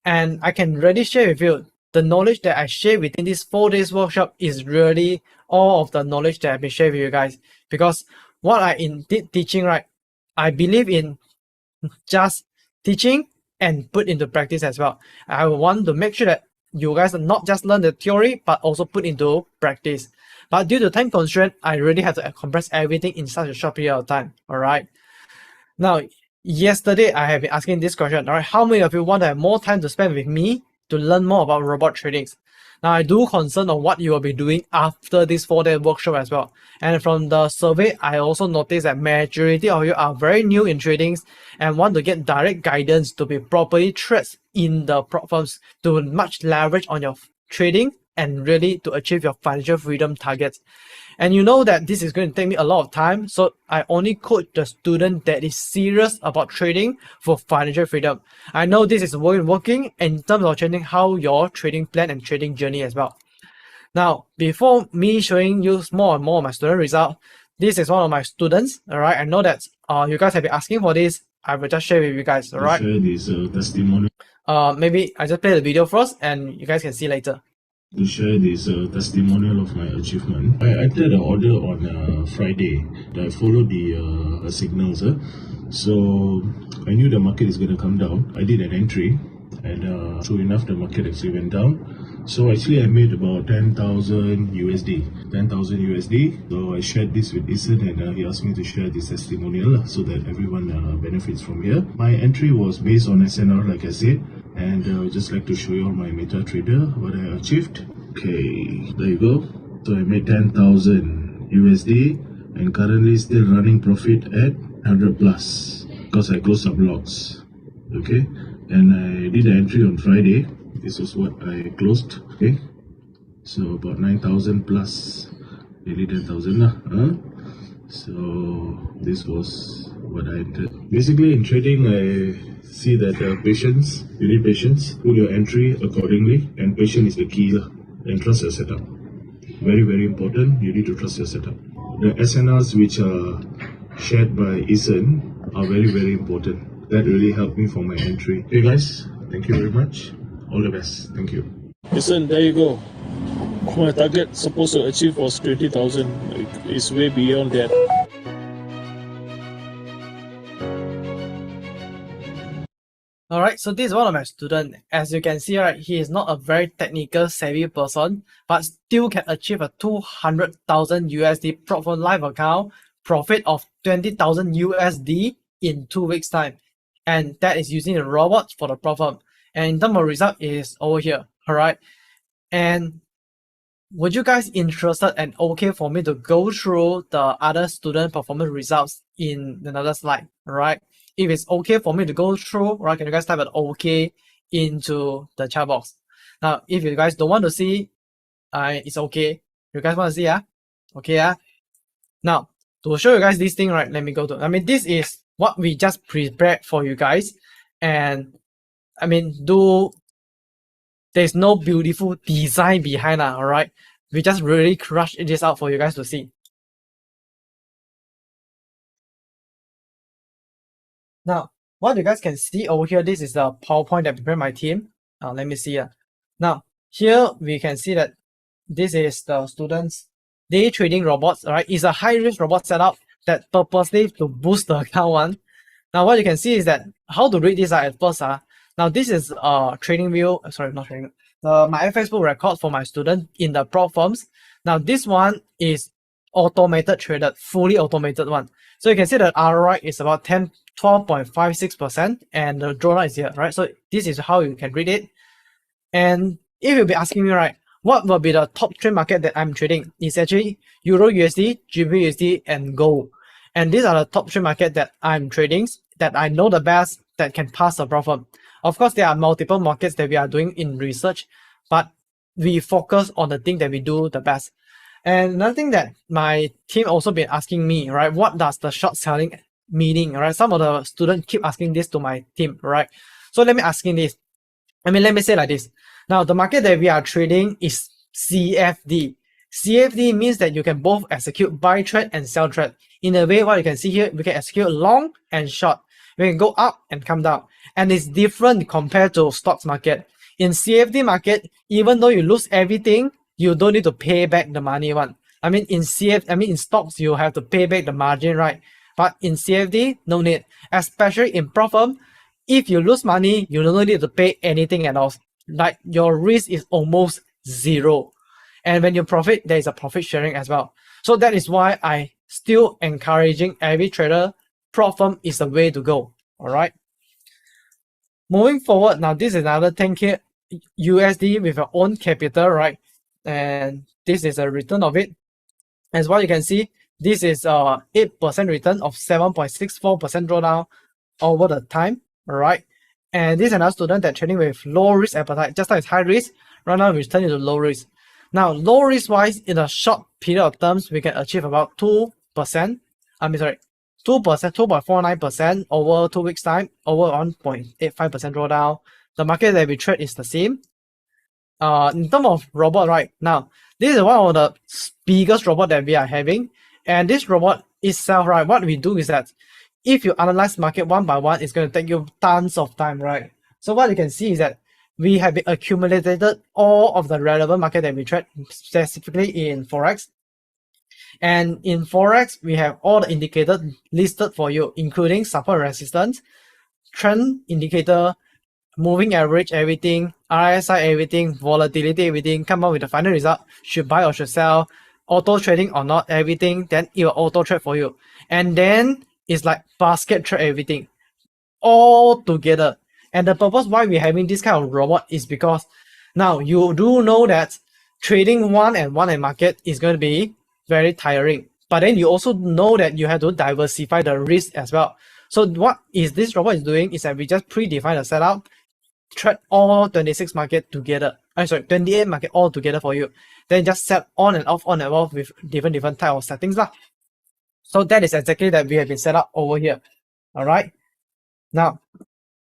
And I can really share with you, the knowledge that I share within this 4 days workshop is really all of the knowledge that I've been sharing with you guys. Because what I indeed teaching, right, I believe in just teaching and put into practice as well. I want to make sure that you guys not just learn the theory, but also put into practice. But due to time constraint, I really have to compress everything in such a short period of time. All right. Now, yesterday I have been asking this question. All right, how many of you want to have more time to spend with me to learn more about robot tradings? Now, I do concern on what you will be doing after this 4-day workshop as well. And from the survey, I also noticed that majority of you are very new in tradings and want to get direct guidance to be properly trained in the prop firms to much leverage on your trading and really to achieve your financial freedom targets. And you know that this is going to take me a lot of time, so I only coach the student that is serious about trading for financial freedom. I know this is working in terms of changing how your trading plan and trading journey as well. Now, before me showing you more and more of my student result, this is one of my students, all right? I know that you guys have been asking for this. I will just share with you guys, all right? Share this testimonial. Maybe I just play the video first and you guys can see later. To share this testimonial of my achievement. I entered the order on Friday. I followed the signals. So I knew the market is going to come down. I did an entry, and true enough, the market actually went down. So actually, I made about 10,000 USD. 10,000 USD. So I shared this with Isan, and he asked me to share this testimonial so that everyone benefits from here. My entry was based on SNR, like I said. And I would just like to show you all my MetaTrader, what I achieved. Okay, there you go. So I made 10,000 USD and currently still running profit at 100 plus because I closed some lots. Okay, and I did the entry on Friday. This is what I closed. Okay, so about 9,000 plus, nearly 10,000 lah. So this was what I entered. Basically in trading, I see that patience, you need patience, put your entry accordingly, and patience is the key, and trust your setup. Very, very important, you need to trust your setup. The SNRs which are shared by Isan are very, very important. That really helped me for my entry. Okay guys, thank you very much. All the best. Thank you. Isan, there you go. My target supposed to achieve was 20,000. It's way beyond that. Alright, so this is one of my students. As you can see, right, he is not a very technical savvy person, but still can achieve a 200,000 USD prop firm live account profit of 20,000 USD in 2 weeks time. And that is using the robot for the prop firm. And in terms of result is over here, alright? And would you guys interested and okay for me to go through the other student performance results in another slide, right? If it's okay for me to go through, right, can you guys type an okay into the chat box? Now, if you guys don't want to see, it's okay. You guys want to see, okay, Now, to show you guys this thing, right, let me go to, this is what we just prepared for you guys. And there's no beautiful design behind that, alright? We just really crushed this out for you guys to see. Now, what you guys can see over here, this is the PowerPoint that prepared my team. Let me see. Now, here we can see that this is the students' day trading robots, alright? It's a high-risk robot setup that purposely to boost the account one. Now, what you can see is that how to read this at first. Now, this is trading view, sorry, not trading, my Facebook record for my student in the prop firms. Now, this one is automated traded, fully automated one. So you can see that ROI is about 12.56%, and the drawdown is here, right? So this is how you can read it. And if you'll be asking me, right, what will be the top trade market that I'm trading? It's actually Euro USD, GBP USD, and Gold. And these are the top trade market that I'm trading, that I know the best, that can pass the profit. Of course, there are multiple markets that we are doing in research, but we focus on the thing that we do the best. And another thing that my team also been asking me, right, what does the short selling meaning, right? Some of the students keep asking this to my team, right? So let me asking this. Let me say like this. Now, the market that we are trading is CFD. CFD means that you can both execute buy trade and sell trade. In a way, what you can see here, we can execute long and short. We can go up and come down. And it's different compared to stocks market. In CFD market, even though you lose everything, you don't need to pay back the money one. In stocks, you have to pay back the margin, right? But in CFD, no need. Especially in prop firm, if you lose money, you don't need to pay anything at all. Like, your risk is almost zero. And when you profit, there is a profit sharing as well. So that is why I still encouraging every trader, prop firm is the way to go. All right. Moving forward, now this is another 10K USD with your own capital, right? And this is a return of it. As what you can see, this is 8% return of 7.64% drawdown over the time, all right? And this is another student that trading with low risk appetite, just like it's high risk, right now we turn into low risk. Now, low risk wise, in a short period of terms, we can achieve about 2%. 2%, 2.49% over 2 weeks time, over 1.85% drawdown. The market that we trade is the same. In terms of robot, right now, this is one of the biggest robot that we are having. And this robot itself, right, what we do is that if you analyze market one by one, it's going to take you tons of time, right? So what you can see is that we have accumulated all of the relevant market that we trade, specifically in Forex. And in Forex, we have all the indicators listed for you, including support resistance, trend indicator, moving average, everything, RSI, everything, volatility, everything, come up with the final result, should buy or should sell, auto trading or not, everything, then it will auto trade for you. And then it's like basket trade everything, all together. And the purpose why we're having this kind of robot is because now you do know that trading one and one in market is going to be very tiring. But then you also know that you have to diversify the risk as well. So what is this robot is doing is that we just predefine the setup, trade all 26 market together. 28 market all together for you. Then just set on and off with different type of settings lah. So that is exactly that we have been set up over here. All right. Now,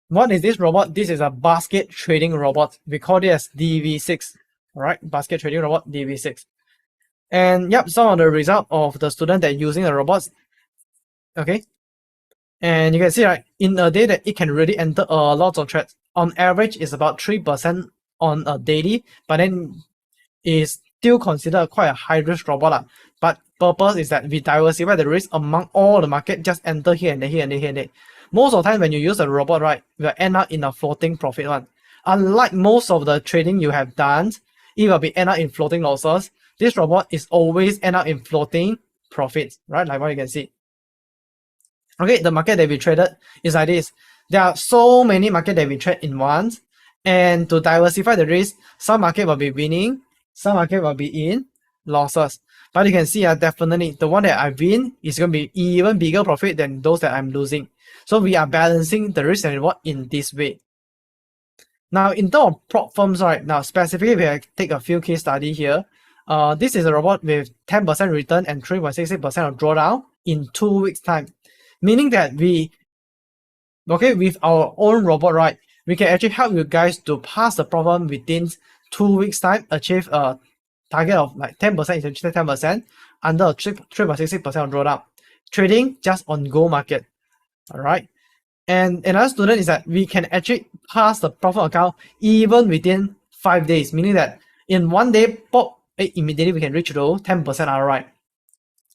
what is this robot? This is a basket trading robot. We call it as DV6. All right, basket trading robot DV6. And yep, some of the result of the student that using the robots. Okay. And you can see, right, in a day that it can really enter a lot of trades. On average, it's about 3% on a daily, but then is still considered quite a high risk robot. But purpose is that we diversify the risk among all the market, just enter here and there, here and there, here and there. Most of the time when you use a robot, right, you will end up in a floating profit one. Unlike most of the trading you have done, it will be end up in floating losses. This robot is always end up in floating profits, right? Like what you can see. Okay, the market that we traded is like this. There are so many market that we trade in once, and to diversify the risk, some market will be winning some market will be in losses. But you can see definitely the one that I win is going to be even bigger profit than those that I'm losing. So we are balancing the risk and reward in this way. Now, in terms of prop firms, right now specifically we have take a few case study here. This is a robot with 10% return and 3.66% of drawdown in 2 weeks time, meaning that with our own robot, right, we can actually help you guys to pass the problem within 2 weeks time, achieve a target of like 10%, essentially 10% under 3.66% of drawdown. Trading just on Go market, all right. And another student is that we can actually pass the profit account even within 5 days, meaning that in 1 day, pop, immediately we can reach to 10% ROI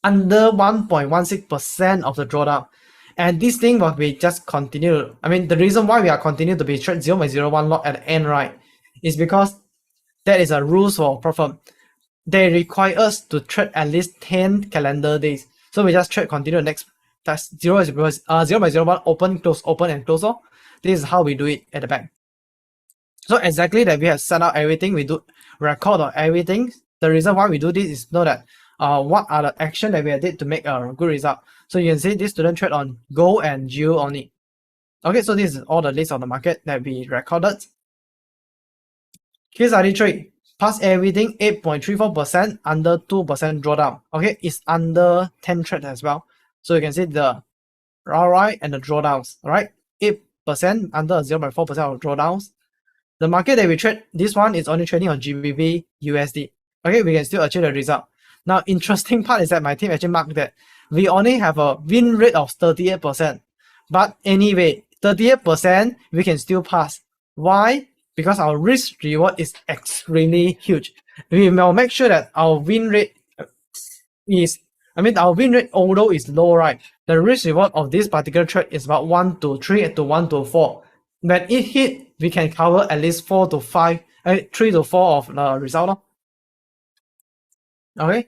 under 1.16% of the drawdown. And this thing will be just continue. I mean, the reason why we are continuing to be trade 0.01 lot at the end, right, is because that is a rules for prop firm. They require us to trade at least 10 calendar days. So we just trade continue next. That's 0.01 open, close, open, and close. This is how we do it at the back. So exactly that we have set out everything. We do record on everything. The reason why we do this is know that what are the action that we did to make a good result. So you can see this student trade on Go and Geo only. Okay, so this is all the list of the market that we recorded. Case study trade. Pass everything 8.34% under 2% drawdown. Okay, it's under 10 trades as well. So you can see the ROI and the drawdowns, right? 8% under 0.4% of drawdowns. The market that we trade, this one is only trading on GBP USD. Okay, we can still achieve the result. Now, interesting part is that my team actually marked that we only have a win rate of 38%. But anyway, 38% we can still pass. Why? Because our risk reward is extremely huge. We will make sure that our win rate our win rate, although is low, right, the risk reward of this particular trade is about 1 to 3 to 1 to 4. When it hit, we can cover at least 4 to 5, 3 to 4 of the result. Okay,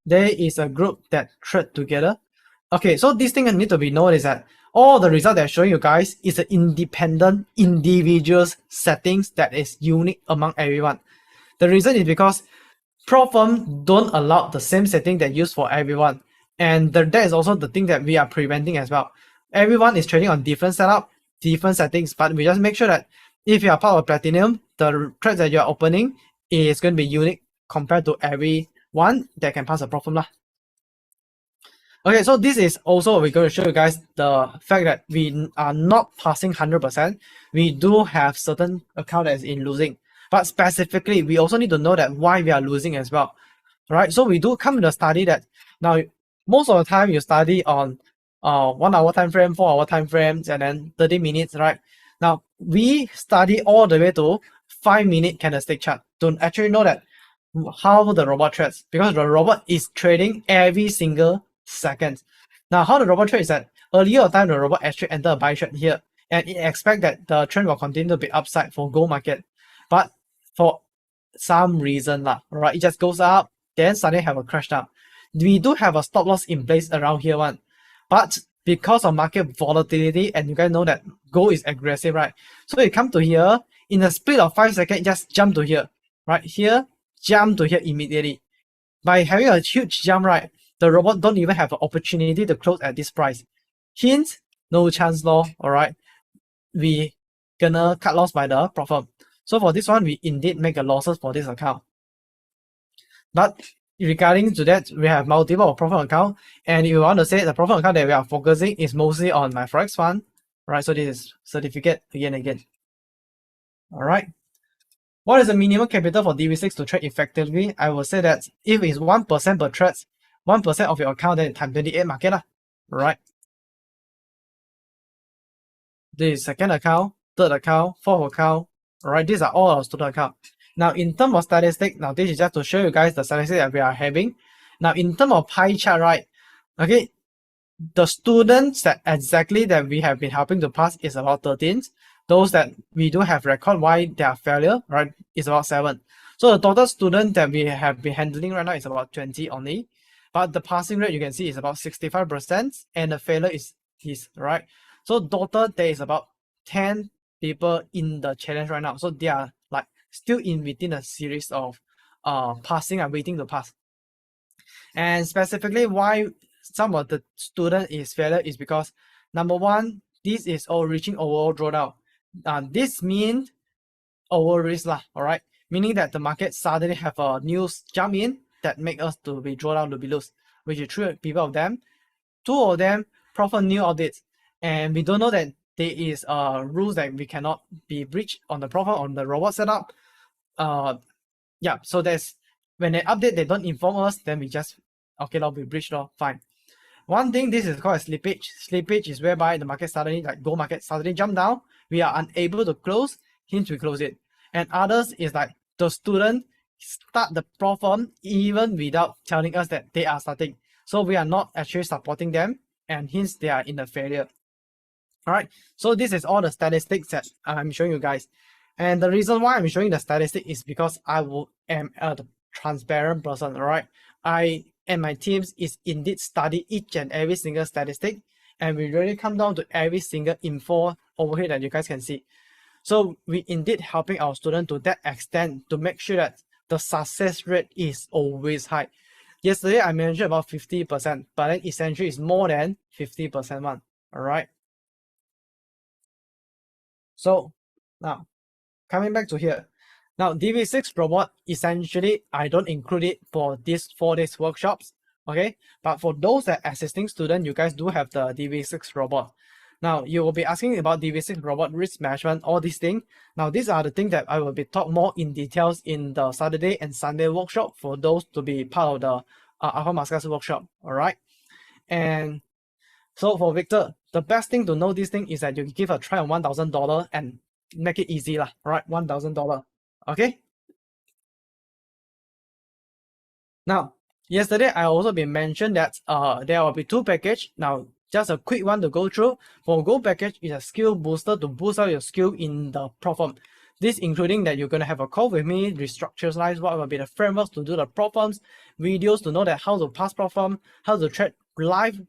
there is a group that trade together. Okay, so this thing that need to be known is that all the result that I'm showing you guys is an independent individuals settings that is unique among everyone. The reason is because prop firm don't allow the same setting that used for everyone, and that is also the thing that we are preventing as well. Everyone is trading on different setup, different settings, but we just make sure that if you are part of platinum, the trades that you are opening is going to be unique compared to everyone that can pass a prop firm. Okay, so this is also we're going to show you guys the fact that we are not passing 100%. We do have certain account that is in losing, but specifically we also need to know that why we are losing as well. Right, so we do come to the study that now most of the time you study on 1 hour time frame, 4 hour time frames, and then 30 minutes, right? Now we study all the way to 5-minute candlestick chart to actually know that how the robot trades, because the robot is trading every single second. Now how the robot trades is that earlier time the robot actually enter a buy trade here, and it expect that the trend will continue to be upside for gold market, but for some reason right, it just goes up, then suddenly have a crash down. We do have a stop loss in place around here one, but because of market volatility, and you guys know that gold is aggressive, right? So it come to here in a split of 5 seconds, just jump to here, right here, jump to here immediately. By having a huge jump, right, the robot don't even have an opportunity to close at this price. Hint, no chance law, all right? We gonna cut loss by the prop firm. So for this one, we indeed make a losses for this account. But regarding to that, we have multiple prop firm account, and if you want to say the prop firm account that we are focusing is mostly on my Forex fund, right? So this is certificate again. All right. What is the minimum capital for DV6 to trade effectively? I will say that if it's 1% per trade, 1% of your account, then times 28 market, right? This is second account, third account, fourth account. Alright, these are all our student account. Now, in terms of statistics, now this is just to show you guys the statistics that we are having. Now, in terms of pie chart, right? Okay, the students that exactly that we have been helping to pass is about 13. Those that we do have record why they are failure, right, is about 7. So the total student that we have been handling right now is about 20 only. But the passing rate you can see is about 65%, and the failure is right. So total there is about 10 people in the challenge right now. So they are like still in within a series of passing and waiting to pass. And specifically why some of the student is failure is because number one, this is all reaching overall drawdown. This means over risk lah, all right, meaning that the market suddenly have a news jump in that make us to be draw down to be lose, which is three people of them. Two of them proper new audits, and we don't know that there is rules that we cannot be breached on the profile on the robot setup. Yeah, so there's when they update, they don't inform us, then we just okay, we breach law, fine. One thing, this is called a slippage. Slippage is whereby the market suddenly, like gold market suddenly jump down, we are unable to close, hence we close it. And others is like the student start the problem even without telling us that they are starting. So we are not actually supporting them, and hence they are in the failure. All right, so this is all the statistics that I'm showing you guys. And the reason why I'm showing the statistic is because am a transparent person, all right? I and my teams is indeed study each and every single statistic, and we really come down to every single info over here that you guys can see. So we indeed helping our student to that extent to make sure that the success rate is always high. Yesterday I mentioned about 50%, but then essentially it's more than 50% one, all right? So now, coming back to here. Now, DV6 robot, essentially, I don't include it for these 4 days workshops, okay? But for those that assisting student, you guys do have the DV6 robot. Now, you will be asking about DV6 robot risk management, all these things. Now, these are the things that I will be talk more in details in the Saturday and Sunday workshop for those to be part of the Alpha Mascas workshop, all right? And so for Victor, the best thing to know this thing is that you give a try on $1,000 and make it easy lah, right? $1,000, okay? Now, yesterday I also been mentioned that there will be 2 packages. Now, just a quick one to go through. For Go package is a skill booster to boost out your skill in the problem. This including that you're gonna have a call with me, restructuralize what will be the frameworks to do the problems, videos to know that how to pass problem, how to track live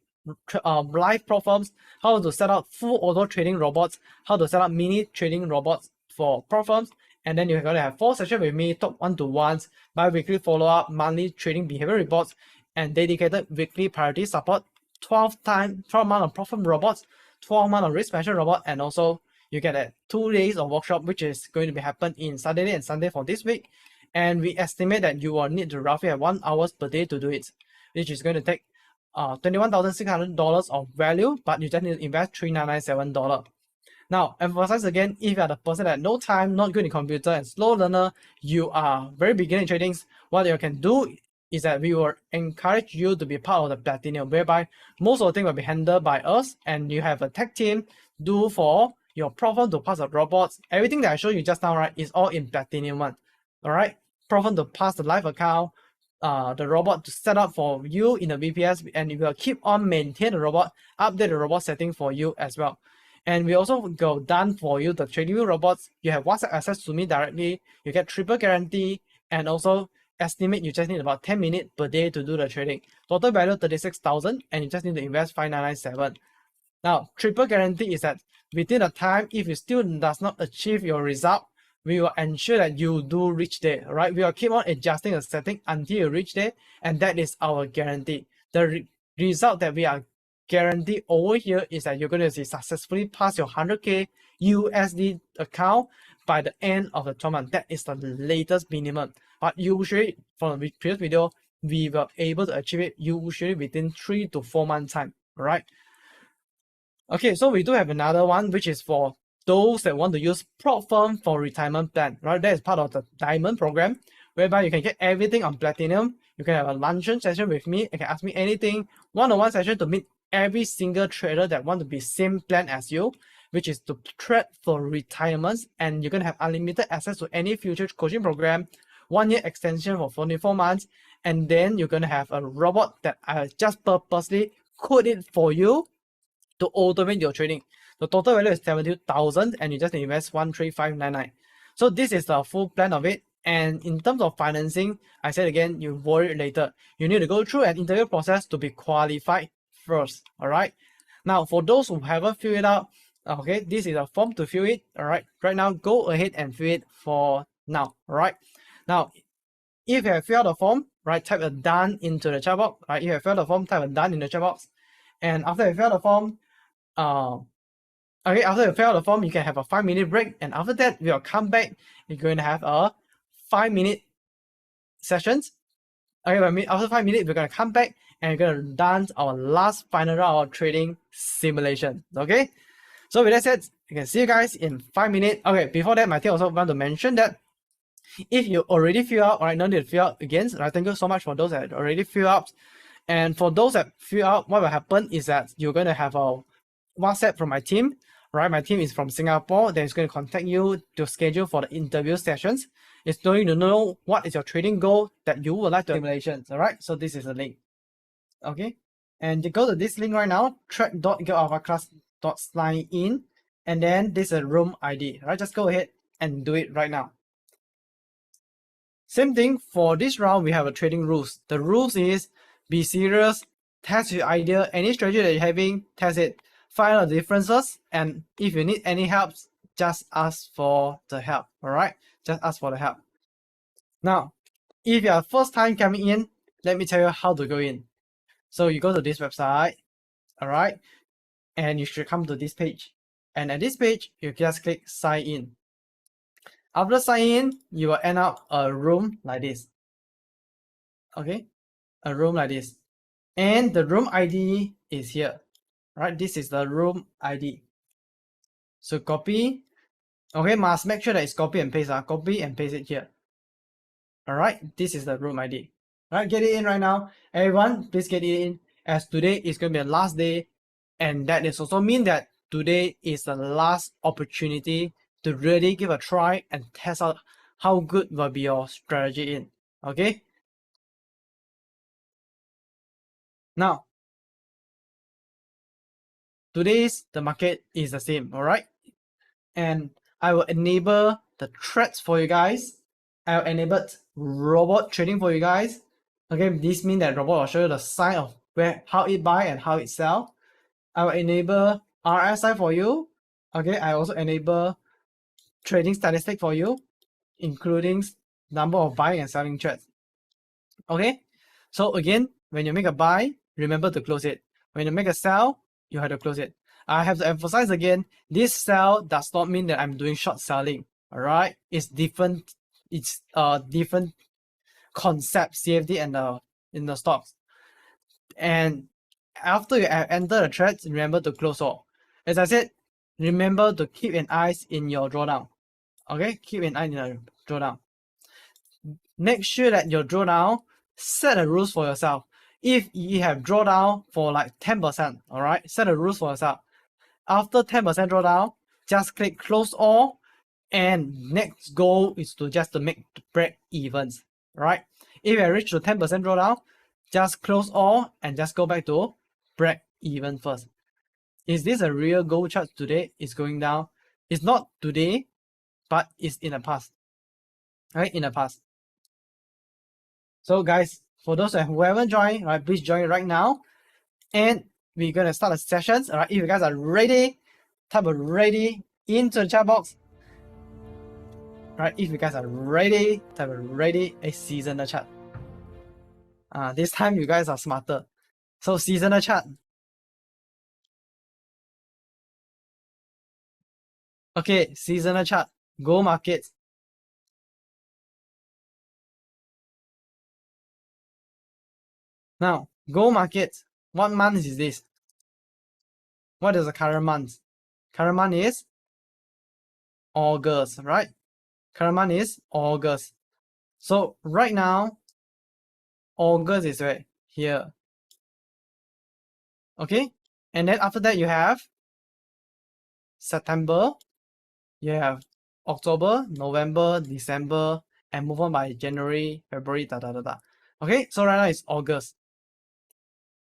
problems, how to set up full auto trading robots, how to set up mini trading robots for problems, and then you're going to have 4 sessions with me, talk one-to-ones, bi-weekly follow-up, monthly trading behavior reports, and dedicated weekly priority support, 12 month of problem robots, 12 month of risk management robot, and also you get a 2 days of workshop, which is going to be happen in Saturday and Sunday for this week. And we estimate that you will need to roughly have 1 hour per day to do it, which is going to take $21,600 of value, but you just need to invest $3,997. Now, emphasize again, if you are the person that no time, not good in computer, and slow learner, you are very beginner in trading, what you can do is that we will encourage you to be part of the platinum, whereby most of the things will be handled by us, and you have a tech team do for your problem to pass the robots. Everything that I showed you just now, right, is all in platinum one. All right, problem to pass the live account, the robot to set up for you in the VPS, and we will keep on maintain the robot, update the robot setting for you as well. And we also go done for you the trading view robots. You have WhatsApp access to me directly. You get triple guarantee, and also estimate you just need about 10 minutes per day to do the trading. Total value 36,000, and you just need to invest 5,997. Now, triple guarantee is that within a time, if you still does not achieve your result, we will ensure that you do reach there, right? We will keep on adjusting the setting until you reach there, and that is our guarantee. The result that we are guarantee over here is that you're going to see successfully pass your 100K USD account by the end of the 12 months. That is the latest minimum. But usually, from the previous video, we were able to achieve it usually within 3 to 4 months time, right? Okay, so we do have another one, which is for those that want to use prop firm for retirement plan, right? That is part of the diamond program, whereby you can get everything on platinum. You can have a luncheon session with me. You can ask me anything. One-on-one session to meet every single trader that want to be same plan as you, which is to trade for retirements, and you're going to have unlimited access to any future coaching program, 1 year extension for 44 months, and then you're going to have a robot that I just purposely coded for you to automate your trading. The total value is 72,000, and you just invest 13599. So this is the full plan of it. And in terms of financing, I said again, you worry later. You need to go through an interview process to be qualified first. All right. Now, for those who haven't filled it out, okay, this is a form to fill it. All right. Right now, go ahead and fill it for now. All right. Now, If you have filled out the form, right, type a done into the chat box, right? If you have filled the form, type a done in the chat box. And after you fill out the form, okay, after you fill out the form, you can have a 5-minute break. And after that, we'll come back. You're going to have a 5-minute sessions. Okay, after 5 minutes, we're going to come back and we're going to done our last final round of trading simulation. Okay, so with that said, you can see you guys in 5 minutes. Okay, before that, my team also want to mention that if you already fill out, all right, no need to fill out again. Right, thank you so much for those that already fill out. And for those that fill out, what will happen is that you're going to have a WhatsApp from my team. Right, my team is from Singapore. Then it's going to contact you to schedule for the interview sessions. It's going to know what is your trading goal that you would like to simulations. All right, so this is the link. Okay, and you go to this link right now, track.getalphaclass.sign in, and then this is a room ID. All right, just go ahead and do it right now. Same thing for this round, we have a trading rules. The rules is be serious, test your idea, any strategy that you're having, test it, find out the differences, and if you need any help, just ask for the help. All right, just ask for the help. Now, if you are first time coming in, let me tell you how to go in. So you go to this website, all right, and you should come to this page. And at this page, you just click sign in. After sign in, you will end up a room like this. Okay, a room like this. And the room ID is here, right? This is the room ID. So copy. Okay, must make sure that it's copy and paste. Copy and paste it here. All right, this is the room ID. All right, get it in right now. Everyone, please get it in, as today is going to be the last day. And that is also mean that today is the last opportunity to really give a try and test out how good will be your strategy in. Okay. Now, today's the market is the same, all right? And I will enable the threads for you guys. I will enable robot trading for you guys. Okay, this means that robot will show you the sign of where how it buy and how it sell. I will enable RSI for you. Okay, I also enable trading statistic for you, including number of buying and selling trades. Okay, so again, when you make a buy, remember to close it. When you make a sell, you have to close it. I have to emphasize again, this sell does not mean that I'm doing short selling. All right, it's different. It's different concept CFD and in the stocks. And after you enter the trade, remember to close all. As I said, remember to keep an eye in your drawdown. Okay, keep an eye in your drawdown. Make sure that your drawdown set a rules for yourself. If you have drawdown for like 10%, all right, set a rules for yourself. After 10% drawdown, just click close all, and next goal is to make break evens, right? If you reach to 10% drawdown, just close all and just go back to break even first. Is this a real gold chart today? It's going down. It's not today, but it's in the past, right? In the past. So guys, for those who haven't joined, right, please join right now. And we're gonna start the sessions. All right, if you guys are ready, type a ready into the chat box. Right, if you guys are ready, type a ready a seasonal chart. This time you guys are smarter. So seasonal chart. Okay, seasonal chart. Go markets. Now, go markets. What month is this? What is the current month? Current month is August, right? Current month is August. So right now, August is right here. Okay, and then after that you have September, you have October, November, December, and move on by January, February, Okay, so right now it's August.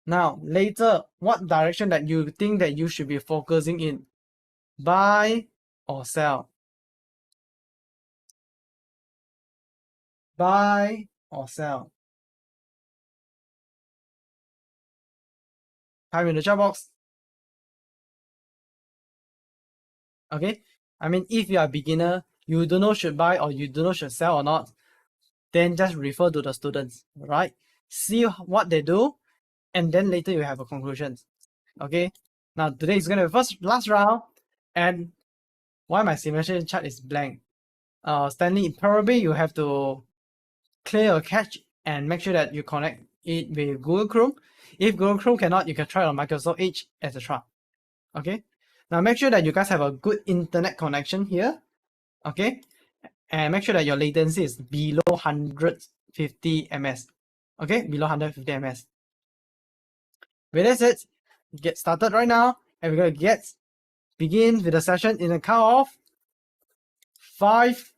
Now, later, what direction that you think that you should be focusing in? Buy or sell? Buy or sell? Type in the chat box. Okay, I mean, if you are a beginner, you don't know should buy or you don't know should sell or not, then just refer to the students, right? See what they do, and then later you have a conclusion. Okay, now today is gonna be last round, and why my simulation chart is blank? Stanley, probably you have to clear a cache and make sure that you connect it with Google Chrome. If Google Chrome cannot, you can try on Microsoft Edge, etc. Okay, now make sure that you guys have a good internet connection here. Okay, and make sure that your latency is below 150 ms. Okay, below 150 ms. With that said, get started right now, and we're gonna begin with the session in a count of 5,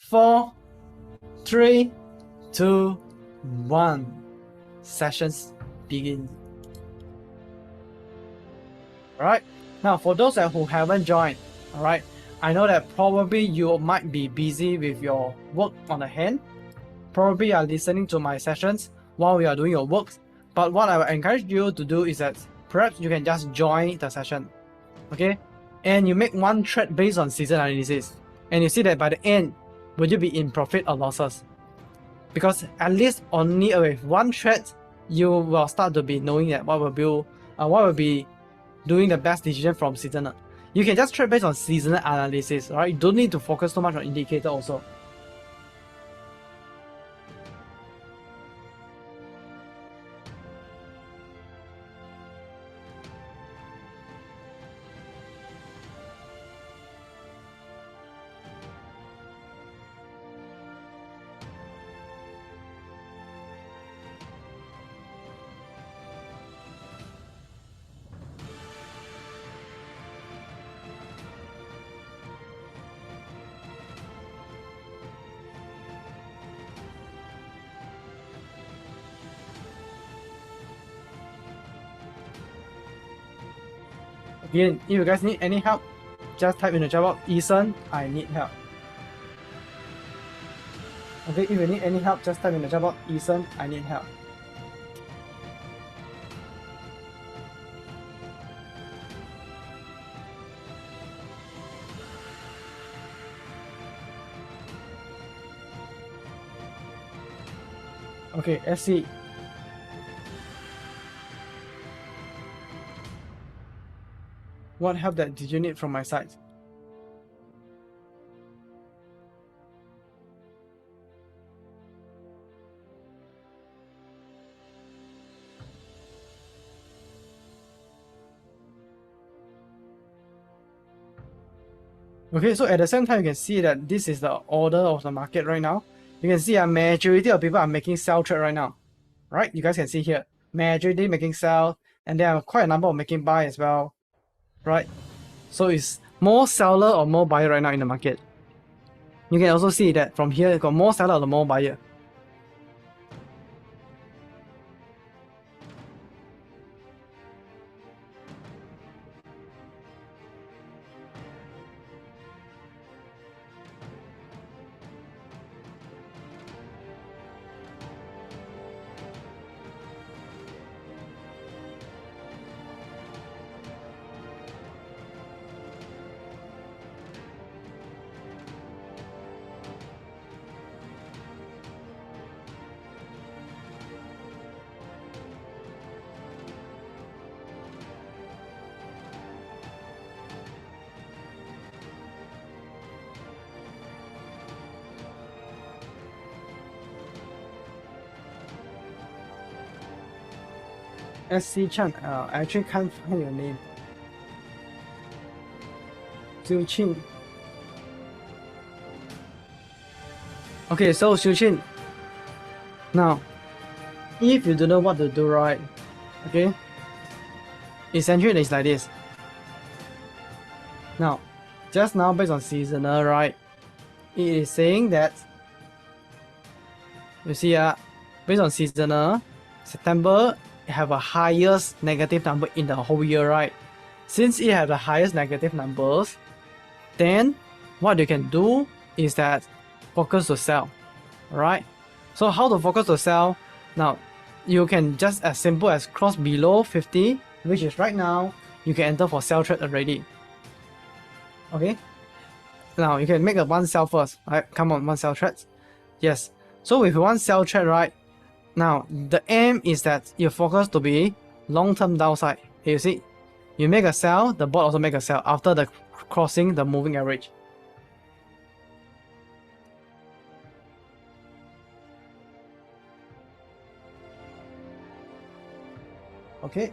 4, 3, 2, 1. Sessions begin. Alright, now for those who haven't joined, alright, I know that probably you might be busy with your work on the hand. Probably you are listening to my sessions while you are doing your work. But what I will encourage you to do is that perhaps you can just join the session. Okay? And you make one trade based on season analysis. And you see that by the end, will you be in profit or losses? Because at least only with one trade, you will start to be knowing that what will be doing the best decision from seasonal. You can just trade based on seasonal analysis, right? You don't need to focus so much on indicator also. Again, if you guys need any help, just type in the chat box, Ethan, I need help. Okay, if you need any help, just type in the chat box, Ethan, I need help. Okay, let's see. What help that did you need from my side? Okay, so at the same time, you can see that this is the order of the market right now. You can see a majority of people are making sell trade right now, right? You guys can see here, majority making sell, and there are quite a number of making buy as well, right? So it's more seller or more buyer right now in the market. You can also see that from here, you got more seller or more buyer. SC Chan, I actually can't find your name. Xiu Qin. Okay, so Xiu Qin. Now, if you don't know what to do, right? Okay, essentially it's like this. Now, just now based on seasonal, right? It is saying that you see, based on seasonal, September have a highest negative number in the whole year, right? Since it have the highest negative numbers, then what you can do is that focus to sell, right? So how to focus to sell? Now, you can just as simple as cross below 50, which is right now, you can enter for sell trade already. Okay? Now, you can make a one sell first, right? Come on, one sell trade. Yes. So if you want sell trade, right? Now the aim is that your focus to be long-term downside. Here you see, you make a sell, the bot also make a sell after the crossing the moving average. Okay,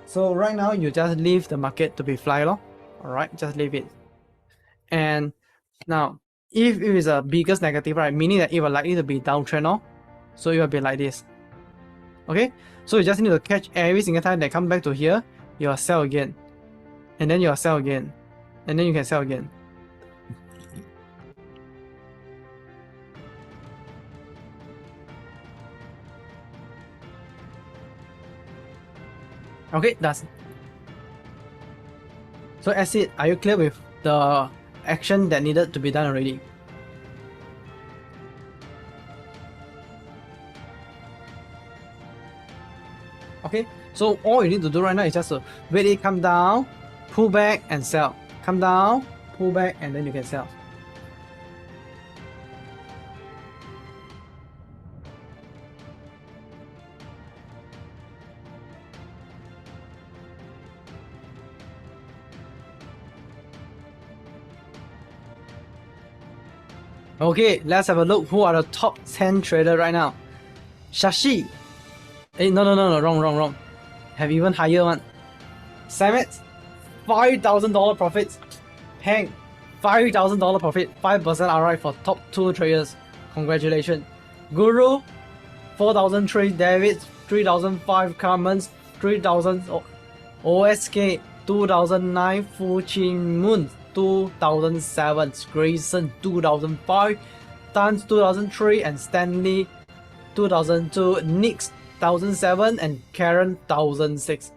so right now you just leave the market to be fly lor. Alright, just leave it. And now if it is a biggest negative, right, meaning that it will likely to be downtrend lor. So it will be like this. Okay, so you just need to catch every single time they come back to here, you'll sell again. And then you'll sell again. And then you can sell again. Okay, that's it. So as it, are you clear with the action that needed to be done already? Okay, so all you need to do right now is just to wait it come down, pull back and sell. Come down, pull back, and then you can sell. Okay, let's have a look who are the top 10 traders right now. Shashi. Hey, no, wrong. Have even higher one. Samet, $5,000 profits. Hank, $5,000 profit, 5% RI for top 2 traders. Congratulations. Guru, 4,003. David, 3,005. Carmen's, 3,000. OSK, 2009. Fu Chin Moon, 2007. Grayson, 2005. Tan, 2003. And Stanley, 2002. Nix, 2007. And Karen, 2006.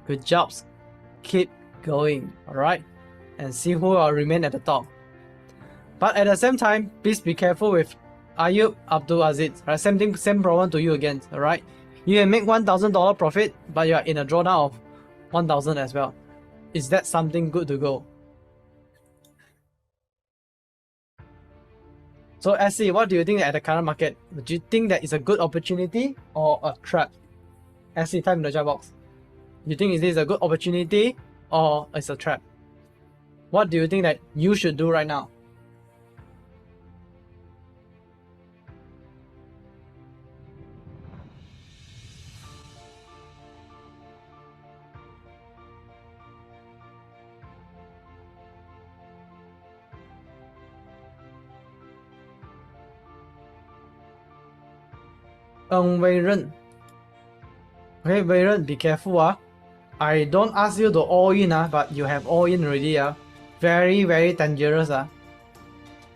Good jobs. Keep going, alright? And see who will remain at the top. But at the same time, please be careful with Ayub Abdul Aziz. Right? Same problem to you again, alright? You can make $1,000 profit, but you are in a drawdown of 1,000 as well. Is that something good to go? So SC, what do you think at the current market? Do you think that it's a good opportunity or a trap? SC, type in the chat box. You think is this a good opportunity or it's a trap? What do you think that you should do right now? Weiren. Okay, Weiren, be careful. I don't ask you to all in, but you have all in already. Very, very dangerous.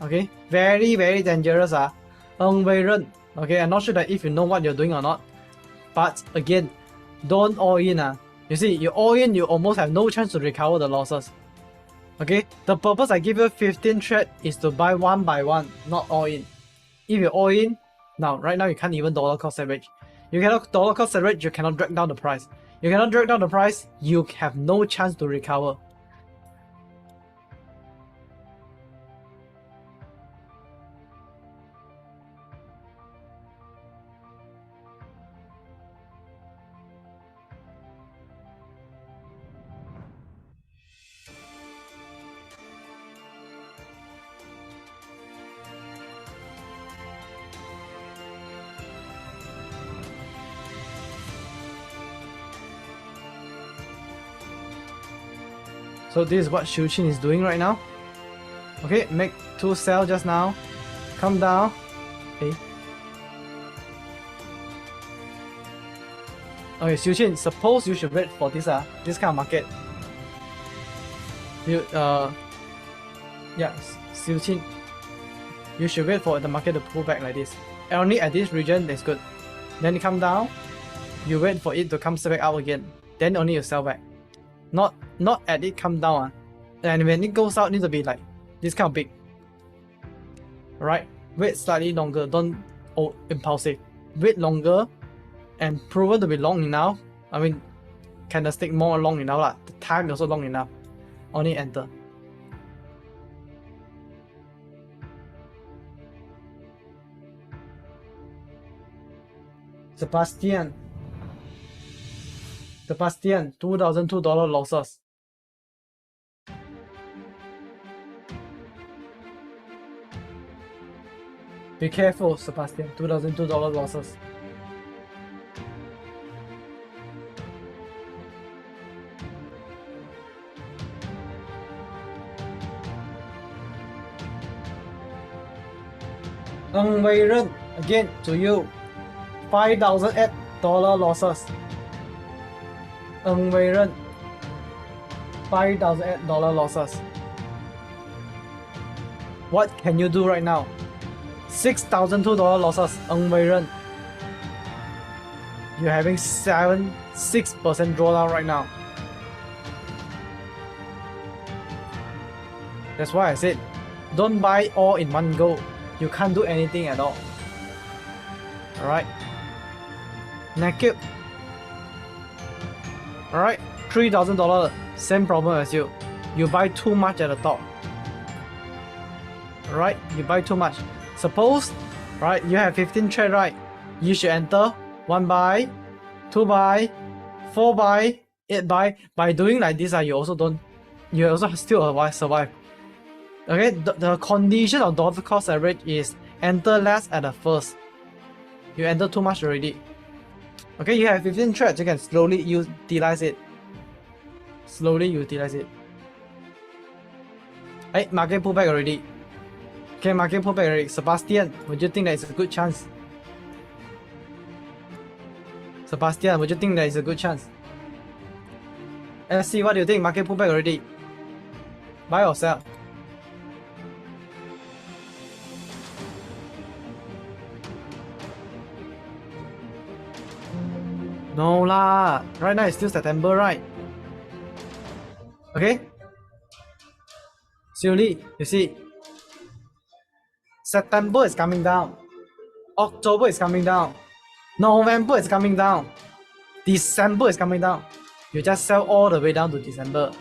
Okay, very, very dangerous. Weiren. Okay, I'm not sure that if you know what you're doing or not. But again, don't all in. You see, you all in, you almost have no chance to recover the losses. Okay, the purpose I give you 15 trade is to buy one by one, not all in. If you all in, now, right now you can't even dollar cost average. You cannot dollar cost average, you cannot drag down the price. You cannot drag down the price, you have no chance to recover. So this is what Shuqin is doing right now. Okay, make 2 sell just now. Come down. Okay. Okay, Shuqin, suppose you should wait for this kind of market. You yeah, Shuqin, you should wait for the market to pull back like this. Only at this region is good. Then you come down, you wait for it to come back out again. Then only you sell back. Not at it come down. And when it goes out, it needs to be like this kind of big. Alright? Wait slightly longer, don't impulsive. Wait longer and proven to be long enough. I mean, candlestick more long enough. The time also long enough. Only enter. Sebastian, $2,002 losses. Be careful, Sebastian, $2,002 losses. Ng Wei Ren, again to you, $5,008 losses. Ng Wei Ren, $5,008 losses. What can you do right now? $6,002 losses. Ng Wei Ren, you're having 6% drawdown right now. That's why I said, don't buy all in one go. You can't do anything at all. Alright. Naked. Alright. $3,000. Same problem as you. You buy too much at the top. Alright. You buy too much. Suppose, right, you have 15 trade, right? You should enter 1 buy, 2 buy, 4 buy, 8 buy. By doing like this, you also still survive. Okay, the condition of dollar cost average is enter less at the first. You enter too much already. Okay, you have 15 trades, you can slowly utilize it. Slowly utilize it. Hey, market pullback already. Okay, market pullback already. Sebastian, would you think that it's a good chance? Sebastian, would you think that it's a good chance? Let's see, what do you think? Market pullback already. Buy or sell? No lah, right now it's still September, right? Okay? Slowly, you see, September is coming down, October is coming down, November is coming down, December is coming down. You just sell all the way down to December,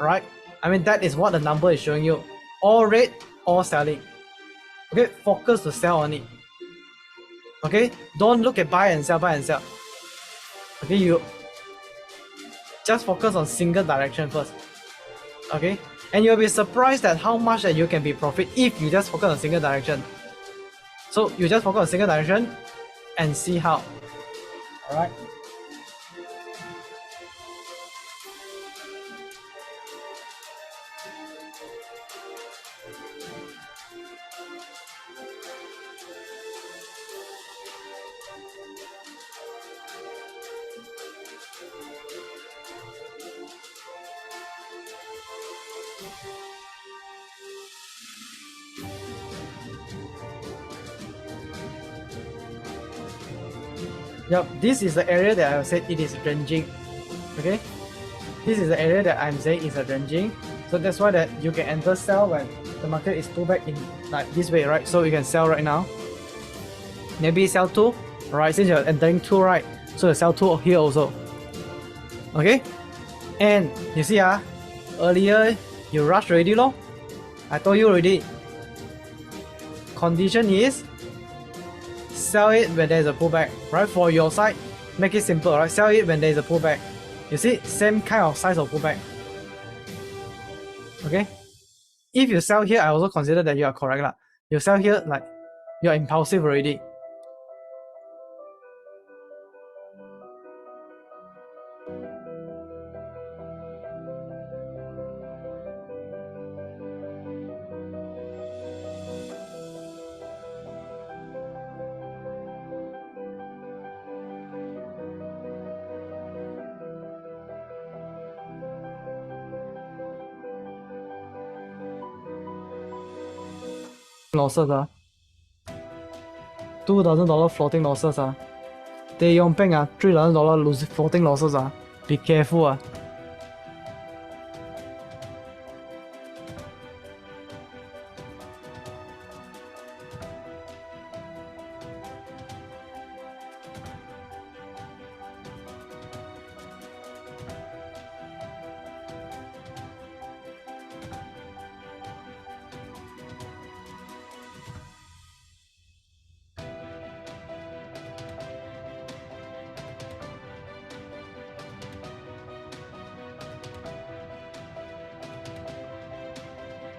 right? I mean, that is what the number is showing you. All red, all selling. Okay, focus to sell on it. Okay, don't look at buy and sell, buy and sell. Okay, you just focus on single direction first. Okay, and you'll be surprised at how much that you can be profit if you just focus on single direction. So you just focus on single direction and see how. Alright. Yep, this is the area that I said it is ranging. Okay, this is the area that I'm saying is a ranging. So that's why that you can enter sell when the market is pullback in like this way, right? So you can sell right now. Maybe sell 2, right? Since you're entering 2, right? So you sell 2 here also. Okay, and you see earlier you rushed already lor. I told you already. Condition is sell it when there is a pullback, right? For your side, make it simple, right? Sell it when there is a pullback. You see, same kind of size of pullback. Okay, if you sell here, I also consider that you are correct lah. You sell here, like you're impulsive already. Losses $2,000 floating losses Tae Yong Peng $3,000 lose floating losses Be careful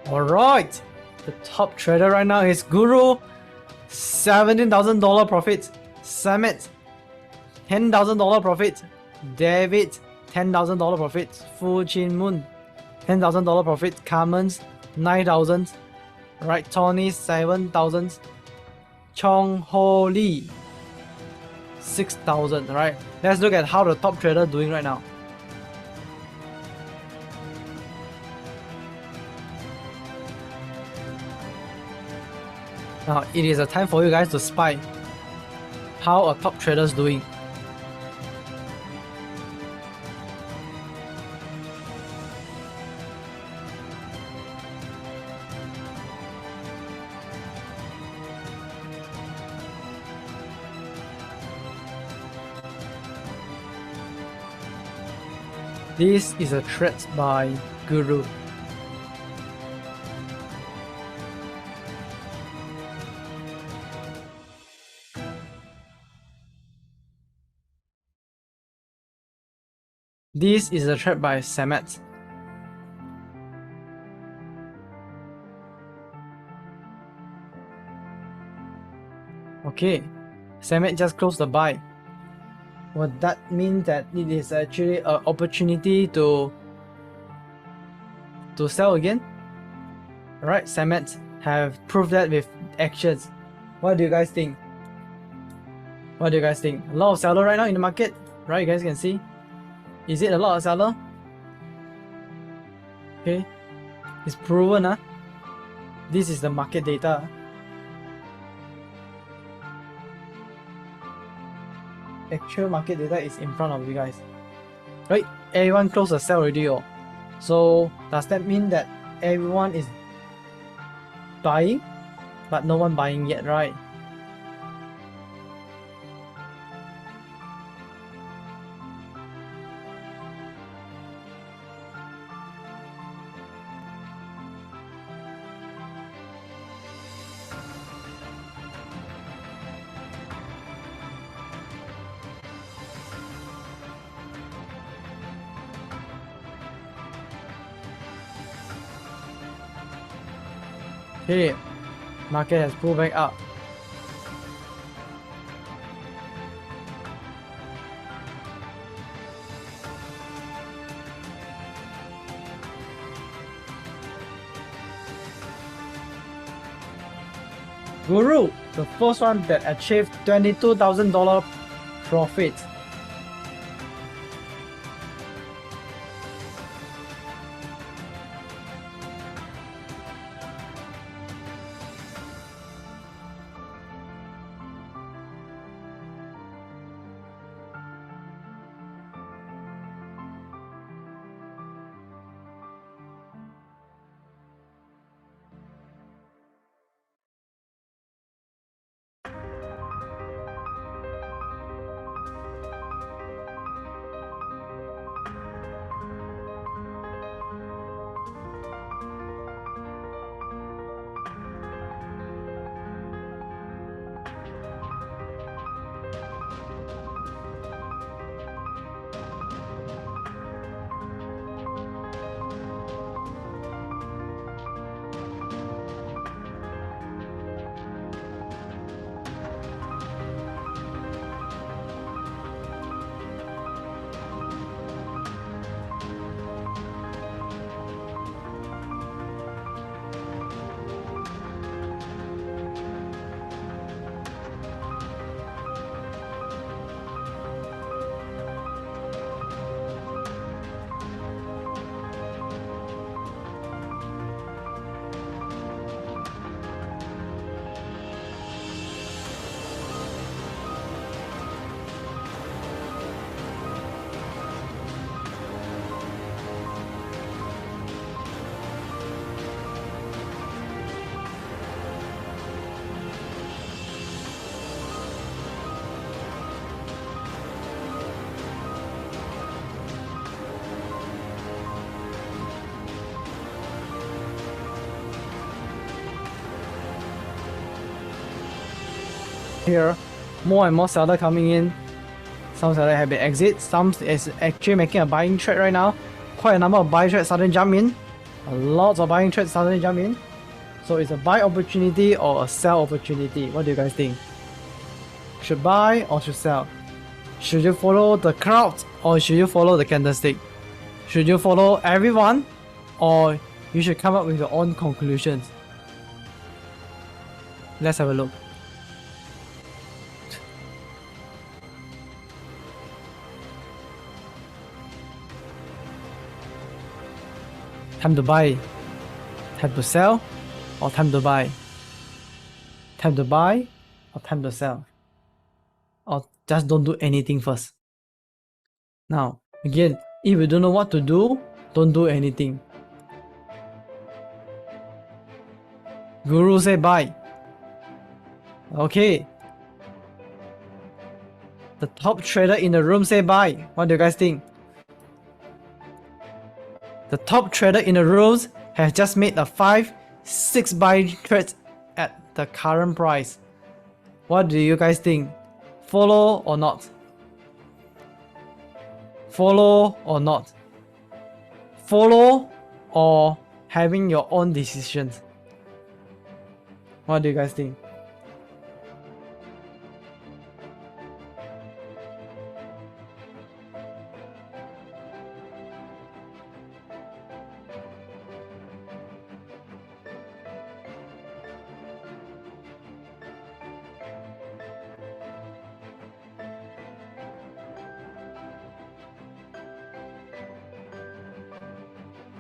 Alright, the top trader right now is Guru, $17,000 profit. Samet, $10,000 profit. David, $10,000 profit. Fu Chin Moon, $10,000 profit. Carmen's, 9,000. Right, Tony, 7,000. Chong Ho Lee, 6,000. Right, let's look at how the top trader doing right now. Now it is a time for you guys to spy how a top trader is doing. This is a thread by Guru. This is a thread by Samet. Okay, Samet just closed the buy. Would that mean that it is actually an opportunity to sell again? Alright, Samet have proved that with actions. What do you guys think? What do you guys think? A lot of seller right now in the market, right? You guys can see. Is it a lot of seller? Okay, it's proven, huh? This is the market data. Actual market data is in front of you guys. Right? Everyone closed the sell already. Oh. So does that mean that everyone is buying, but no one buying yet, right? Okay, market has pulled back up. Guru, the first one that achieved $22,000 profit. Here, more and more seller coming in. Some seller have been exit, some is actually making a buying trade right now. Quite a number of buy trades suddenly jump in. A lot of buying trades suddenly jump in. So it's a buy opportunity or a sell opportunity. What do you guys think? Should buy or should sell? Should you follow the crowd or should you follow the candlestick? Should you follow everyone or you should come up with your own conclusions? Let's have a look. Time to buy, time to sell, or time to buy? Time to buy or time to sell? Or just don't do anything first? Now, again, if you don't know what to do, don't do anything. Guru say buy. Okay. The top trader in the room say buy. What do you guys think? The top trader in the rooms has just made a 5-6 buy trades at the current price. What do you guys think? Follow or not? Follow or not? Follow or having your own decisions? What do you guys think?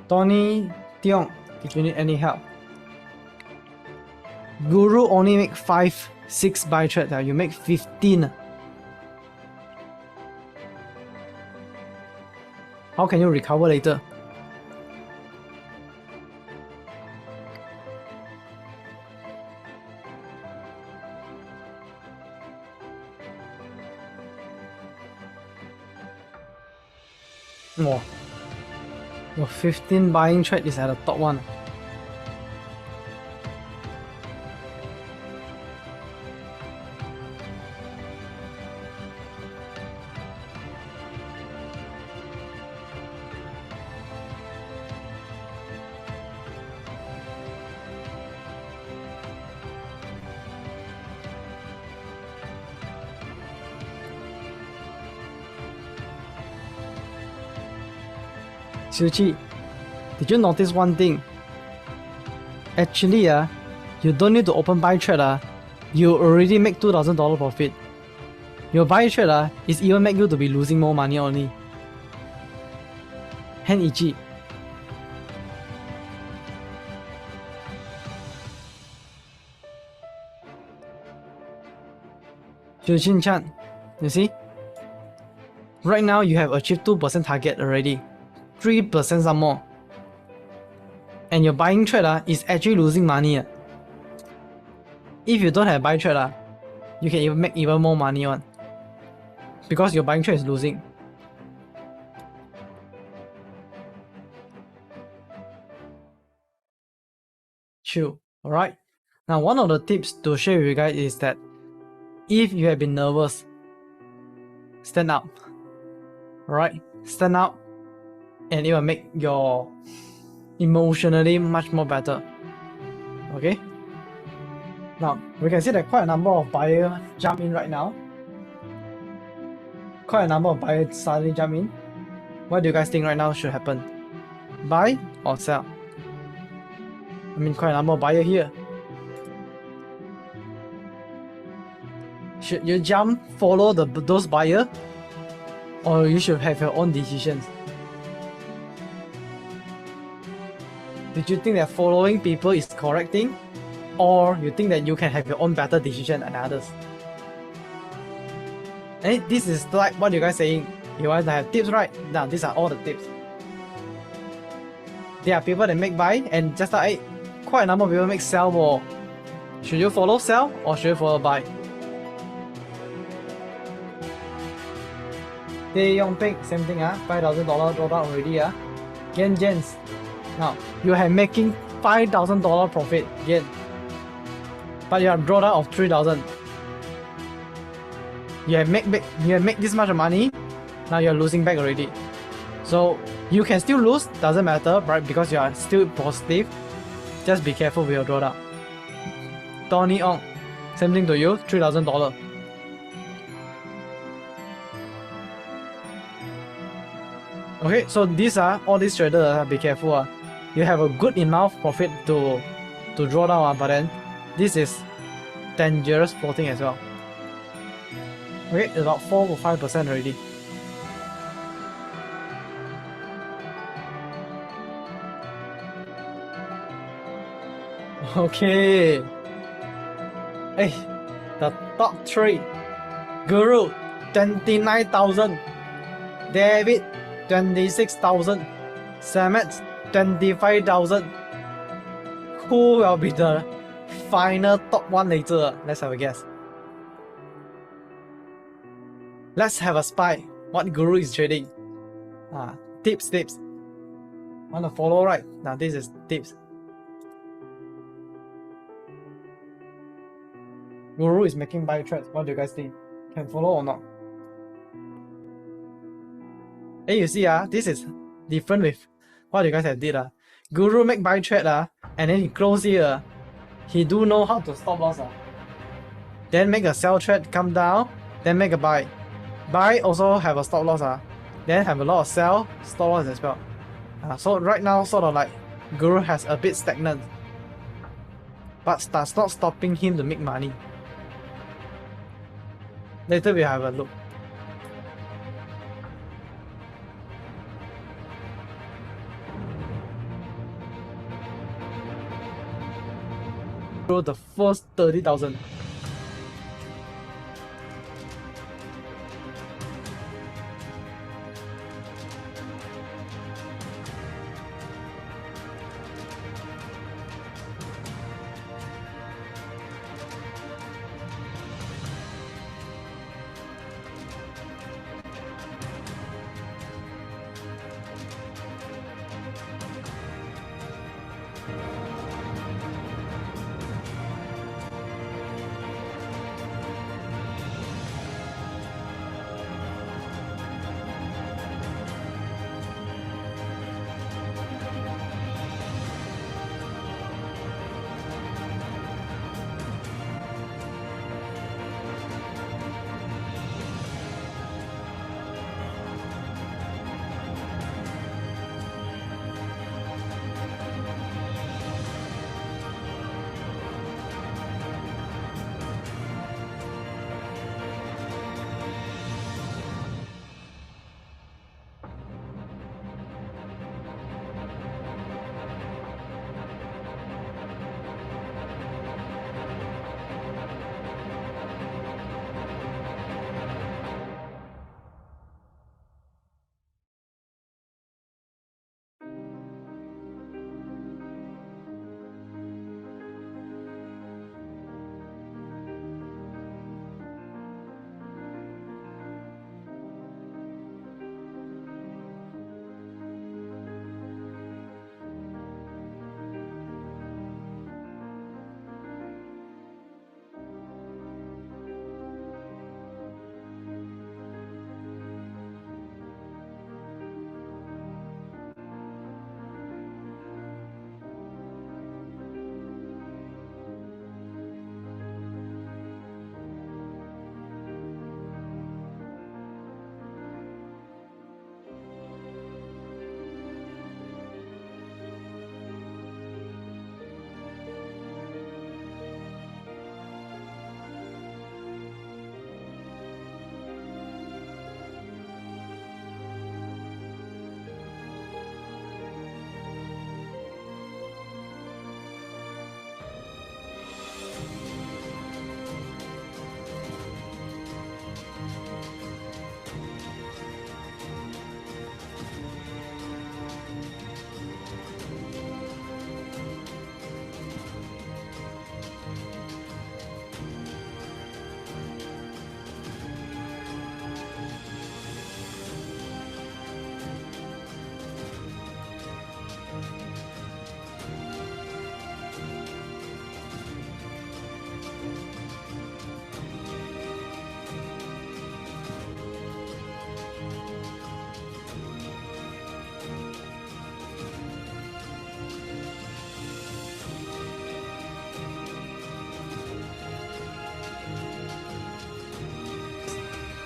Tony Tiong, if you need any help. Guru only make 5-6 buy trades, you make 15. How can you recover later? More. Your 15 buying trade is at the top one. Xiuqi, did you notice one thing? Actually, you don't need to open buy trade. You already make $2,000 profit. Your buy trade is even make you to be losing more money only. Hen Ichi. Xiuqin Chan, you see? Right now you have achieved 2% target already. 3% some more. And your buying trade is actually losing money. If you don't have buy trade, you can even make even more money on. Because your buying trade is losing. Chill, alright? Now one of the tips to share with you guys is that if you have been nervous, stand up. Alright? Stand up and it will make your emotionally much more better. Okay? Now, we can see that quite a number of buyers jump in right now. Quite a number of buyers suddenly jump in. What do you guys think right now should happen? Buy or sell? I mean, quite a number of buyers here. Should you jump, follow those buyers? Or you should have your own decisions? Did you think that following people is correct thing? Or you think that you can have your own better decision than others? And this is like what you guys saying. You guys have tips, right? Now these are all the tips. There are people that make buy and just like quite a number of people make sell more. Should you follow sell or should you follow buy? Tae Yong Ping, same thing, $5,000 drawdown already. Gain Jens. Now, you have making $5,000 profit gain. But you have drawdown of 3,000. You have make this much money, now you are losing back already. So you can still lose, doesn't matter, right? Because you are still positive. Just be careful with your drawdown. Tony Ong, same thing to you, $3,000. Okay, so these are all these traders. Be careful. You have a good enough profit to draw down, but then this is dangerous floating as well. Okay, it's about 4 or 5% already. Okay. Hey, the top 3. Guru, 29,000. David, 26,000. Samet, 25,000. Who will be the final top 1 later? Let's have a guess. Let's have a spy. What Guru is trading? Tips. Want to follow, right? Now this is tips. Guru is making buy trades. What do you guys think? Can follow or not? Hey, you see, this is different with what you guys have did. Guru make buy trade, and then he close here. He do know how to stop loss. Then make a sell trade, come down, then make a buy. Buy also have a stop loss. Then have a lot of sell, stop loss as well. So right now, sort of like Guru has a bit stagnant. But that's not stopping him to make money. Later we have a look. The first 30,000.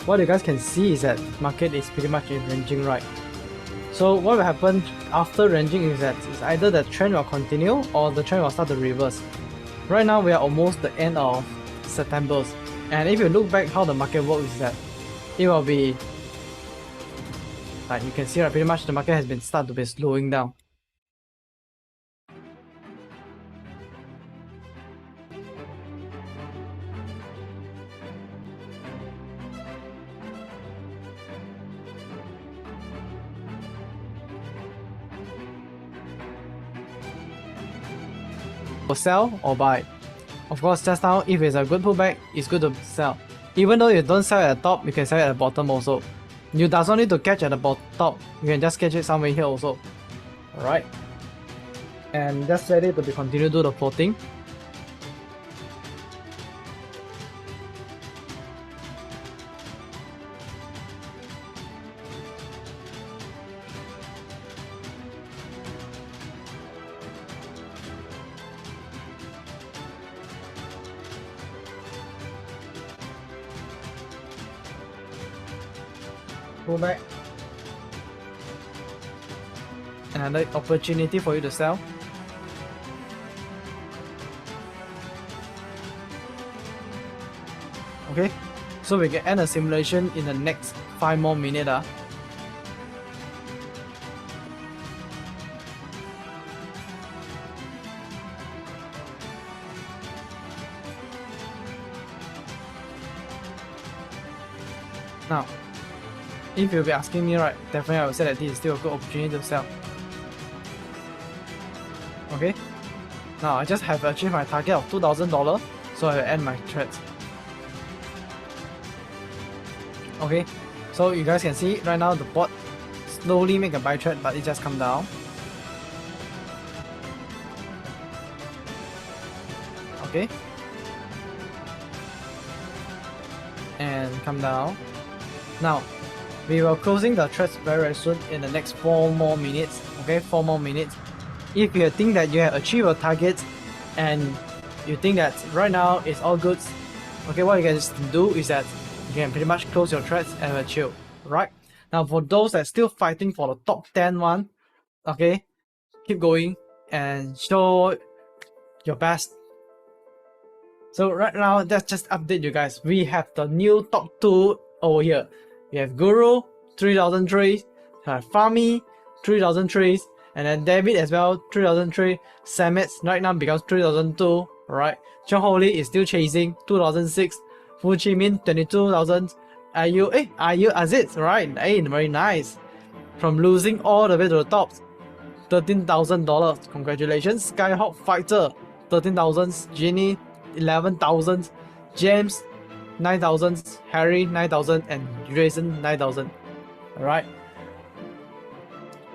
what you guys can see is that market is pretty much in ranging right. So what will happen after ranging is that it's either the trend will continue or the trend will start to reverse. Right now we are almost the end of September, and if you look back how the market works is that it will be like you can see right, pretty much the market has been started to be slowing down. Sell or buy. Of course, just now, if it's a good pullback, it's good to sell. Even though you don't sell at the top, you can sell at the bottom also. You does not need to catch at the top. You can just catch it somewhere here also. Alright. And just let it to be continue to do the floating. Pull back. Another opportunity for you to sell. Okay, so we can end a simulation in the next 5 more minutes. Now, if you'll be asking me, right, definitely I would say that this is still a good opportunity to sell. Okay, now I just have achieved my target of $2,000, so I will end my trades. Okay, so you guys can see right now the bot slowly make a buy trade, but it just come down. Okay, and come down. Now we will closing the trades very soon in the next 4 more minutes. Okay, 4 more minutes. If you think that you have achieved your target and you think that right now it's all good, okay, what you guys do is that you can pretty much close your trades and chill. Right now, for those that still fighting for the top 10 one, okay, keep going and show your best. So right now, let's just update you guys. We have the new top 2 over here. We have Guru 3000 trees, Fami 3000 trees, and then David as well 3003. Samet right now becomes 3002. Right, Chong Holy is still chasing 2006. Fu Chi Min 22,000. Are you Aziz? Right, hey, very nice. From losing all the way to the top, $13,000. Congratulations. Skyhawk Fighter 13,000. Genie 11,000. James 9,000. Harry 9,000. And Jason 9,000. Alright.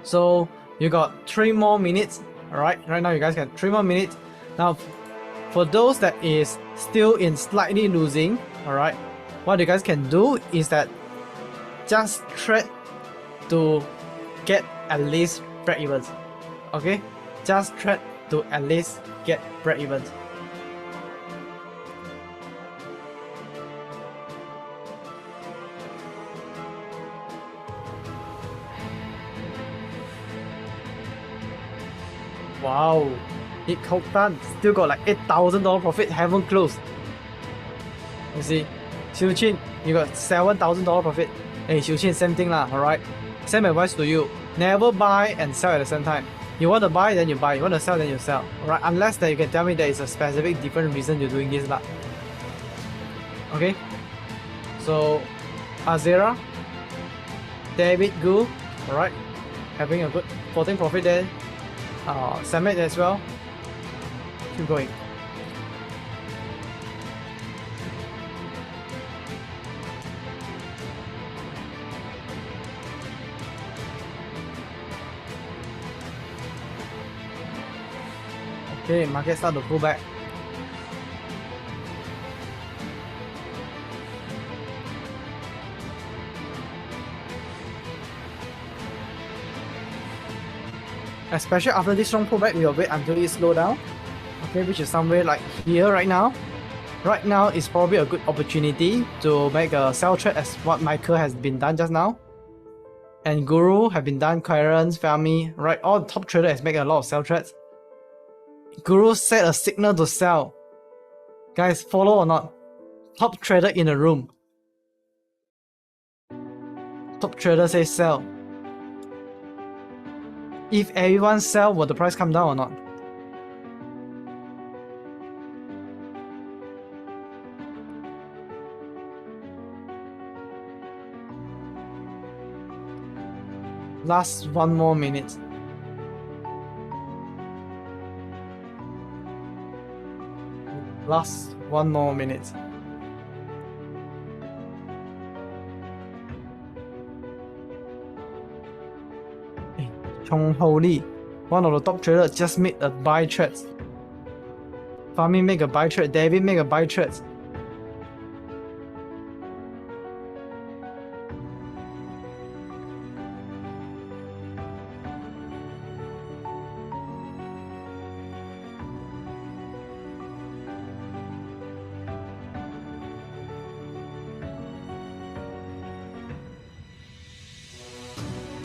So you got 3 more minutes. Alright, right now you guys got 3 more minutes. Now, for those that is still in slightly losing, alright, what you guys can do is that just trade to get at least break even. Okay, just trade to at least get break even. Wow, it Koktan still got like $8,000 profit, haven't closed. You see, Xiu Qin, you got $7,000 profit. Hey, Xiu Qin, same thing lah, alright? Same advice to you. Never buy and sell at the same time. You want to buy, then you buy. You want to sell, then you sell. Alright, unless that you can tell me there is a specific different reason you're doing this lah. Okay? So, Azera, David Gu, alright? Having a good 14 profit there. Samet as well. Keep going. Okay, market start to pull back. Especially after this strong pullback, we will wait until it slow down. Okay, which is somewhere like here right now. right now is probably a good opportunity to make a sell trade as what Michael has been done just now. And Guru have been done, Clarence, Fami, right? All the top traders has made a lot of sell trades. Guru set a signal to sell. Guys, follow or not? Top trader in the room. Top trader says sell. If everyone sell, will the price come down or not? Last 1 more minute. Last 1 more minute. Chong Ho Lee, one of the top traders, just made a buy trade. Fami make a buy trade. David make a buy trade.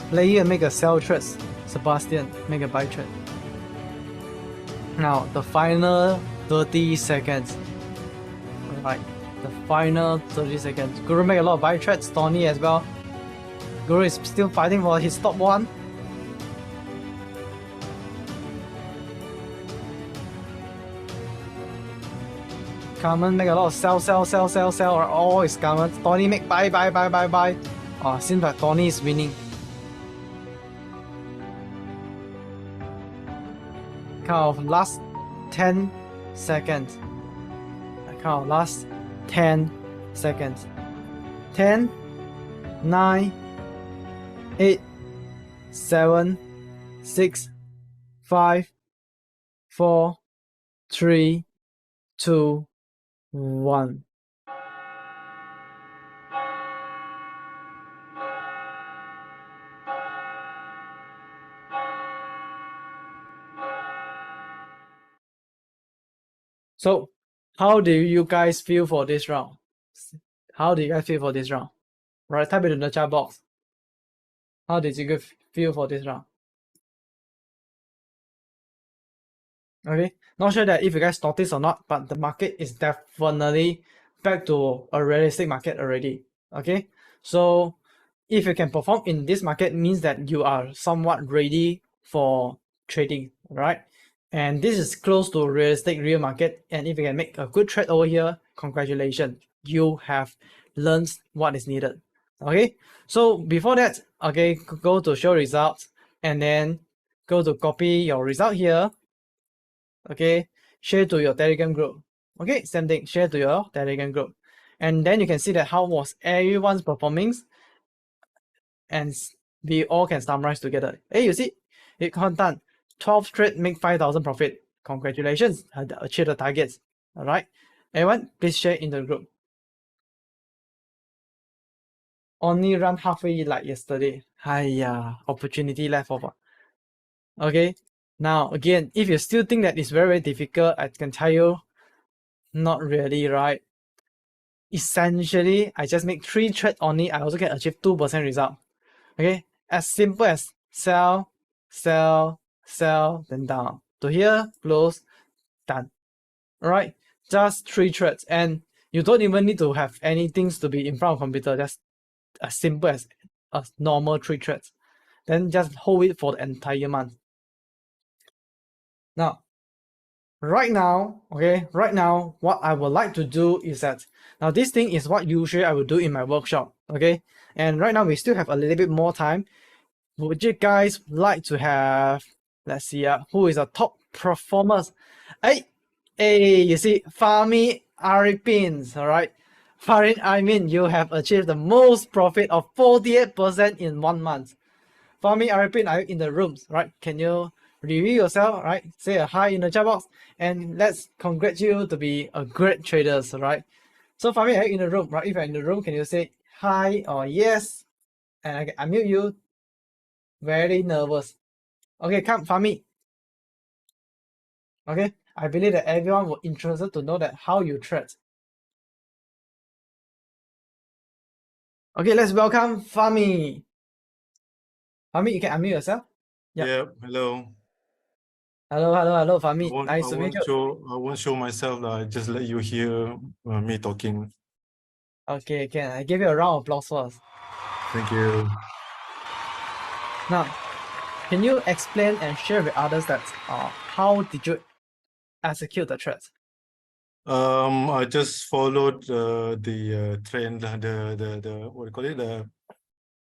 Player make a sell trade. Sebastian make a buy trade. Now the final 30 seconds. Alright, the final 30 seconds. Guru make a lot of buy trades. Tony as well. Guru is still fighting for his top one. Carmen make a lot of sell. All is Carmen. Tony make buy. Oh, seems like Tony is winning. Count of last 10 seconds. I count of last 10 seconds. 10, 9, 8, 7, 6, 5, 4, 3, 2, 1. So, how do you guys feel for this round? How do you guys feel for this round? Right, type it in the chat box. How did you guys feel for this round? Okay, not sure that if you guys notice or not, but the market is definitely back to a realistic market already. Okay, so if you can perform in this market means that you are somewhat ready for trading, right? And this is close to a realistic real market. And if you can make a good trade over here, congratulations, you have learned what is needed. Okay, so before that, okay, go to show results and then go to copy your result here. Okay, share to your Telegram group. Okay, same thing, share to your Telegram group. And then you can see that how was everyone's performance, and we all can summarize together. Hey, you see, it done 12 trade make 5,000 profit. Congratulations, achieve the targets. All right, everyone, please share in the group. Only run halfway like yesterday. Hiya, opportunity left over. Okay, now again, if you still think that it's very difficult, I can tell you, not really, right? Essentially, I just make 3 trades only. I also can achieve 2% result. Okay, as simple as sell, then down to here, close, done. All right, just 3 trades, and you don't even need to have anything to be in front of computer. Just as simple as a normal 3 trades. Then just hold it for the entire month. Now, right now, what I would like to do is that now this thing is what usually I will do in my workshop. Okay, and right now we still have a little bit more time. Would you guys like to have, let's see, who is a top performers? Hey, you see, Fahmi Arifin, all right? Farin Aimin, you have achieved the most profit of 48% in 1 month. Fahmi Arifin, are you in the rooms, right? Can you review yourself, right? Say a hi in the chat box, and let's congratulate you to be a great trader, right? So Fahmi, are you in the room, right? If you're in the room, can you say hi or yes? And I can unmute you. Very nervous. Okay, come, Fahmi. Okay, I believe that everyone will interested to know that how you trade. Okay, let's welcome Fami. Fami, you can unmute yourself. Yep. Yeah, hello. Hello, Fami. Nice to meet you. I won't show myself. I just let you hear me talking. Okay, can I give you a round of applause first? Thank you. Now, can you explain and share with others that how did you execute the threat? I just followed the trend, the what do you call it,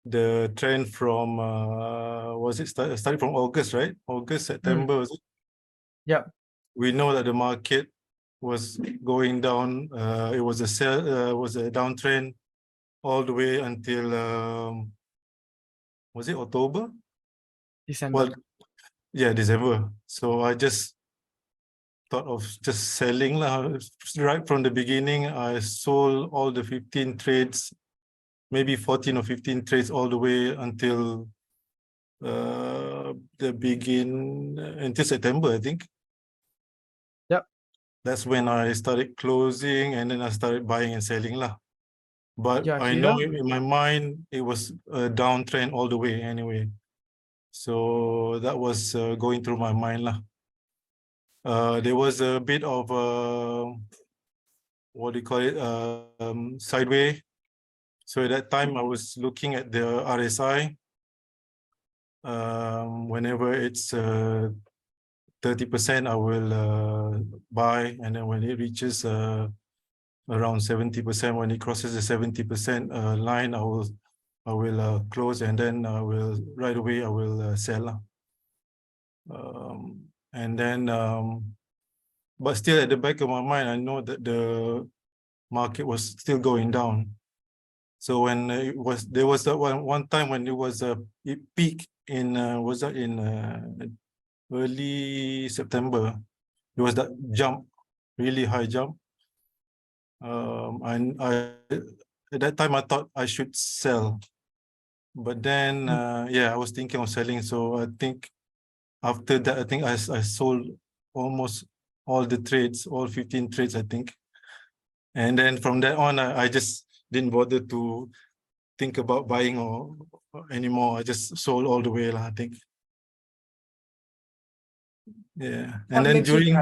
the trend from was it started from August, right? August, September, was it? Yeah. We know that the market was going down. It was a downtrend all the way until was it October? December. Well, yeah, December. So I just thought of just selling lah. Right from the beginning, I sold all the 15 trades, maybe 14 or 15 trades all the way until until September, I think. Yep. That's when I started closing and then I started buying and selling lah. But Yeah, I here. know in my mind it was a downtrend all the way anyway. So that was going through my mind lah. There was a bit of what do you call it, sideways. So at that time I was looking at the RSI. Whenever it's 30%, I will buy, and then when it reaches around 70%, when it crosses the 70% line, I will close, and then I will right away I will sell. And then but still at the back of my mind, I know that the market was still going down. So when there was that one time when it peaked in was that in early September. There was that jump, really high jump. And at that time I thought I should sell, but then yeah, I was thinking of selling. So I think after that, I think I sold almost all the trades, all 15 trades, I think. And then from that on, I just didn't bother to think about buying or anymore. I just sold all the way, I think. Yeah, and then during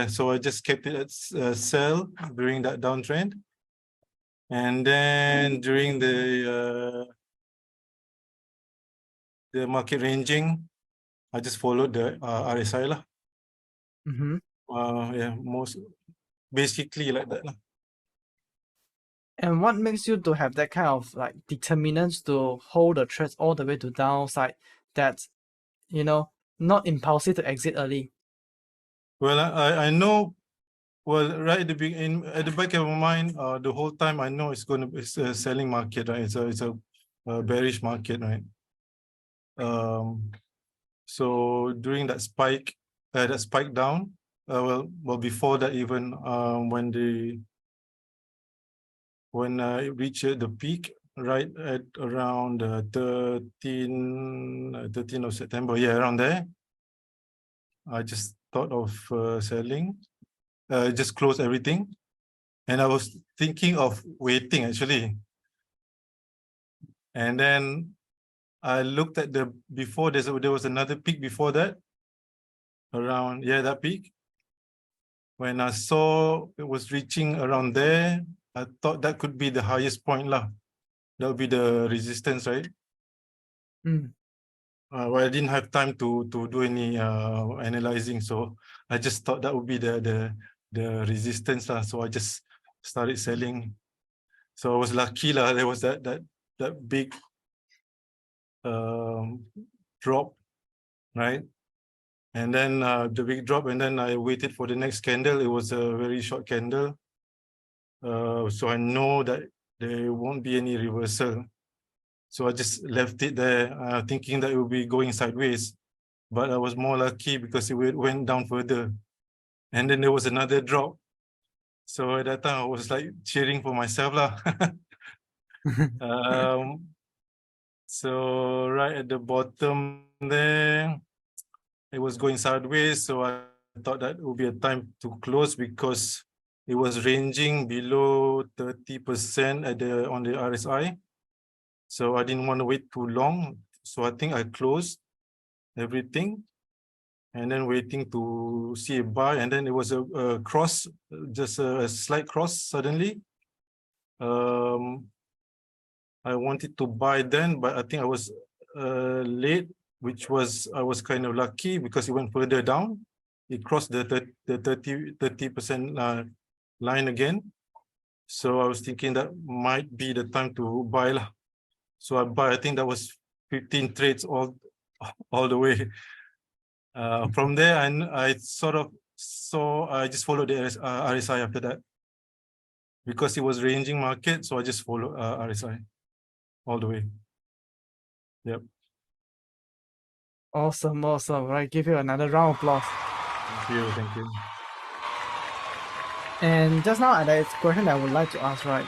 so I just kept it at sell during that downtrend, and then during the market ranging, I just followed the RSI lah. Yeah, basically like that lah. And what makes you to have that kind of like determinants to hold the trades all the way to downside, that, you know, not impulsive to exit early? Well, I know. Well, right at the beginning, at the back of my mind, the whole time I know it's a selling market, right? It's a bearish market, right? So during that spike down, well before that even, when it reached the peak right at around 13 of September, yeah, around there, I just thought of selling. Just close everything, and I was thinking of waiting actually. And then I looked at before there was another peak before that, around that peak. When I saw it was reaching around there, I thought that could be the highest point lah. That would be the resistance, right? Well, I didn't have time to do any analyzing, so I just thought that would be the resistance lah. So I just started selling. So I was lucky lah. There was that big drop, right? And then the big drop, and then I waited for the next candle. It was a very short candle, so I know that there won't be any reversal. So I just left it there, thinking that it will be going sideways. But I was more lucky because it went down further. And then there was another drop. So at that time, I was like cheering for myself lah. So right at the bottom there, it was going sideways. So I thought that would be a time to close, because it was ranging below 30% at the on the RSI. So I didn't want to wait too long. So I think I closed everything and then waiting to see a buy. And then it was a cross, just a slight cross suddenly. I wanted to buy then, but I think I was late, which was, I was kind of lucky because it went further down. It crossed the 30% line again. So I was thinking that might be the time to buy lah. So I buy, I think that was 15 trades all the way. From there, I sort of saw, I just followed the RSI after that. Because it was ranging market, so I just followed RSI all the way. Yep. Awesome, awesome. Right, give you another round of applause. Thank you, thank you. And just now, there's a question that I would like to ask, right?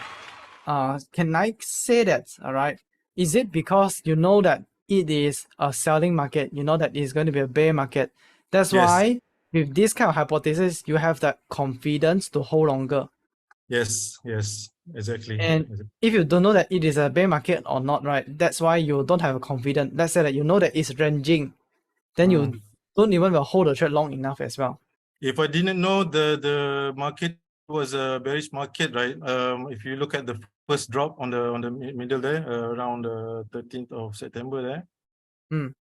Can I say that, all right? Is it because you know that it is a selling market, you know that it's going to be a bear market? That's Yes. why with this kind of hypothesis, you have the confidence to hold longer. Yes, yes, exactly. And if you don't know that it is a bear market or not, right, that's why you don't have a confidence. Let's say that you know that it's ranging, then you don't even hold the trade long enough as well. If I didn't know the market was a bearish market, right? If you look at the first drop on the middle there, around the 13th of September there,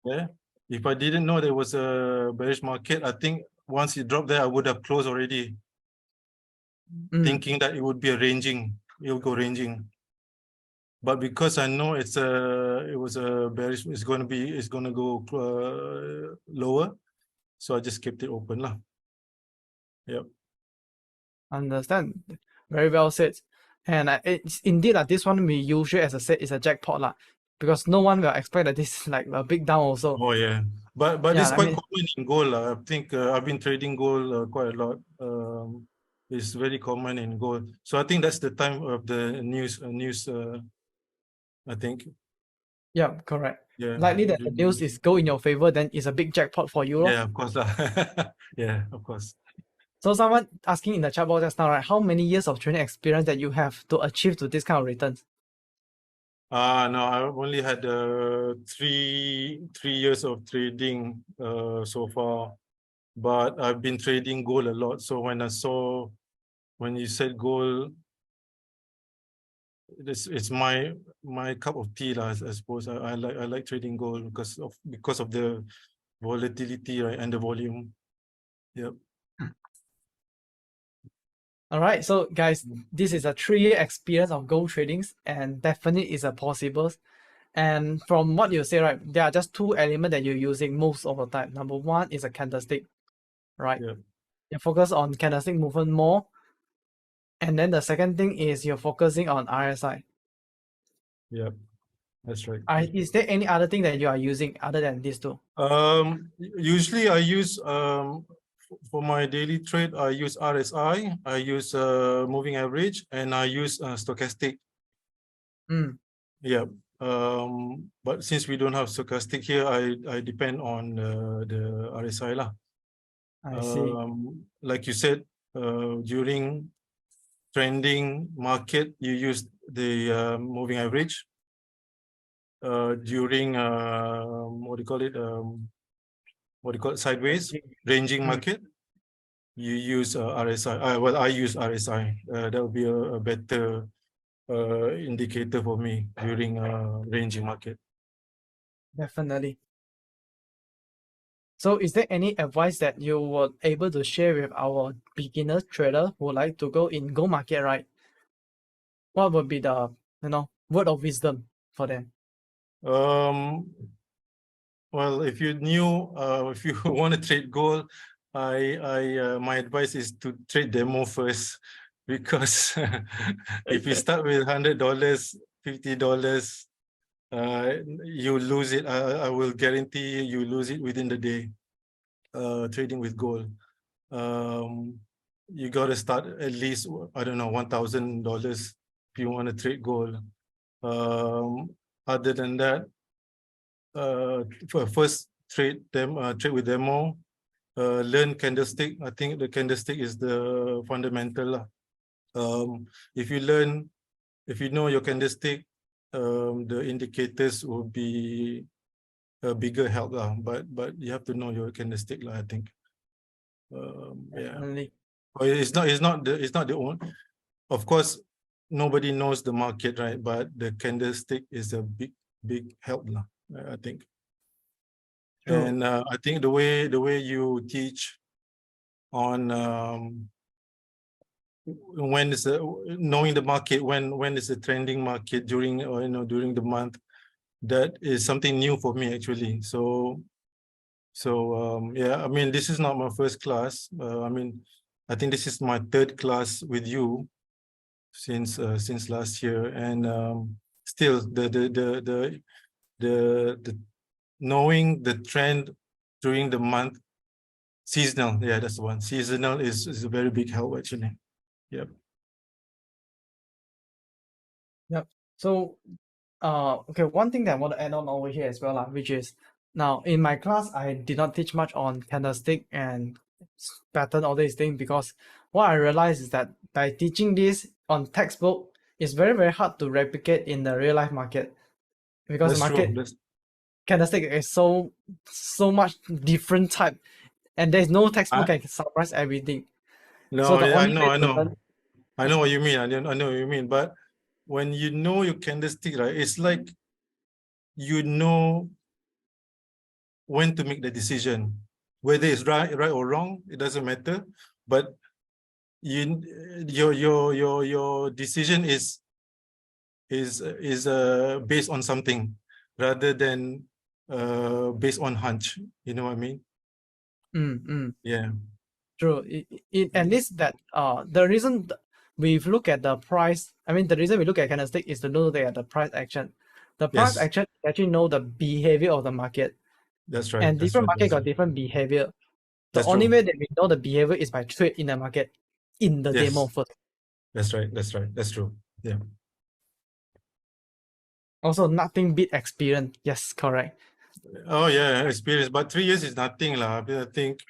yeah. If I didn't know there was a bearish market, I think once it dropped there, I would have closed already, thinking that it would be a ranging, it'll go ranging. But because I know it was a bearish, it's going to go lower, so I just kept it open lah. Yep. Understand. Very well said. And it's indeed this one we usually, as I said, is a jackpot lah, because no one will expect that this is like a big down also. Oh yeah, but Yeah, it's I quite mean- common in gold. I think I've been trading gold quite a lot. It's very common in gold. So I think that's the time of the news. I think. Yeah, correct. Yeah. Likely that the news is go in your favor, then it's a big jackpot for you. Yeah, of course lah. Yeah, of course. So someone asking in the chat box just now, right? How many years of trading experience that you have to achieve to this kind of returns? No, I've only had 3 years of trading so far, but I've been trading gold a lot. So when you said gold, it's my cup of tea lah, I suppose. I like trading gold because of the volatility, right, and the volume. Yep. All right, so guys, this is a 3-year experience of gold tradings, and definitely is a possible. And from what you say, right, there are just 2 elements that you're using most of the time. Number 1 is a candlestick, right? Yeah. You focus on candlestick movement more. And then the second thing is you're focusing on RSI. Yep, that's right. Is there any other thing that you are using other than these 2? Usually I use for my daily trade, I use RSI, I use moving average, and I use stochastic. Yeah. But since we don't have stochastic here, I depend on the RSI lah. I see. Like you said, during trending market, you use the moving average. During what do you call it, sideways ranging market, you use RSI. Well, I use RSI. That would be a better indicator for me during ranging market. Definitely. So is there any advice that you were able to share with our beginner trader who would like to go in gold market, right? What would be the word of wisdom for them? Well, if you want to trade gold, my advice is to trade demo first, because if you start with $100, $50, you lose it. I will guarantee you lose it within the day. Trading with gold, you got to start at least, I don't know, $1,000 if you want to trade gold. Other than that, for first trade with demo, learn candlestick. I think the candlestick is the fundamental lah. If you know your candlestick, the indicators will be a bigger help lah. But you have to know your candlestick lah, I think. Yeah. Well, it's not the only. Of course, nobody knows the market, right? But the candlestick is a big help lah, I think. True. And I think the way you teach on when is knowing the market, when is the trending market during, or during the month, that is something new for me actually. So yeah, I mean, this is not my first class. I mean, I think this is my third class with you since last year, and still the knowing the trend during the month, seasonal, yeah, that's the one. Seasonal is a very big help actually. Yep. Yep. So, okay, one thing that I want to add on over here as well, which is now in my class, I did not teach much on candlestick and pattern, all these things, because what I realized is that by teaching this on textbook, it's very, very hard to replicate in the real life market, because That's the market true. candlestick is so much different type, and there's no textbook can summarize everything. No, So the yeah, I only way to know. learn- I know what you mean. I know what you mean. But when you know your candlestick, right, it's like you know when to make the decision, whether it's right or wrong, it doesn't matter. But your decision is based on something rather than based on hunch. You know what I mean? Yeah. True. At least that the reason we look at the price, I mean the reason we look at candlestick is to look at the price action. The price Yes. action actually know the behavior of the market. That's right. And That's different right. market That's got right. different behavior. The That's only true. way that we know the behavior is by trade in the market in the Yes. demo first. That's right. That's right. That's true. Yeah. Also, nothing beat experience. Yes, correct. Oh yeah, experience. But 3 years is nothing lah. I think,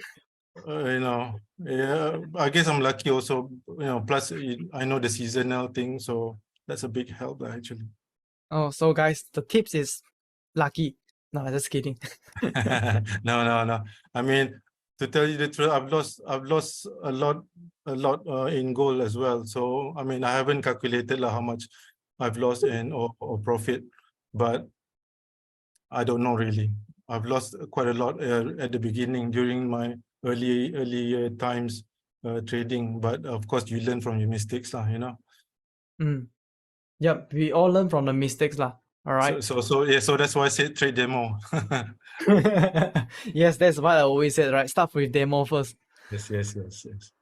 yeah. I guess I'm lucky also. Plus I know the seasonal thing, so that's a big help actually. Oh, so guys, the tips is lucky. No, just kidding. No. I mean, to tell you the truth, I've lost a lot in gold as well. So I mean, I haven't calculated how much I've lost or profit, but I don't know really. I've lost quite a lot at the beginning during my early times trading, but of course you learn from your mistakes lah, Yep, we all learn from the mistakes lah. All right. So yeah, so that's why I said trade demo. Yes, that's what I always said, right? Start with demo first. Yes.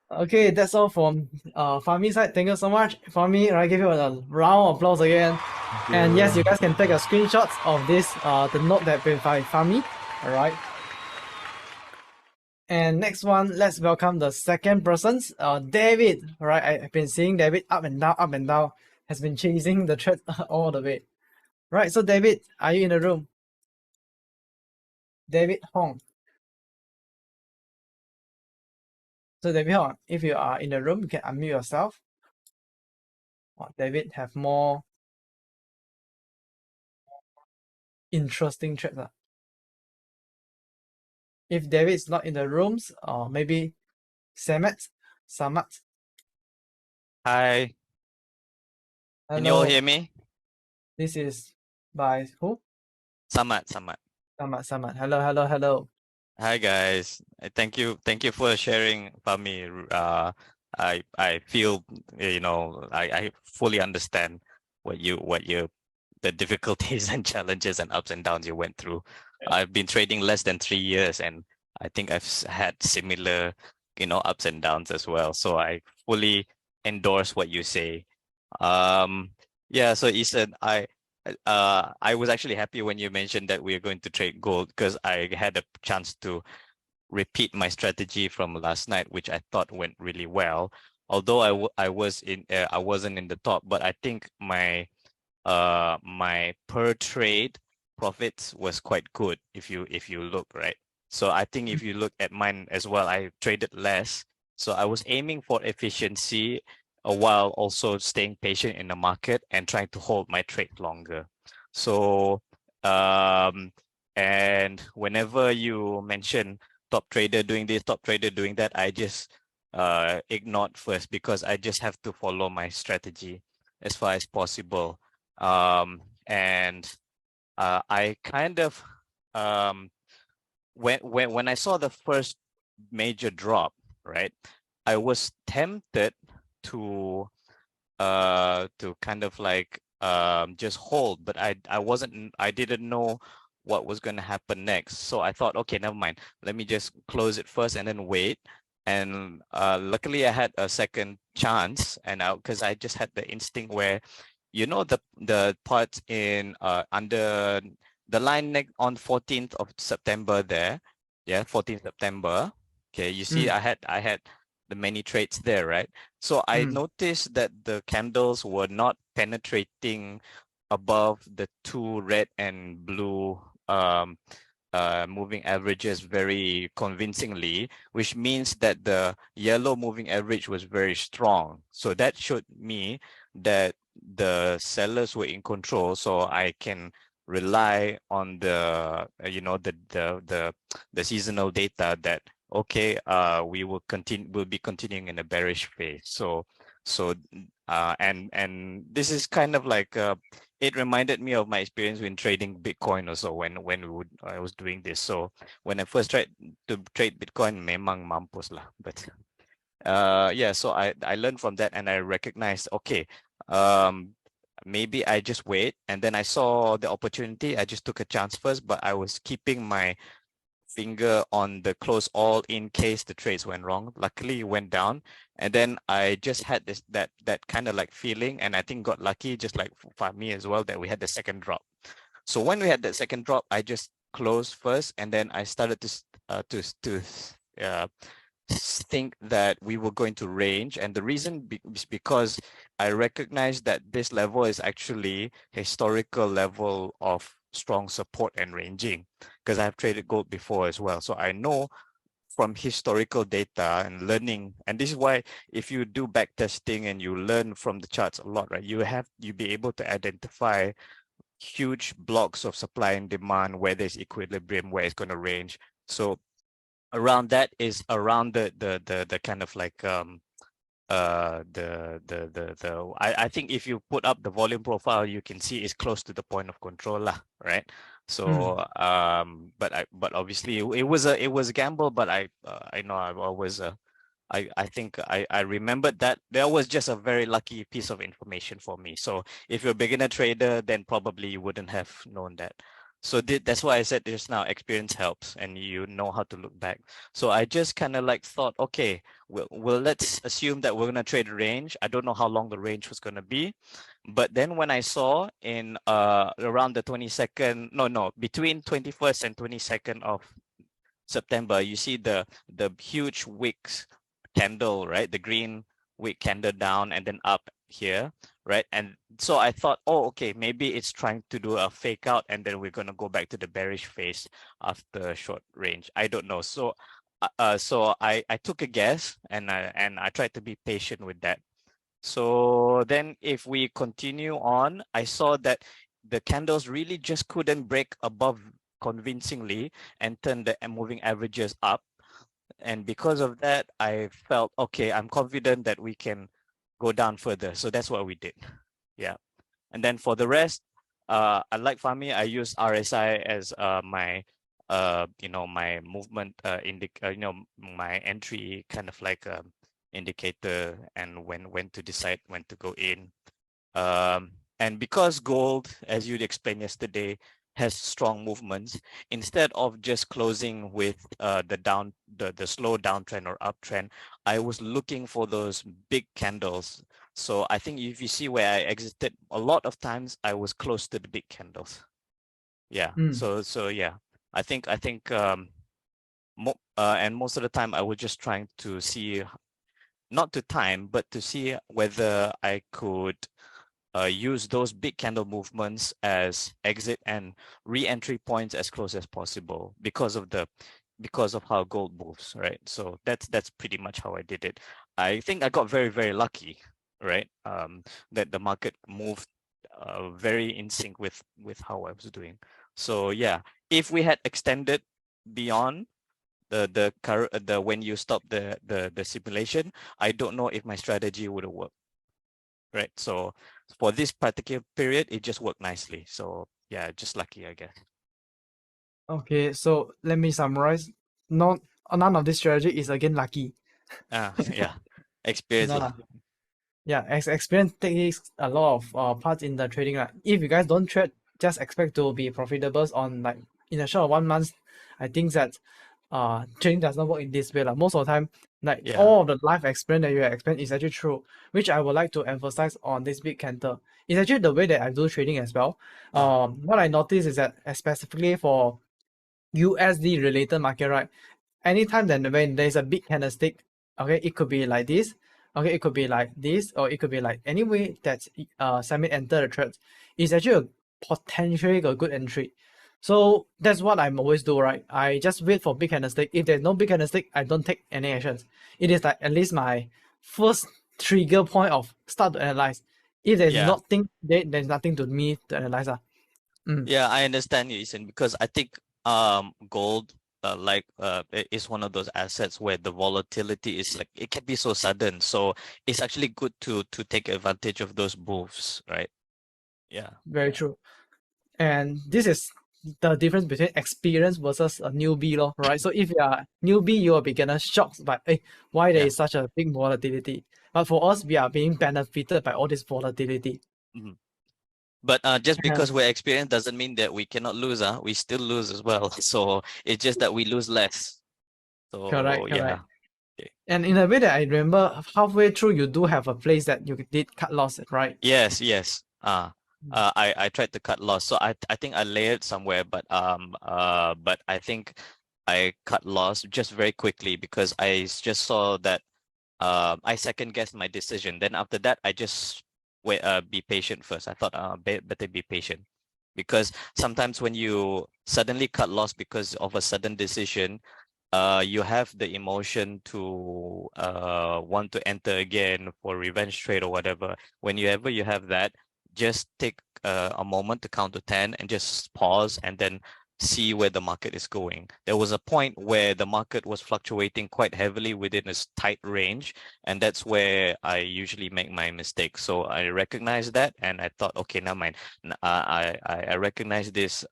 Okay, that's all from Fahmi side. Thank you so much. Fahmi, I give you a round of applause again. And yes, you guys can take a screenshot of this, the note that been by Fahmi. All right. And next one, let's welcome the second person, David. All right, I've been seeing David up and down, has been chasing the thread all the way. Right, so David, are you in the room? David Hong. So David Hong, if you are in the room, you can unmute yourself. David have more interesting threads. If David is not in the rooms, maybe Samat. Hi. Hello. Can you all hear me? This is by who? Samat. Samat. Hello. Hi guys. Thank you for sharing, Fahmi. I feel I fully understand what you the difficulties and challenges and ups and downs you went through. I've been trading less than 3 years, and I think I've had similar ups and downs as well. So I fully endorse what you say. Yeah, so Ethan, I was actually happy when you mentioned that we are going to trade gold, because I had a chance to repeat my strategy from last night, which I thought went really well. Although I wasn't in the top, but I think my per trade profits was quite good if you look, right. So I think if you look at mine as well, I traded less. So I was aiming for efficiency while also staying patient in the market and trying to hold my trade longer. So and whenever you mention top trader doing this, top trader doing that, I just ignored first because I just have to follow my strategy as far as possible. And I kind of when I saw the first major drop, right, I was tempted to kind of like just hold, but I didn't know what was going to happen next. So I thought, okay, never mind, let me just close it first and then wait. And luckily I had a second chance, and because I just had the instinct where, you know, the part in under the line on 14th of September there, yeah, 14th September. Okay, you see, I had the many trades there, right? So I noticed that the candles were not penetrating above the two red and blue moving averages very convincingly, which means that the yellow moving average was very strong. So that showed me that the sellers were in control, so I can rely on the the seasonal data that, okay, we'll be continuing in a bearish phase. So and this is kind of like it reminded me of my experience when trading Bitcoin also, when I was doing this. So when I first tried to trade Bitcoin, memang mampus lah. But yeah, so I learned from that, and I recognized, okay, maybe I just wait. And then I saw the opportunity. I just took a chance first, but I was keeping my finger on the close all in case the trades went wrong. Luckily it went down, and then I just had that kind of like feeling, and I think got lucky, just like for me as well, that we had the second drop. So when we had that second drop, I just closed first, and then I started to think that we were going to range. And the reason is because I recognize that this level is actually historical level of strong support and ranging, because I've traded gold before as well. So I know from historical data and learning, and this is why if you do back testing and you learn from the charts a lot, right, you be able to identify huge blocks of supply and demand, where there's equilibrium, where it's going to range. So around that is around the kind of like I think if you put up the volume profile, you can see it's close to the point of control lah, right? So but obviously it was a gamble, but I know I've always I think I remembered that there was just a very lucky piece of information for me. So if you're a beginner trader, then probably you wouldn't have known that. So that's why I said just now, experience helps, and you know how to look back. So I just kind of like thought, okay, well, let's assume that we're going to trade range. I don't know how long the range was going to be. But then when I saw in around the 22nd, between 21st and 22nd of September, you see the huge wicks candle, right? The green wick candle down and then up here, right? And so I thought, oh, okay, maybe it's trying to do a fake out, and then we're going to go back to the bearish phase after short range. I don't know. So so I took a guess, and I tried to be patient with that. So then if we continue on, I saw that the candles really just couldn't break above convincingly and turn the moving averages up. And because of that, I felt, okay, I'm confident that we can go down further. So that's what we did. Yeah. And then for the rest, like Fahmi, I use RSI as my my movement my entry kind of like indicator, and when to decide when to go in. And because gold, as you'd explained yesterday, has strong movements, instead of just closing with the slow downtrend or uptrend, I was looking for those big candles. So I think if you see where I exited, a lot of times I was close to the big candles. Yeah. So yeah, I think and most of the time I was just trying to see, not to time, but to see whether I could use those big candle movements as exit and re-entry points as close as possible, because of the because of how gold moves, right? So that's pretty much how I did it. I think I got very, very lucky, right? That the market moved very in sync with how I was doing. So yeah, if we had extended beyond the when you stop the simulation, I don't know if my strategy would have worked, right? So for this particular period, it just worked nicely. So yeah, just lucky, I guess. Okay, so let me summarize. None of this strategy is again lucky. Yeah, experience No, lah. no. Yeah, experience takes a lot of parts in the trading. Like if you guys don't trade, just expect to be profitable on like in a short of 1 month. I think that trading does not work in this way. Like most of the time, like Yeah. all of the life experience that you have experienced is actually true, which I would like to emphasize on this big candle. It's actually the way that I do trading as well. What I noticed is that specifically for USD related market, right? Anytime then when there's a big candlestick, okay, it could be like this, okay, it could be like this, or it could be like any way that Sammy enter the trade. It's actually potentially a good entry. So that's what I'm always do, right? I just wait for big candlestick. If there's no big candlestick, I don't take any actions. It is like at least my first trigger point of start to analyze. If there's Yeah. nothing, there's nothing to me to analyze. Yeah, I understand you, Ethan, because I think gold is one of those assets where the volatility is like it can be so sudden. So it's actually good to take advantage of those moves, right? Yeah. Very true. And this is the difference between experience versus a newbie, lor, right? So if you are newbie, you will be getting shocked by why there Yeah. is such a big volatility. But for us, we are being benefited by all this volatility. Mhm. But just because And we're experienced doesn't mean that we cannot lose. We still lose as well. So it's just that we lose less. So correct. yeah. Okay. And in a way that I remember halfway through, you do have a place that you did cut loss, right? Yes, yes. I tried to cut loss. So I think I layered somewhere, but I think I cut loss just very quickly because just saw that I second guessed my decision. Then after that, I just be patient first. I thought better be patient because sometimes when you suddenly cut loss because of a sudden decision, you have the emotion to want to enter again for revenge trade or whatever. Whenever you have that, just take a moment to count to 10 and just pause and then see where the market is going. There was a point where the market was fluctuating quite heavily within a tight range, and that's where I usually make my mistakes. So I recognize that, and I thought, okay, never mind. I recognize this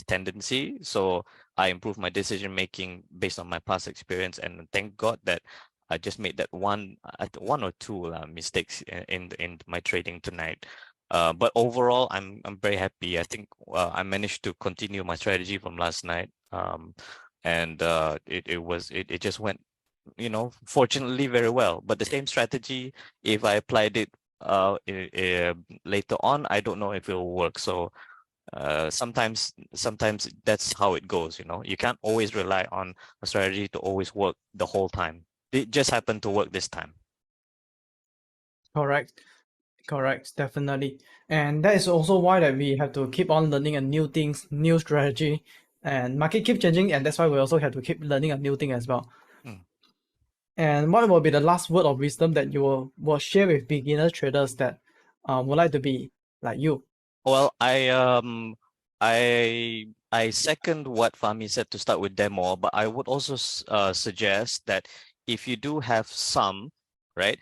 tendency, so I improve my decision making based on my past experience, and thank God that I just made that one or two mistakes in my trading tonight. But overall, I'm very happy. I think I managed to continue my strategy from last night, and it just went, fortunately very well. But the same strategy, if I applied it later on, I don't know if it will work. So sometimes that's how it goes. You can't always rely on a strategy to always work the whole time. It just happened to work this time. Correct, definitely. And that is also why that we have to keep on learning a new things, new strategy, and market keep changing, and that's why we also have to keep learning a new thing as well. And what will be the last word of wisdom that you will share with beginner traders that would like to be like you? Well, I second what Fahmi said to start with demo, but I would also suggest that if you do have some, right?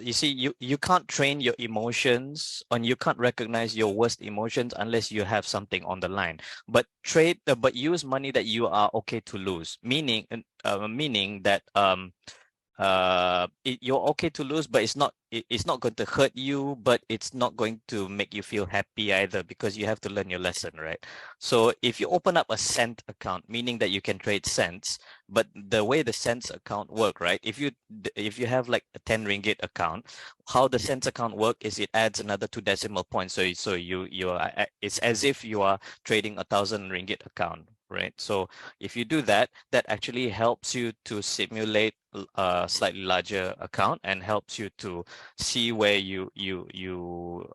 You see, you can't train your emotions and you can't recognize your worst emotions unless you have something on the line. But but use money that you are okay to lose, meaning that you're okay to lose, but it's not going to hurt you, but it's not going to make you feel happy either, because you have to learn your lesson, right? So if you open up a cent account, meaning that you can trade cents, but the way the cents account work, right? If you have like a 10 ringgit account, how the cents account work is it adds another 2 decimal points. So it's as if you are trading 1,000 ringgit account, right? So if you do that, that actually helps you to simulate a slightly larger account and helps you to see where you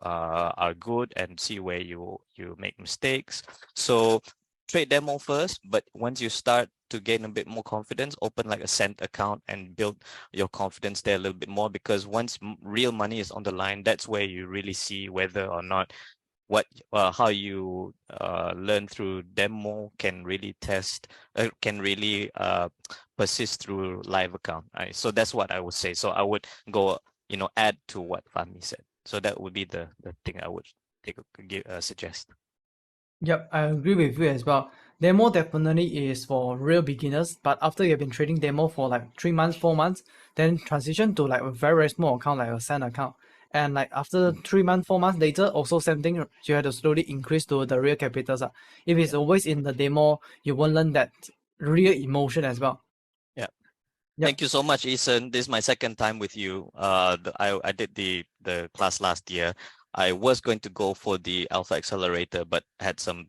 are good and see where you make mistakes. So trade demo first, but once you start to gain a bit more confidence, open like a cent account and build your confidence there a little bit more, because once real money is on the line, that's where you really see whether or not how you learn through demo can really persist through live account. Right? So that's what I would say. So I would go, add to what Fahmi said. So that would be the thing I would suggest. Yep, I agree with you as well. Demo definitely is for real beginners, but after you've been trading demo for like 3 months, 4 months, then transition to like a very, very small account, like a cent account. And like after 3 months, 4 months later, also same thing, you have to slowly increase to the real capitals. If it's always in the demo, you won't learn that real emotion as well. Yeah. Thank you so much, Ethan. This is my second time with you. I did the class last year. I was going to go for the Alpha Accelerator, but had some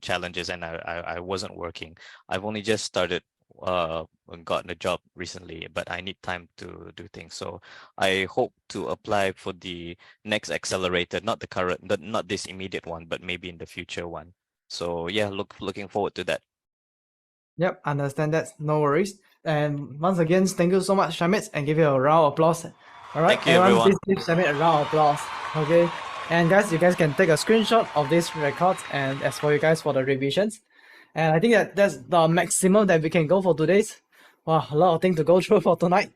challenges, and I wasn't working. I've only just started and gotten a job recently, but I need time to do things. So I hope to apply for the next accelerator, not the current, not this immediate one, but maybe in the future one. So yeah, looking forward to that. Yep, understand that. No worries. And once again, thank you so much, Shamit, and give you a round of applause. All right, Thank you, everyone. Please give Shamit a round of applause. Okay, and guys, you guys can take a screenshot of this record, and as for you guys for the revisions. And I think that's the maximum that we can go for today's. Wow, a lot of things to go through for tonight.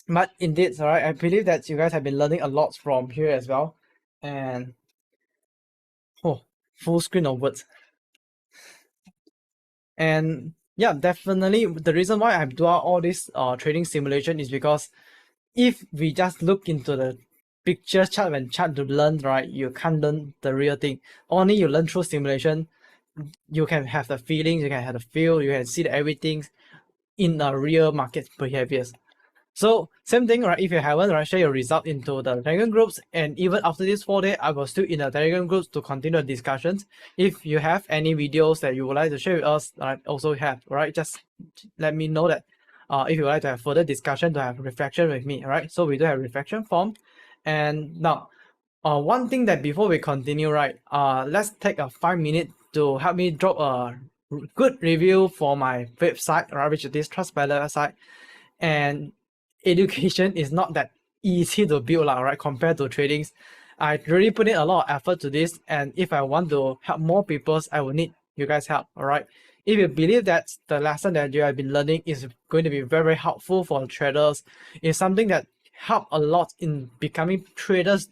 But indeed, all right, I believe that you guys have been learning a lot from here as well. And full screen of words. And yeah, definitely the reason why I'm doing all this trading simulation is because if we just look into the picture chart and chart to learn, right, you can't learn the real thing. Only you learn through simulation, you can have the feelings, you can have the feel, you can see everything in the real market behaviors. So same thing, right? If you haven't, right, share your result into the Telegram groups, and even after this 4 day, I will still in the Telegram groups to continue the discussions. If you have any videos that you would like to share with us, right, also have, right, just let me know that. If you would like to have further discussion, to have reflection with me, right? So we do have reflection form, and now, one thing that before we continue, right, let's take a 5 minutes to help me drop a good review for my website, right, which is this Trustpilot website. And education is not that easy to build, right, compared to tradings. I really put in a lot of effort to this, and if I want to help more people, I will need you guys' help, all right? If you believe that the lesson that you have been learning is going to be very, very helpful for traders, it's something that help a lot in becoming traders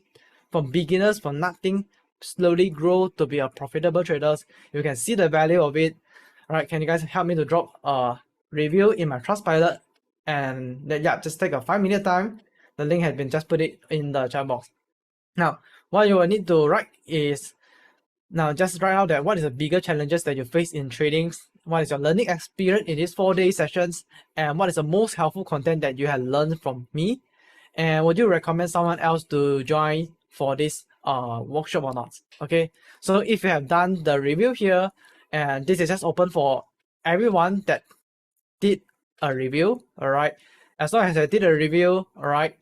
from beginners, from nothing, slowly grow to be a profitable traders. You can see the value of it. All right, can you guys help me to drop a review in my Trustpilot? And then, yeah, just take a 5-minute time. The link has been just put it in the chat box. Now, what you will need to write is, now just write out that what is the bigger challenges that you face in trading, what is your learning experience in these 4-day sessions, and what is the most helpful content that you have learned from me, and would you recommend someone else to join for this workshop or not? Okay, so if you have done the review here, and this is just open for everyone that did a review, all right, as long as I did a review, all right,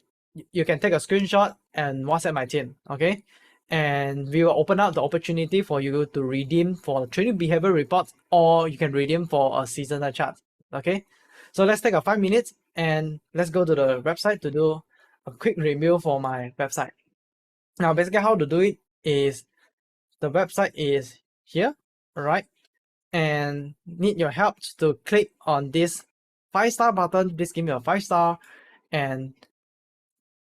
you can take a screenshot and WhatsApp my team, okay, and we will open up the opportunity for you to redeem for trading behavior reports, or you can redeem for a seasonal chart. Okay, so let's take a 5 minutes and let's go to the website to do a quick review for my website. Now basically how to do it is, the website is here, all right, and need your help to click on this 5-star button. Please give me a 5-star, and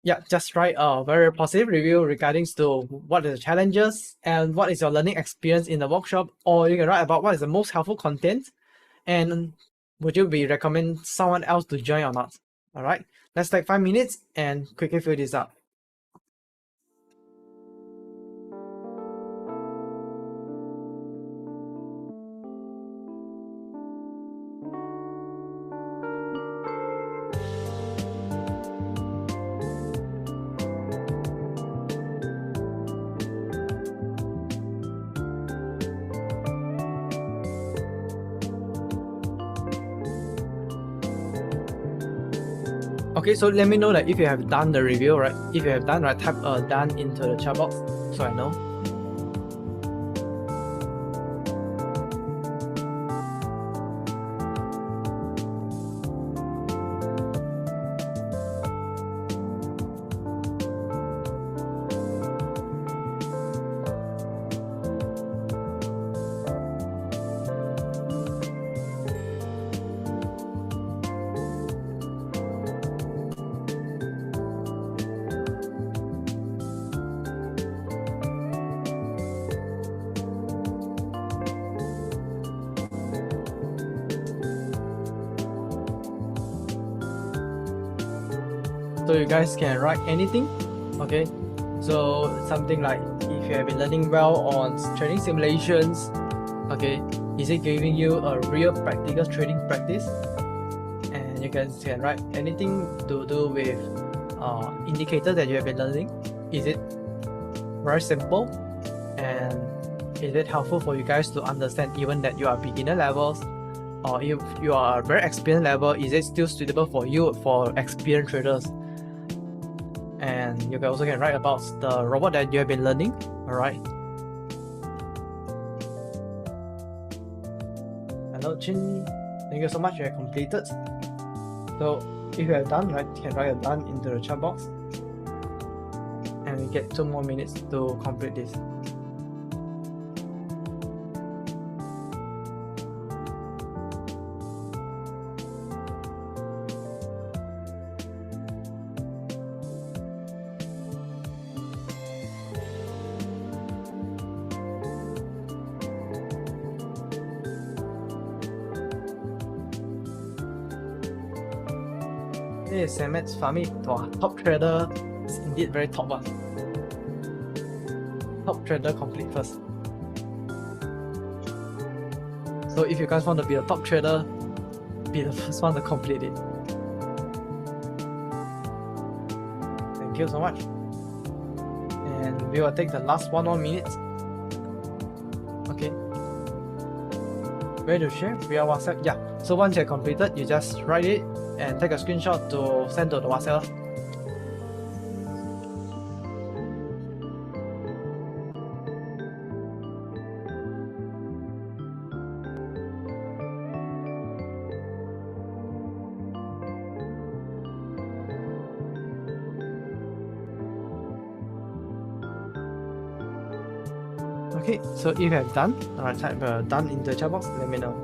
yeah, just write a very positive review regarding to what are the challenges and what is your learning experience in the workshop, or you can write about what is the most helpful content, and would you be recommend someone else to join or not. All right, let's take 5 minutes and quickly fill this up. Okay, so let me know that if you have done the review, right? If you have done, right, type done into the chat box so I know. So you guys can write anything, okay? So something like if you have been learning well on training simulations, okay, is it giving you a real practical training practice? And you guys can write anything to do with indicators that you have been learning. Is it very simple? And is it helpful for you guys to understand even that you are beginner levels? Or if you are a very experienced level, is it still suitable for you for experienced traders? And you can also write about the robot that you have been learning. Alright. Hello Chin, thank you so much, you have completed. So if you have done, right, you can write a done into the chat box. And we get 2 more minutes to complete this. Hey Samet, Fahmi, top trader is indeed very top one. Top trader complete first. So if you guys want to be a top trader, be the first one to complete it. Thank you so much. And we will take the last 1 more minute. Okay. Ready to share via WhatsApp? Yeah. So once you're completed, you just write it and take a screenshot to send to the WhatsApp. Okay, so if you have done, type done in the chat box, let me know.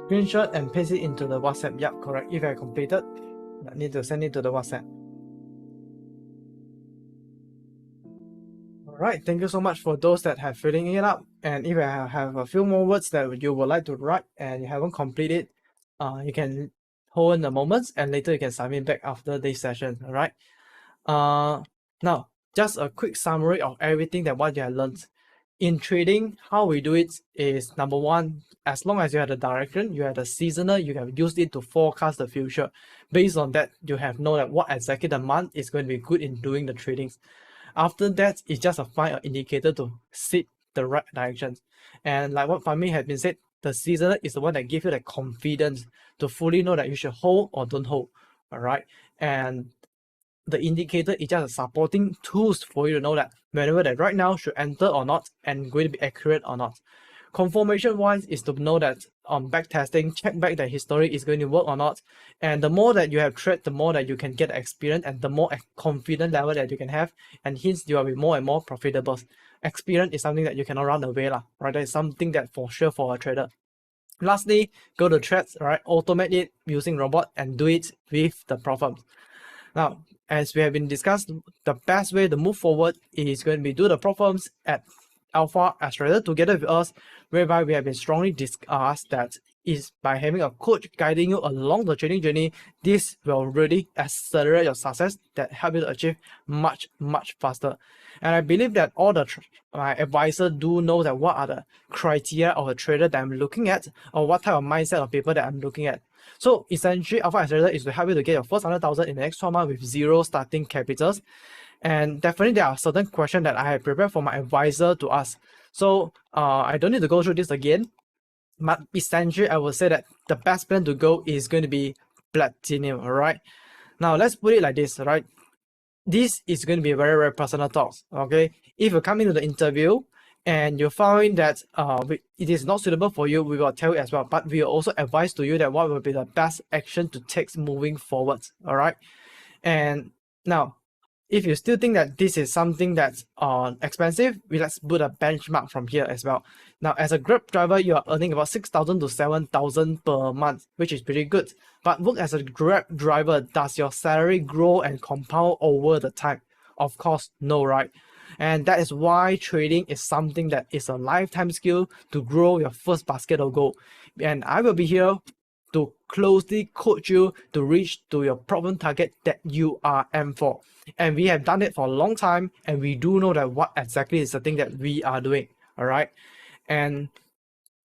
Screenshot and paste it into the WhatsApp. Yep, correct. If I completed, I need to send it to the WhatsApp. Alright, thank you so much for those that have filling it up. And if I have a few more words that you would like to write and you haven't completed, you can hold in a moment and later you can submit back after this session. Alright. Now, just a quick summary of everything that what you have learned. In trading, how we do it is number one, as long as you have the direction, you have the seasonal, you have used it to forecast the future. Based on that, you have know that what exactly the month is going to be good in doing the tradings. After that, it's just a find an indicator to set the right direction. And like what Fahmi has been said, the seasonal is the one that gives you the confidence to fully know that you should hold or don't hold. Alright. And the indicator is just a supporting tools for you to know that whenever that right now should enter or not and going to be accurate or not. Confirmation wise is to know that on back testing, check back that history is going to work or not. And the more that you have trade, the more that you can get experience and the more confident level that you can have, and hence you will be more and more profitable. Experience is something that you cannot run away, right? That is something that for sure for a trader. Lastly, go to trades, right? Automate it using robot and do it with the problems. Now, as we have been discussed, the best way to move forward is going to be do the problems at Alpha Accelerator together with us, whereby we have been strongly discussed that is by having a coach guiding you along the trading journey, this will really accelerate your success that help you to achieve much faster. And I believe that all the my advisor do know that what are the criteria of a trader that I'm looking at, or what type of mindset of people that I'm looking at. So essentially, Alpha Accelerator is to help you to get your first 100,000 in the next 12 months with zero starting capitals. And definitely there are certain questions that I have prepared for my advisor to ask. So I don't need to go through this again. But essentially, I will say that the best plan to go is going to be platinum, alright? Now, let's put it like this, right? This is going to be very personal talks, okay? If you come into the interview and you find that it is not suitable for you, we will tell you as well. But we will also advise to you that what will be the best action to take moving forward, alright? And now, if you still think that this is something that's expensive, let's put a benchmark from here as well. Now, as a Grab driver, you are earning about 6,000 to 7,000 per month, which is pretty good. But work as a Grab driver, does your salary grow and compound over the time? Of course, no, right? And that is why trading is something that is a lifetime skill to grow your first basket of gold. And I will be here to closely coach you to reach to your problem target that you are aimed for. And we have done it for a long time, and we do know that what exactly is the thing that we are doing. All right. And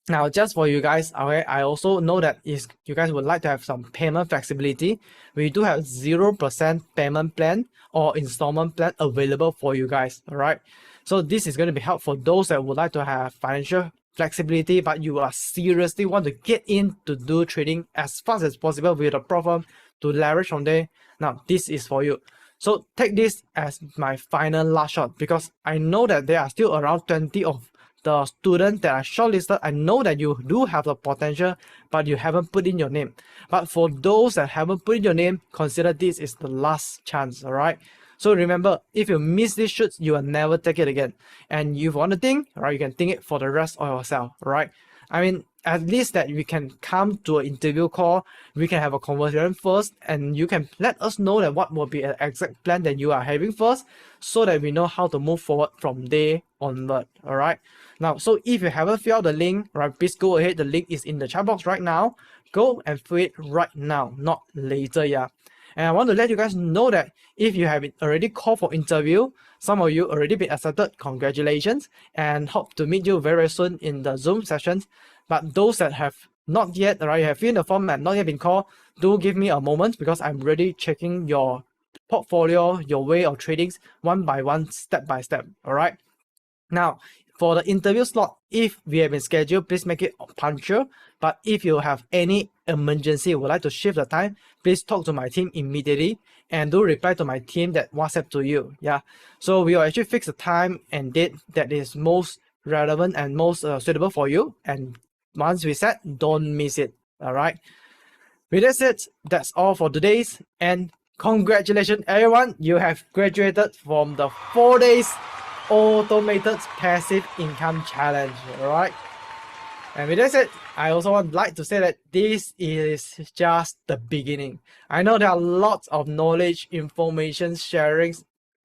now, just for you guys, okay, I also know that if you guys would like to have some payment flexibility, we do have 0% payment plan or installment plan available for you guys. All right. So this is going to be helpful for those that would like to have financial flexibility, but you are seriously want to get in to do trading as fast as possible with a problem to leverage from there. Now, this is for you. So take this as my final last shot, because I know that there are still around 20 of the students that are shortlisted. I know that you do have the potential, but you haven't put in your name. But for those that haven't put in your name, consider this is the last chance, all right? So remember, if you miss this shoot, you will never take it again. And if you want to think, right, you can think it for the rest of yourself, right? I mean, at least that we can come to an interview call, we can have a conversation first, and you can let us know that what will be an exact plan that you are having first, so that we know how to move forward from there onward, all right? Now, so if you haven't filled out the link, right, please go ahead. The link is in the chat box right now. Go and fill it right now, not later, yeah. And I want to let you guys know that if you have been already called for interview, some of you already been accepted, congratulations, and hope to meet you very soon in the Zoom sessions. But those that have not yet, right, you have filled in the form and not yet been called, do give me a moment, because I'm already checking your portfolio, your way of tradings, one by one, step by step, all right? Now, for the interview slot, if we have been scheduled, please make it punctual. But if you have any emergency, would like to shift the time, please talk to my team immediately and do reply to my team that WhatsApp to you. Yeah. So we will actually fix the time and date that is most relevant and most suitable for you. And once we set, don't miss it. All right. With that said, that's all for today's. And congratulations, everyone. You have graduated from the 4 days automated passive income challenge. All right. And with that said, I also would like to say that this is just the beginning. I know there are lots of knowledge, information sharing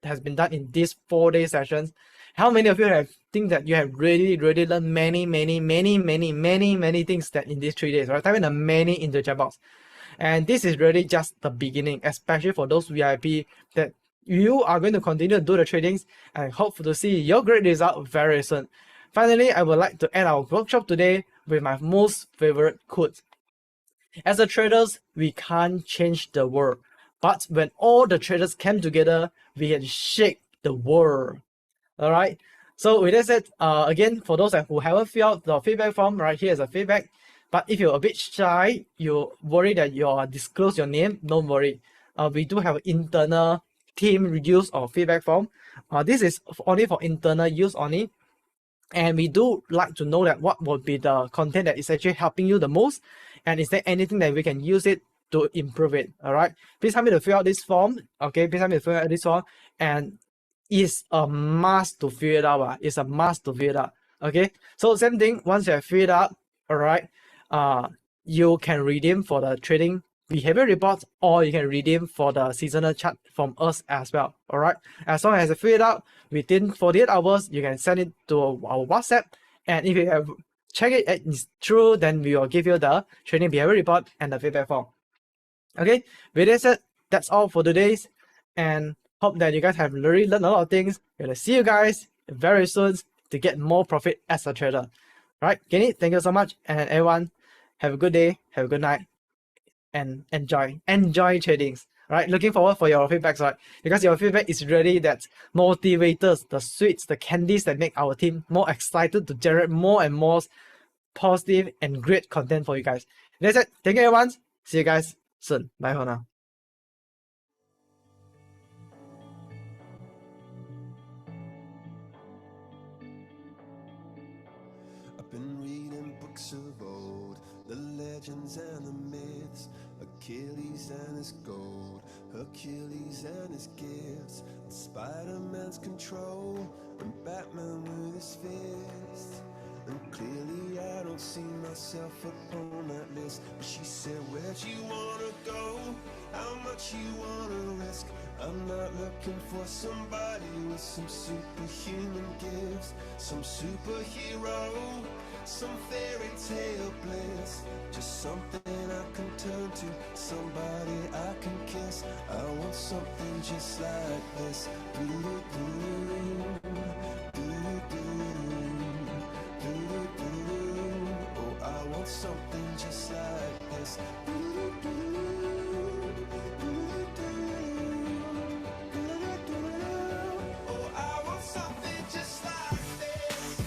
has been done in these 4-day sessions. How many of you have think that you have really learned many things that in these 3 days, right? Type in the many in the chat box. And this is really just the beginning, especially for those VIP that you are going to continue to do the tradings and hope to see your great result very soon. Finally, I would like to end our workshop today with my most favorite quote. As a traders, we can't change the world, but when all the traders came together, we can shake the world. All right. So with that said, again, for those who haven't filled out the feedback form, right, here's a feedback. But if you're a bit shy, you worry that you'll disclose your name, don't worry. We do have internal team use of feedback form. This is only for internal use only. And we do like to know that what would be the content that is actually helping you the most, and is there anything that we can use it to improve it. All right, please help me to fill out this form. Okay, please help me to fill out this form, and it's a must to fill it out. It's a must to fill it out. Okay, so same thing, once you have filled it out, all right, you can redeem for the trading behavior reports, or you can redeem for the seasonal chart from us as well. All right, as long as you fill it out within 48 hours, you can send it to our WhatsApp, and if you have checked it and it's true, then we will give you the trading behavior report and the feedback form. Okay, with that said, that's all for today's, and hope that you guys have really learned a lot of things. We're gonna see you guys very soon to get more profit as a trader. All right, Kenny, thank you so much, and everyone, have a good day, have a good night, and enjoy tradings. Right, looking forward for your feedbacks, right? Because your feedback is really that motivators, the sweets, the candies that make our team more excited to generate more and more positive and great content for you guys. That's it. Thank you, everyone. See you guys soon. Bye for now. I've been reading books of old, the legends and the myths, a kid Achilles and his gold, Hercules and his gifts, and Spider-Man's control, and Batman with his fist. And clearly I don't see myself upon that list. But she said, where'd you wanna go? How much you wanna risk? I'm not looking for somebody with some superhuman gifts, some superhero, some fairy tale bliss. Just something I can turn to, somebody I can kiss. I want something just like this. Oh, I want something just like this. Oh, I want something just like this.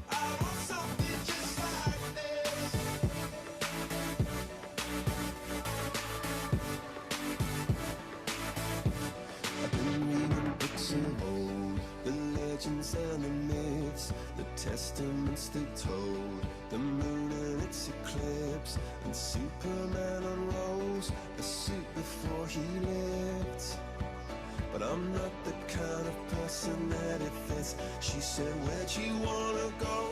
I want something just like this. I've been reading books of old, the legends and the myths, the testaments they told, the moon and its eclipse, and Superman unrolls a suit before he lived. But I'm not the kind of person that it fits. She said, where'd you wanna go?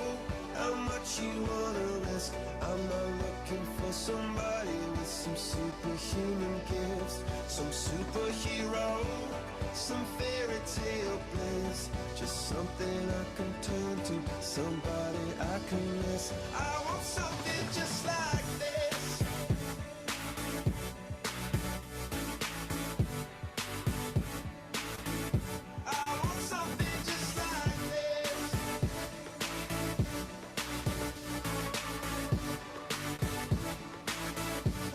How much you wanna risk? I'm not looking for somebody with some superhuman gifts, some superhero, some fairy tale bliss. Just something I can turn to, somebody I can miss. I want something just like this. I want something just like this.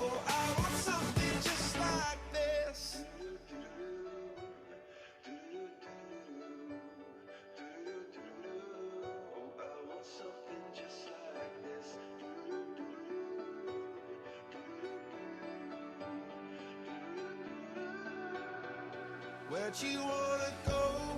Oh, I want something just like this. Oh, I want something just like this. Where'd you wanna go?